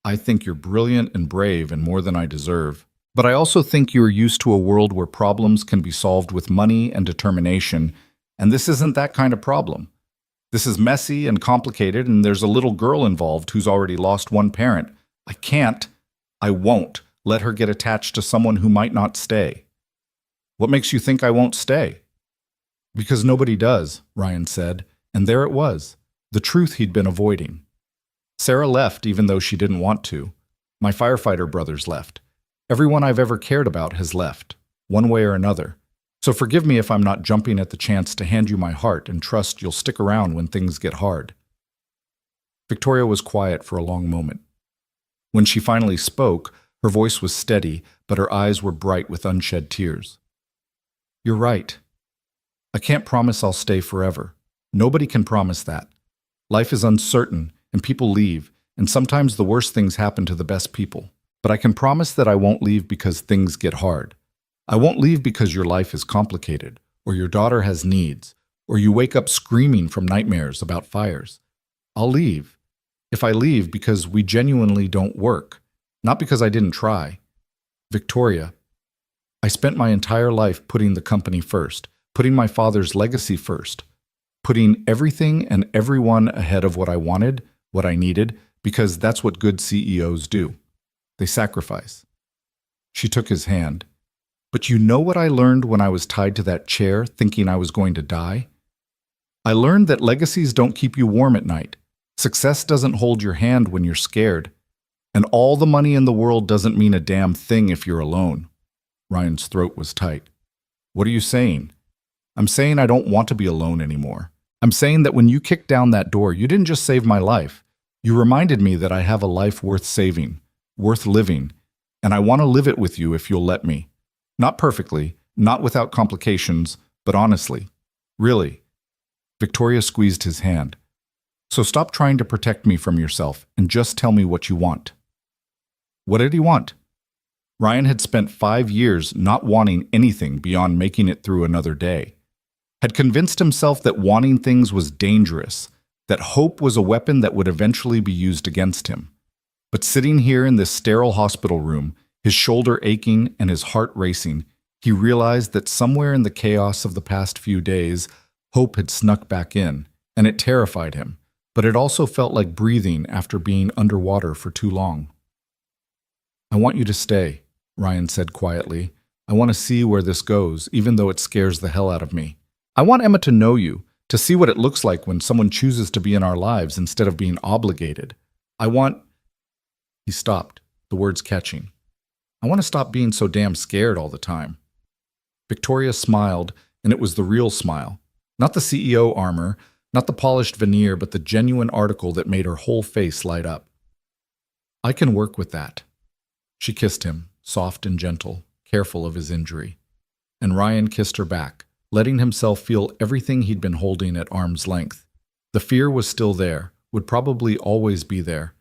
I think you're brilliant and brave and more than I deserve. But I also think you're used to a world where problems can be solved with money and determination, and this isn't that kind of problem. This is messy and complicated, and there's a little girl involved who's already lost one parent. I won't let her get attached to someone who might not stay. What makes you think I won't stay? Because nobody does, Ryan said, and there it was, the truth he'd been avoiding. Sarah left even though she didn't want to. My firefighter brothers left. Everyone I've ever cared about has left, one way or another. So forgive me if I'm not jumping at the chance to hand you my heart and trust you'll stick around when things get hard. Victoria was quiet for a long moment. When she finally spoke, her voice was steady, but her eyes were bright with unshed tears. You're right. I can't promise I'll stay forever. Nobody can promise that. Life is uncertain, and people leave, and sometimes the worst things happen to the best people. But I can promise that I won't leave because things get hard. I won't leave because your life is complicated, or your daughter has needs, or you wake up screaming from nightmares about fires. I'll leave. If I leave because we genuinely don't work, not because I didn't try. Victoria, I spent my entire life putting the company first, putting my father's legacy first, putting everything and everyone ahead of what I wanted, what I needed, because that's what good CEOs do. They sacrifice. She took his hand. But you know what I learned when I was tied to that chair, thinking I was going to die? I learned that legacies don't keep you warm at night. Success doesn't hold your hand when you're scared. And all the money in the world doesn't mean a damn thing if you're alone. Ryan's throat was tight. What are you saying? I'm saying I don't want to be alone anymore. I'm saying that when you kicked down that door, you didn't just save my life. You reminded me that I have a life worth saving, worth living, and I want to live it with you if you'll let me. Not perfectly, not without complications, but honestly. Really. Victoria squeezed his hand. So stop trying to protect me from yourself and just tell me what you want. What did he want? Ryan had spent 5 years not wanting anything beyond making it through another day. Had convinced himself that wanting things was dangerous, that hope was a weapon that would eventually be used against him. But sitting here in this sterile hospital room, his shoulder aching and his heart racing, he realized that somewhere in the chaos of the past few days, hope had snuck back in, and it terrified him, but it also felt like breathing after being underwater for too long. I want you to stay, Ryan said quietly. I want to see where this goes, even though it scares the hell out of me. I want Emma to know you, to see what it looks like when someone chooses to be in our lives instead of being obligated. I want... He stopped, the words catching. I want to stop being so damn scared all the time. Victoria smiled, and it was the real smile. Not the CEO armor, not the polished veneer, but the genuine article that made her whole face light up. I can work with that. She kissed him, soft and gentle, careful of his injury. And Ryan kissed her back, letting himself feel everything he'd been holding at arm's length. The fear was still there, would probably always be there,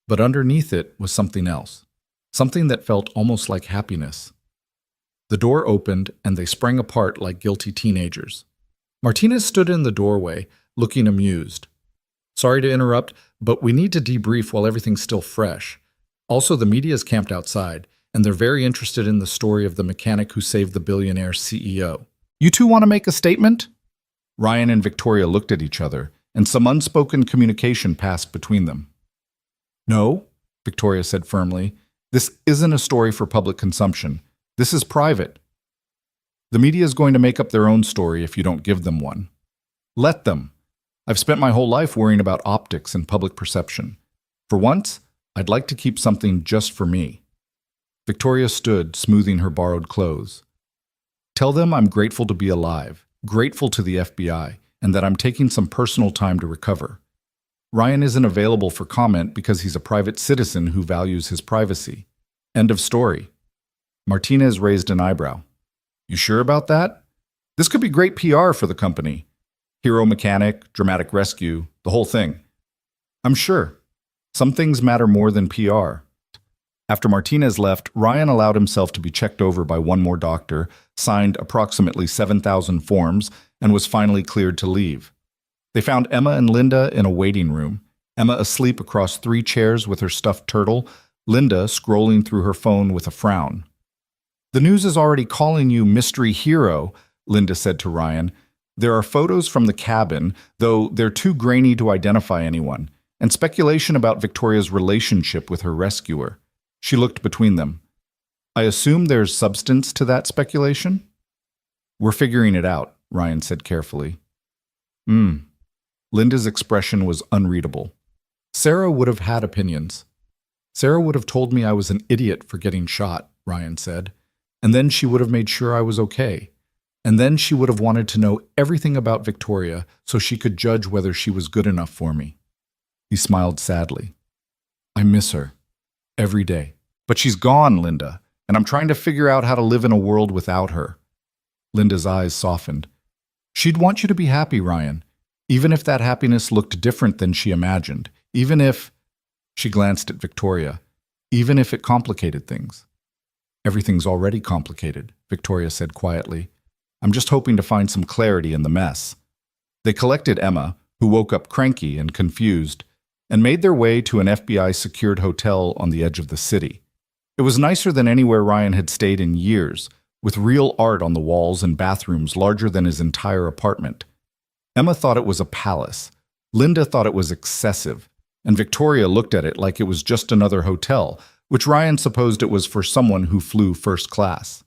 but underneath it was something else, something that felt almost like happiness. The door opened, and they sprang apart like guilty teenagers. Martinez stood in the doorway, looking amused. Sorry to interrupt, but we need to debrief while everything's still fresh. Also, the media's camped outside, and they're very interested in the story of the mechanic who saved the billionaire CEO. You two want to make a statement? Ryan and Victoria looked at each other, and some unspoken communication passed between them. No, Victoria said firmly. This isn't a story for public consumption. This is private. The media is going to make up their own story if you don't give them one. Let them. I've spent my whole life worrying about optics and public perception. For once, I'd like to keep something just for me. Victoria stood, smoothing her borrowed clothes. Tell them I'm grateful to be alive, grateful to the FBI, and that I'm taking some personal time to recover. Ryan isn't available for comment because he's a private citizen who values his privacy. End of story. Martinez raised an eyebrow. You sure about that? This could be great PR for the company. Hero mechanic, dramatic rescue, the whole thing. I'm sure. Some things matter more than PR. After Martinez left, Ryan allowed himself to be checked over by one more doctor, signed approximately 7,000 forms, and was finally cleared to leave. They found Emma and Linda in a waiting room, Emma asleep across 3 chairs with her stuffed turtle, Linda scrolling through her phone with a frown. The news is already calling you mystery hero, Linda said to Ryan. There are photos from the cabin, though they're too grainy to identify anyone, and speculation about Victoria's relationship with her rescuer. She looked between them. I assume there's substance to that speculation? We're figuring it out, Ryan said carefully. Linda's expression was unreadable. Sarah would have had opinions. Sarah would have told me I was an idiot for getting shot, Ryan said. And then she would have made sure I was okay. And then she would have wanted to know everything about Victoria so she could judge whether she was good enough for me. He smiled sadly. I miss her. Every day. But she's gone, Linda, and I'm trying to figure out how to live in a world without her. Linda's eyes softened. She'd want you to be happy, Ryan, even if that happiness looked different than she imagined, even if, she glanced at Victoria, even if it complicated things. Everything's already complicated, Victoria said quietly. I'm just hoping to find some clarity in the mess. They collected Emma, who woke up cranky and confused, and made their way to an FBI-secured hotel on the edge of the city. It was nicer than anywhere Ryan had stayed in years, with real art on the walls and bathrooms larger than his entire apartment. Emma thought it was a palace. Linda thought it was excessive, and Victoria looked at it like it was just another hotel, which Ryan supposed it was for someone who flew first class.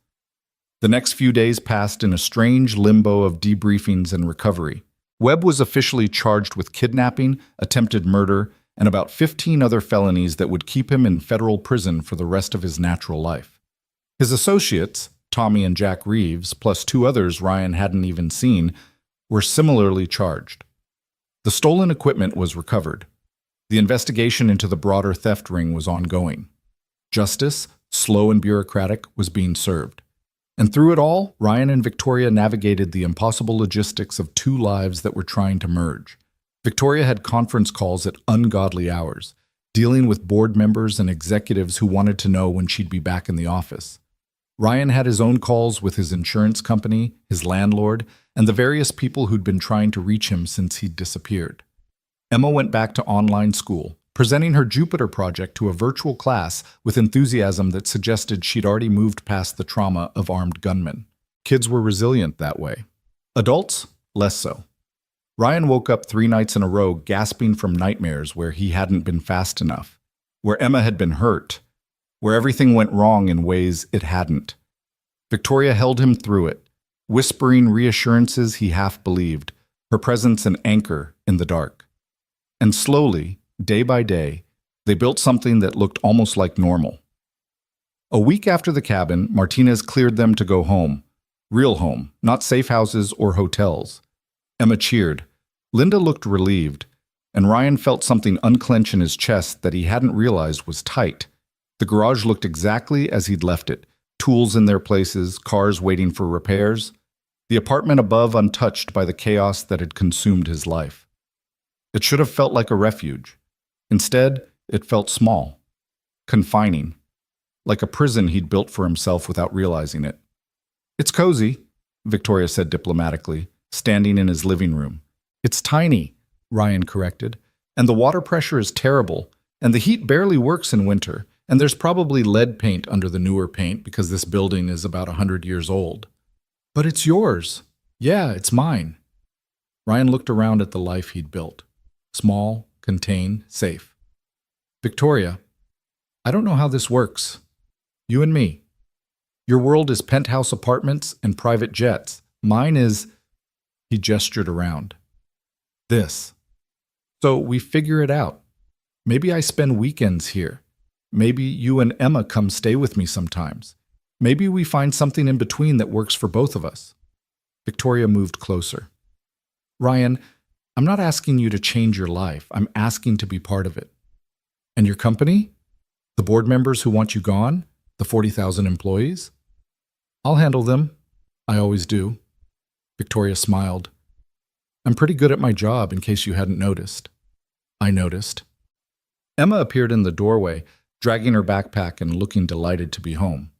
The next few days passed in a strange limbo of debriefings and recovery. Webb was officially charged with kidnapping, attempted murder, and about 15 other felonies that would keep him in federal prison for the rest of his natural life. His associates, Tommy and Jack Reeves, plus 2 others Ryan hadn't even seen, were similarly charged. The stolen equipment was recovered. The investigation into the broader theft ring was ongoing. Justice, slow and bureaucratic, was being served. And through it all, Ryan and Victoria navigated the impossible logistics of 2 lives that were trying to merge. Victoria had conference calls at ungodly hours, dealing with board members and executives who wanted to know when she'd be back in the office. Ryan had his own calls with his insurance company, his landlord, and the various people who'd been trying to reach him since he'd disappeared. Emma went back to online school, presenting her Jupiter project to a virtual class with enthusiasm that suggested she'd already moved past the trauma of armed gunmen. Kids were resilient that way. Adults, less so. Ryan woke up 3 nights in a row gasping from nightmares where he hadn't been fast enough, where Emma had been hurt, where everything went wrong in ways it hadn't. Victoria held him through it, whispering reassurances he half believed, her presence an anchor in the dark. And slowly, day by day, they built something that looked almost like normal. A week after the cabin, Martinez cleared them to go home. Real home, not safe houses or hotels. Emma cheered. Linda looked relieved, and Ryan felt something unclench in his chest that he hadn't realized was tight. The garage looked exactly as he'd left it, tools in their places, cars waiting for repairs. The apartment above untouched by the chaos that had consumed his life. It should have felt like a refuge. Instead, it felt small, confining, like a prison he'd built for himself without realizing it. It's cozy, Victoria said diplomatically, standing in his living room. It's tiny, Ryan corrected, and the water pressure is terrible, and the heat barely works in winter, and there's probably lead paint under the newer paint because this building is about 100 years old. But it's yours. Yeah, it's mine. Ryan looked around at the life he'd built. Small, contained, safe. Victoria, I don't know how this works. You and me. Your world is penthouse apartments and private jets. Mine is, he gestured around, this. So we figure it out. Maybe I spend weekends here. Maybe you and Emma come stay with me sometimes. Maybe we find something in between that works for both of us. Victoria moved closer. Ryan, I'm not asking you to change your life. I'm asking to be part of it. And your company? The board members who want you gone? The 40,000 employees? I'll handle them. I always do. Victoria smiled. I'm pretty good at my job, in case you hadn't noticed. I noticed. Emma appeared in the doorway, dragging her backpack and looking delighted to be home.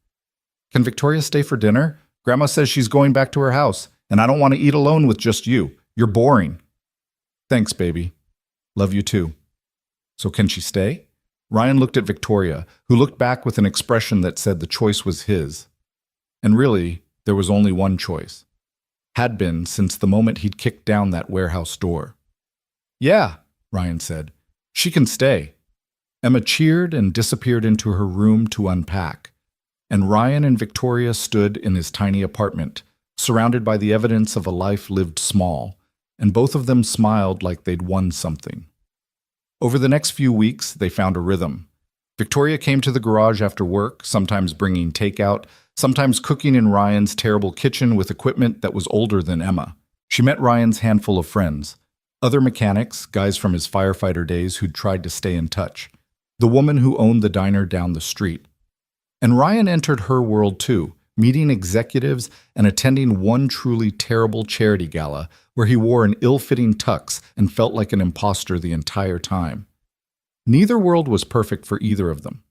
Can Victoria stay for dinner? Grandma says she's going back to her house, and I don't want to eat alone with just you. You're boring. Thanks, baby. Love you too. So can she stay? Ryan looked at Victoria, who looked back with an expression that said the choice was his. And really, there was only one choice. Had been since the moment he'd kicked down that warehouse door. Yeah, Ryan said. She can stay. Emma cheered and disappeared into her room to unpack. And Ryan and Victoria stood in his tiny apartment, surrounded by the evidence of a life lived small, and both of them smiled like they'd won something. Over the next few weeks, they found a rhythm. Victoria came to the garage after work, sometimes bringing takeout, sometimes cooking in Ryan's terrible kitchen with equipment that was older than Emma. She met Ryan's handful of friends, other mechanics, guys from his firefighter days who'd tried to stay in touch, the woman who owned the diner down the street. And Ryan entered her world too, meeting executives and attending one truly terrible charity gala where he wore an ill-fitting tux and felt like an imposter the entire time. Neither world was perfect for either of them,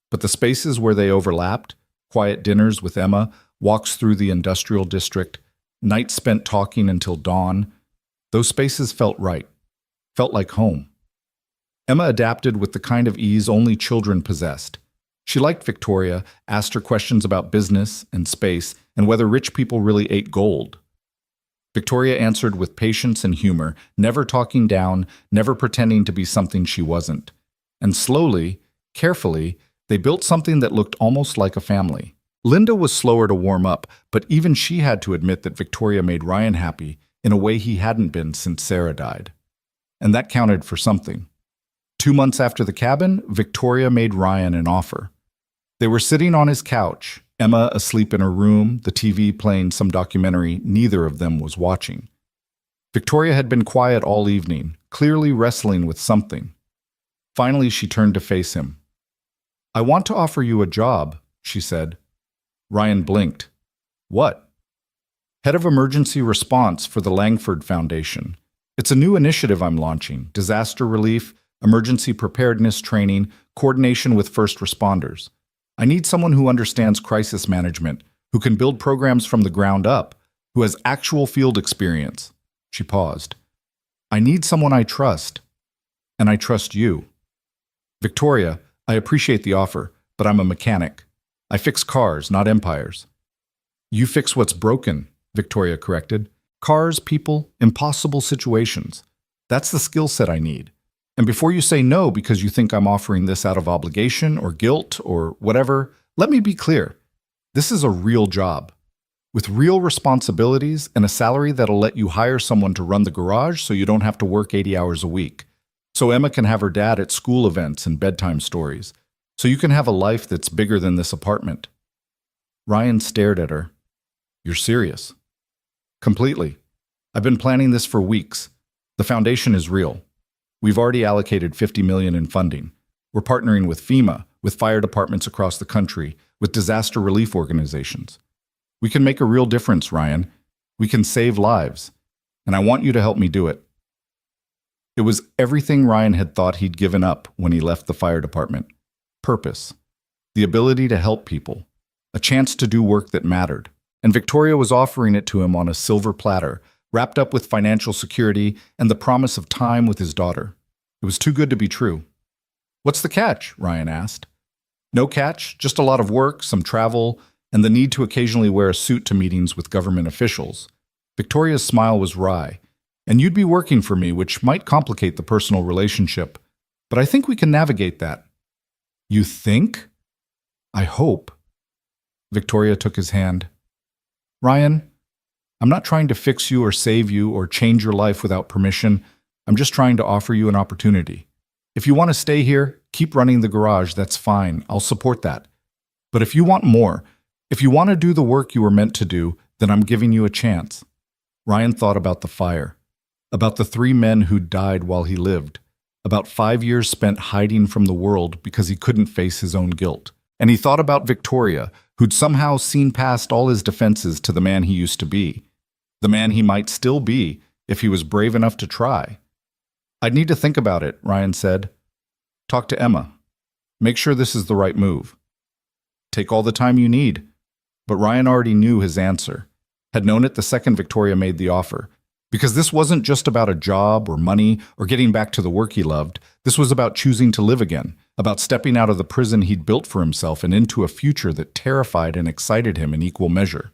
but the spaces where they overlapped, quiet dinners with Emma, walks through the industrial district, nights spent talking until dawn, those spaces felt right, felt like home. Emma adapted with the kind of ease only children possessed. She liked Victoria, asked her questions about business and space and whether rich people really ate gold. Victoria answered with patience and humor, never talking down, never pretending to be something she wasn't. And slowly, carefully, they built something that looked almost like a family. Linda was slower to warm up, but even she had to admit that Victoria made Ryan happy in a way he hadn't been since Sarah died. And that counted for something. 2 months after the cabin, Victoria made Ryan an offer. They were sitting on his couch, Emma asleep in her room, the TV playing some documentary neither of them was watching. Victoria had been quiet all evening, clearly wrestling with something. Finally, she turned to face him. I want to offer you a job, she said. Ryan blinked. What? Head of Emergency Response for the Langford Foundation. It's a new initiative I'm launching, disaster relief, emergency preparedness training, coordination with first responders. I need someone who understands crisis management, who can build programs from the ground up, who has actual field experience. She paused. I need someone I trust. And I trust you. Victoria, I appreciate the offer, but I'm a mechanic. I fix cars, not empires. You fix what's broken, Victoria corrected. Cars, people, impossible situations. That's the skill set I need. And before you say no because you think I'm offering this out of obligation or guilt or whatever, let me be clear. This is a real job, with real responsibilities and a salary that'll let you hire someone to run the garage so you don't have to work 80 hours a week. So Emma can have her dad at school events and bedtime stories. So you can have a life that's bigger than this apartment. Ryan stared at her. You're serious? Completely. I've been planning this for weeks. The foundation is real. We've already allocated $50 million in funding. We're partnering with FEMA, with fire departments across the country, with disaster relief organizations. We can make a real difference, Ryan. We can save lives. And I want you to help me do it. It was everything Ryan had thought he'd given up when he left the fire department. Purpose. The ability to help people. A chance to do work that mattered. And Victoria was offering it to him on a silver platter, wrapped up with financial security and the promise of time with his daughter. It was too good to be true. What's the catch? Ryan asked. No catch, just a lot of work, some travel, and the need to occasionally wear a suit to meetings with government officials. Victoria's smile was wry. And you'd be working for me, which might complicate the personal relationship. But I think we can navigate that. You think? I hope. Victoria took his hand. Ryan, I'm not trying to fix you or save you or change your life without permission. I'm just trying to offer you an opportunity. If you want to stay here, keep running the garage, that's fine. I'll support that. But if you want more, if you want to do the work you were meant to do, then I'm giving you a chance. Ryan thought about the fire, about the 3 men who'd died while he lived, about 5 years spent hiding from the world because he couldn't face his own guilt. And he thought about Victoria, who'd somehow seen past all his defenses to the man he used to be, the man he might still be if he was brave enough to try. I'd need to think about it, Ryan said. Talk to Emma. Make sure this is the right move. Take all the time you need. But Ryan already knew his answer, had known it the second Victoria made the offer. Because this wasn't just about a job or money or getting back to the work he loved. This was about choosing to live again, about stepping out of the prison he'd built for himself and into a future that terrified and excited him in equal measure.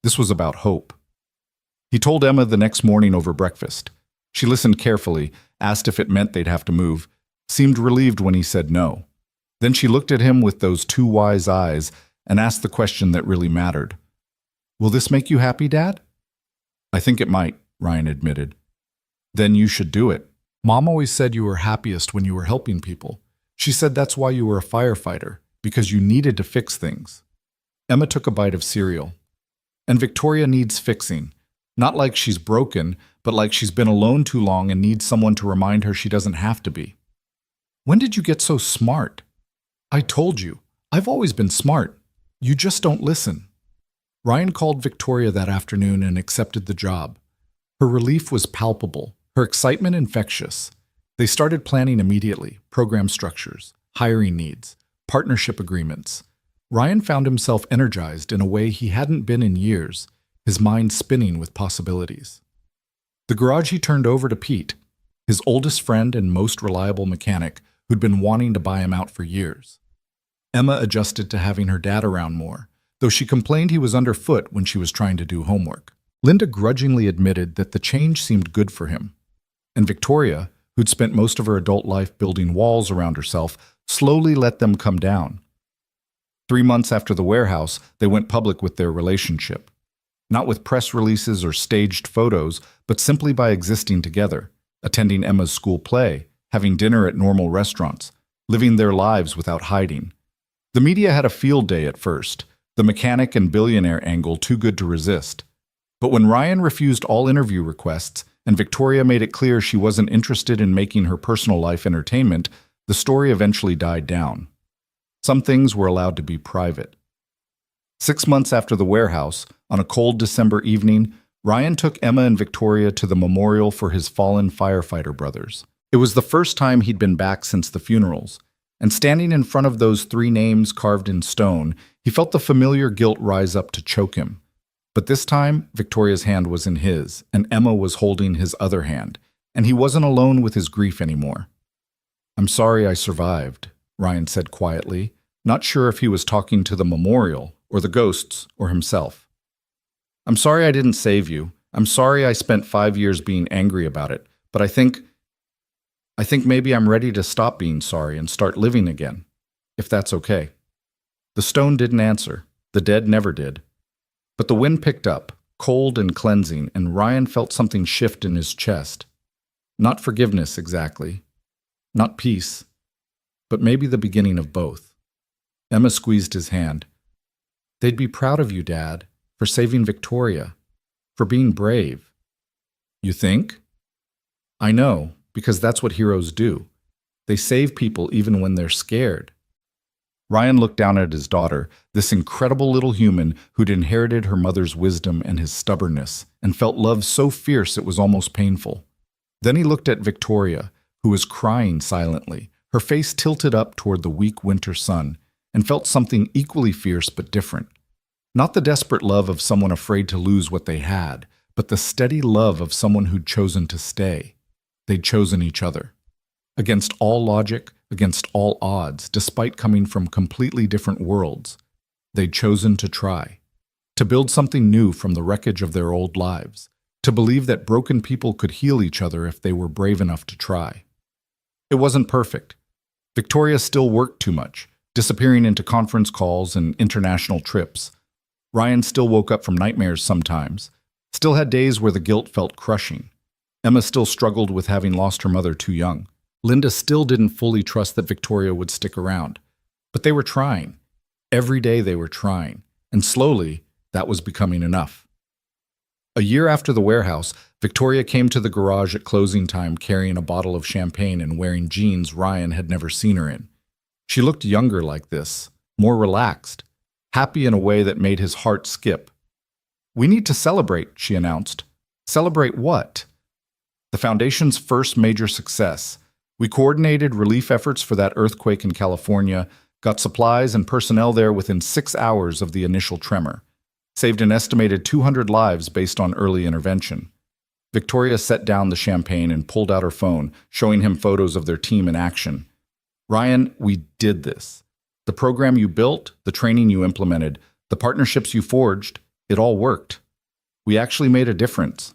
This was about hope. He told Emma the next morning over breakfast. She listened carefully, asked if it meant they'd have to move, seemed relieved when he said no. Then she looked at him with those 2 wise eyes and asked the question that really mattered. Will this make you happy, Dad? I think it might, Ryan admitted. Then you should do it. Mom always said you were happiest when you were helping people. She said that's why you were a firefighter, because you needed to fix things. Emma took a bite of cereal. And Victoria needs fixing. Not like she's broken, but like she's been alone too long and needs someone to remind her she doesn't have to be. When did you get so smart? I told you. I've always been smart. You just don't listen. Ryan called Victoria that afternoon and accepted the job. Her relief was palpable, her excitement infectious. They started planning immediately, program structures, hiring needs, partnership agreements. Ryan found himself energized in a way he hadn't been in years, his mind spinning with possibilities. The garage he turned over to Pete, his oldest friend and most reliable mechanic who'd been wanting to buy him out for years. Emma adjusted to having her dad around more, though she complained he was underfoot when she was trying to do homework. Linda grudgingly admitted that the change seemed good for him. And Victoria, who'd spent most of her adult life building walls around herself, slowly let them come down. 3 months after the warehouse, they went public with their relationship. Not with press releases or staged photos, but simply by existing together, attending Emma's school play, having dinner at normal restaurants, living their lives without hiding. The media had a field day at first, the mechanic and billionaire angle too good to resist. But when Ryan refused all interview requests and Victoria made it clear she wasn't interested in making her personal life entertainment, the story eventually died down. Some things were allowed to be private. 6 months after the warehouse, on a cold December evening, Ryan took Emma and Victoria to the memorial for his fallen firefighter brothers. It was the first time he'd been back since the funerals, and standing in front of those 3 names carved in stone, he felt the familiar guilt rise up to choke him. But this time, Victoria's hand was in his, and Emma was holding his other hand, and he wasn't alone with his grief anymore. I'm sorry I survived, Ryan said quietly, not sure if he was talking to the memorial, or the ghosts, or himself. I'm sorry I didn't save you. I'm sorry I spent 5 years being angry about it, but I think maybe I'm ready to stop being sorry and start living again, if that's okay. The stone didn't answer. The dead never did. But the wind picked up, cold and cleansing, and Ryan felt something shift in his chest. Not forgiveness, exactly. Not peace. But maybe the beginning of both. Emma squeezed his hand. They'd be proud of you, Dad, for saving Victoria, for being brave. You think? I know, because that's what heroes do. They save people even when they're scared. Ryan looked down at his daughter, this incredible little human who'd inherited her mother's wisdom and his stubbornness, and felt love so fierce it was almost painful. Then he looked at Victoria, who was crying silently, her face tilted up toward the weak winter sun, and felt something equally fierce but different. Not the desperate love of someone afraid to lose what they had, but the steady love of someone who'd chosen to stay. They'd chosen each other. Against all logic, against all odds, despite coming from completely different worlds, they'd chosen to try, to build something new from the wreckage of their old lives, to believe that broken people could heal each other if they were brave enough to try. It wasn't perfect. Victoria still worked too much, disappearing into conference calls and international trips. Ryan still woke up from nightmares sometimes, still had days where the guilt felt crushing. Emma still struggled with having lost her mother too young. Linda still didn't fully trust that Victoria would stick around. But they were trying. Every day they were trying. And slowly, that was becoming enough. A year after the warehouse, Victoria came to the garage at closing time carrying a bottle of champagne and wearing jeans Ryan had never seen her in. She looked younger like this, more relaxed, happy in a way that made his heart skip. "We need to celebrate," she announced. "Celebrate what?" "The Foundation's first major success. We coordinated relief efforts for that earthquake in California, got supplies and personnel there within 6 hours of the initial tremor. Saved an estimated 200 lives based on early intervention." Victoria set down the champagne and pulled out her phone, showing him photos of their team in action. "Ryan, we did this. The program you built, the training you implemented, the partnerships you forged, it all worked. We actually made a difference."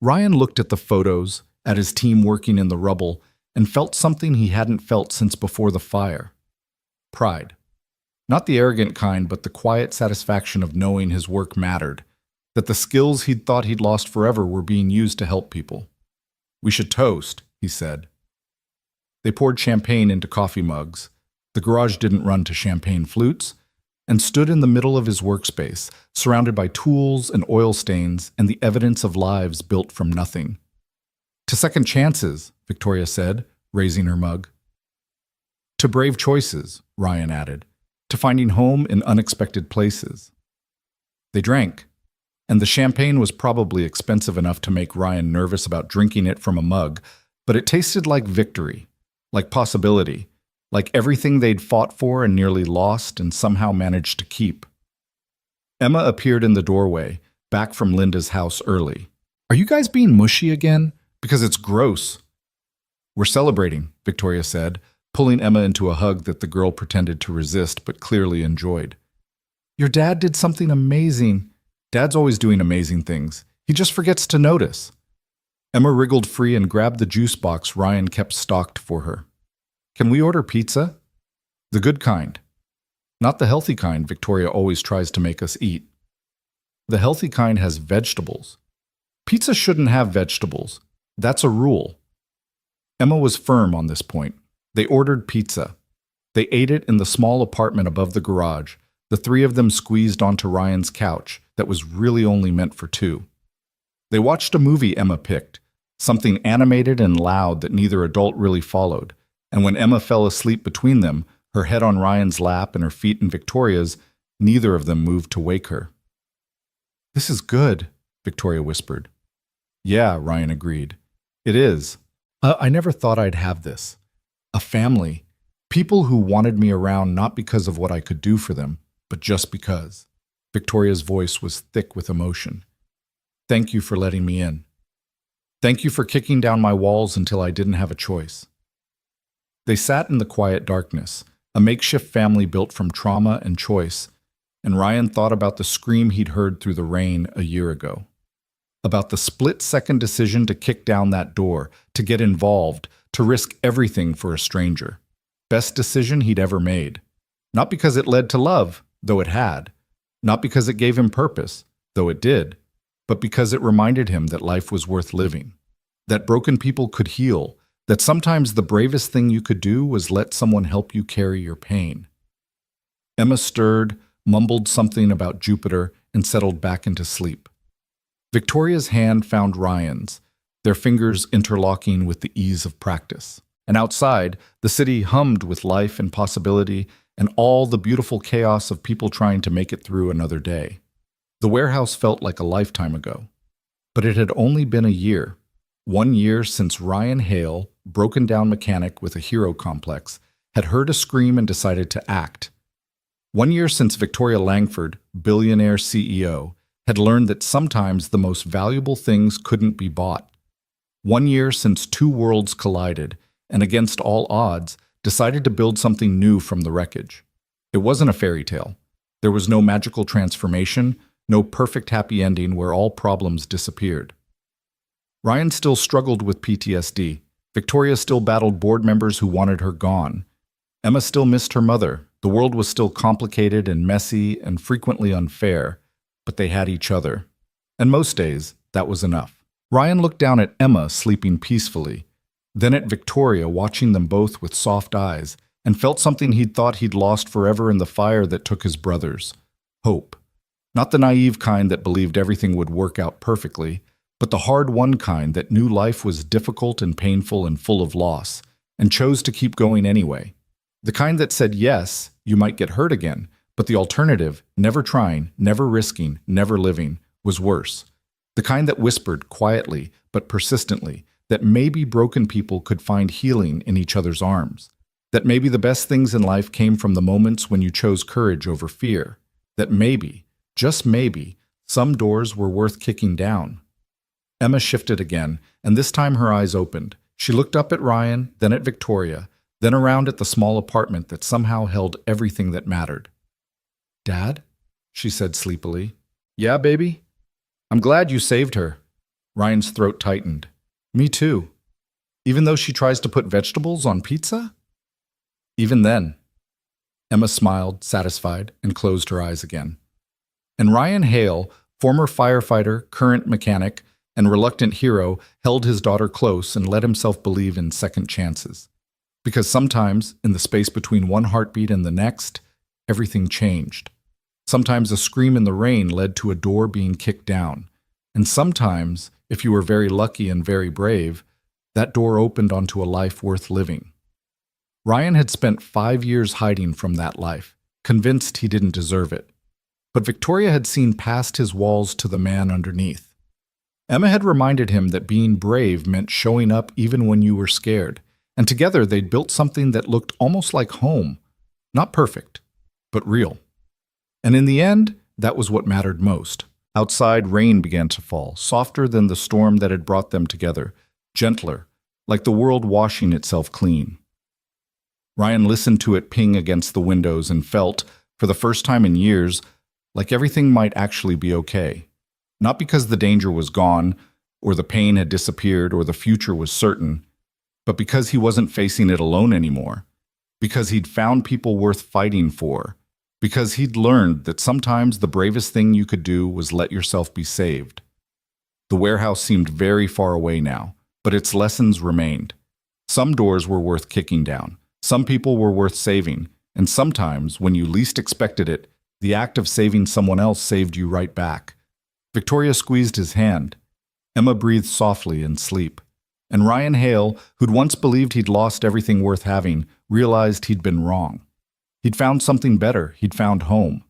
Ryan looked at the photos, at his team working in the rubble, and felt something he hadn't felt since before the fire. Pride. Not the arrogant kind, but the quiet satisfaction of knowing his work mattered, that the skills he'd thought he'd lost forever were being used to help people. "We should toast," he said. They poured champagne into coffee mugs. The garage didn't run to champagne flutes, and stood in the middle of his workspace, surrounded by tools and oil stains and the evidence of lives built from nothing. "To second chances," Victoria said, raising her mug. "To brave choices," Ryan added. "To finding home in unexpected places." They drank, and the champagne was probably expensive enough to make Ryan nervous about drinking it from a mug, but it tasted like victory, like possibility, like everything they'd fought for and nearly lost and somehow managed to keep. Emma appeared in the doorway, back from Linda's house early. "Are you guys being mushy again? Because it's gross." "We're celebrating," Victoria said, pulling Emma into a hug that the girl pretended to resist but clearly enjoyed. "Your dad did something amazing." "Dad's always doing amazing things. He just forgets to notice." Emma wriggled free and grabbed the juice box Ryan kept stocked for her. "Can we order pizza?" "The good kind." "Not the healthy kind Victoria always tries to make us eat." "The healthy kind has vegetables." "Pizza shouldn't have vegetables. That's a rule." Emma was firm on this point. They ordered pizza. They ate it in the small apartment above the garage, the three of them squeezed onto Ryan's couch that was really only meant for two. They watched a movie Emma picked, something animated and loud that neither adult really followed, and when Emma fell asleep between them, her head on Ryan's lap and her feet in Victoria's, neither of them moved to wake her. "This is good," Victoria whispered. "Yeah," Ryan agreed. "It is. I never thought I'd have this. A family. People who wanted me around not because of what I could do for them, but just because." Victoria's voice was thick with emotion. "Thank you for letting me in. Thank you for kicking down my walls until I didn't have a choice." They sat in the quiet darkness, a makeshift family built from trauma and choice, and Ryan thought about the scream he'd heard through the rain a year ago. About the split-second decision to kick down that door, to get involved, to risk everything for a stranger. Best decision he'd ever made. Not because it led to love, though it had. Not because it gave him purpose, though it did. But because it reminded him that life was worth living. That broken people could heal. That sometimes the bravest thing you could do was let someone help you carry your pain. Emma stirred, mumbled something about Jupiter, and settled back into sleep. Victoria's hand found Ryan's, their fingers interlocking with the ease of practice. And outside, the city hummed with life and possibility and all the beautiful chaos of people trying to make it through another day. The warehouse felt like a lifetime ago. But it had only been a year. 1 year since Ryan Hale, broken-down mechanic with a hero complex, had heard a scream and decided to act. 1 year since Victoria Langford, billionaire CEO, had learned that sometimes the most valuable things couldn't be bought. 1 year since two worlds collided, and against all odds, decided to build something new from the wreckage. It wasn't a fairy tale. There was no magical transformation, no perfect happy ending where all problems disappeared. Ryan still struggled with PTSD. Victoria still battled board members who wanted her gone. Emma still missed her mother. The world was still complicated and messy and frequently unfair, but they had each other. And most days, that was enough. Ryan looked down at Emma sleeping peacefully, then at Victoria watching them both with soft eyes, and felt something he'd thought he'd lost forever in the fire that took his brothers. Hope. Not the naive kind that believed everything would work out perfectly, but the hard-won kind that knew life was difficult and painful and full of loss, and chose to keep going anyway. The kind that said, yes, you might get hurt again, but the alternative, never trying, never risking, never living, was worse. The kind that whispered quietly but persistently that maybe broken people could find healing in each other's arms, that maybe the best things in life came from the moments when you chose courage over fear, that maybe, just maybe, some doors were worth kicking down. Emma shifted again, and this time her eyes opened. She looked up at Ryan, then at Victoria, then around at the small apartment that somehow held everything that mattered. "Dad?" she said sleepily. "Yeah, baby? I'm glad you saved her." Ryan's throat tightened. "Me too. Even though she tries to put vegetables on pizza?" "Even then." Emma smiled, satisfied, and closed her eyes again. And Ryan Hale, former firefighter, current mechanic, and reluctant hero, held his daughter close and let himself believe in second chances. Because sometimes, in the space between one heartbeat and the next, everything changed. Sometimes a scream in the rain led to a door being kicked down. And sometimes, if you were very lucky and very brave, that door opened onto a life worth living. Ryan had spent 5 years hiding from that life, convinced he didn't deserve it. But Victoria had seen past his walls to the man underneath. Emma had reminded him that being brave meant showing up even when you were scared, and together they'd built something that looked almost like home. Not perfect, but real. And in the end, that was what mattered most. Outside, rain began to fall, softer than the storm that had brought them together, gentler, like the world washing itself clean. Ryan listened to it ping against the windows and felt, for the first time in years, like everything might actually be okay. Not because the danger was gone, or the pain had disappeared, or the future was certain, but because he wasn't facing it alone anymore. Because he'd found people worth fighting for. Because he'd learned that sometimes the bravest thing you could do was let yourself be saved. The warehouse seemed very far away now, but its lessons remained. Some doors were worth kicking down. Some people were worth saving. And sometimes, when you least expected it, the act of saving someone else saved you right back. Victoria squeezed his hand. Emma breathed softly in sleep. And Ryan Hale, who'd once believed he'd lost everything worth having, realized he'd been wrong. He'd found something better. He'd found home.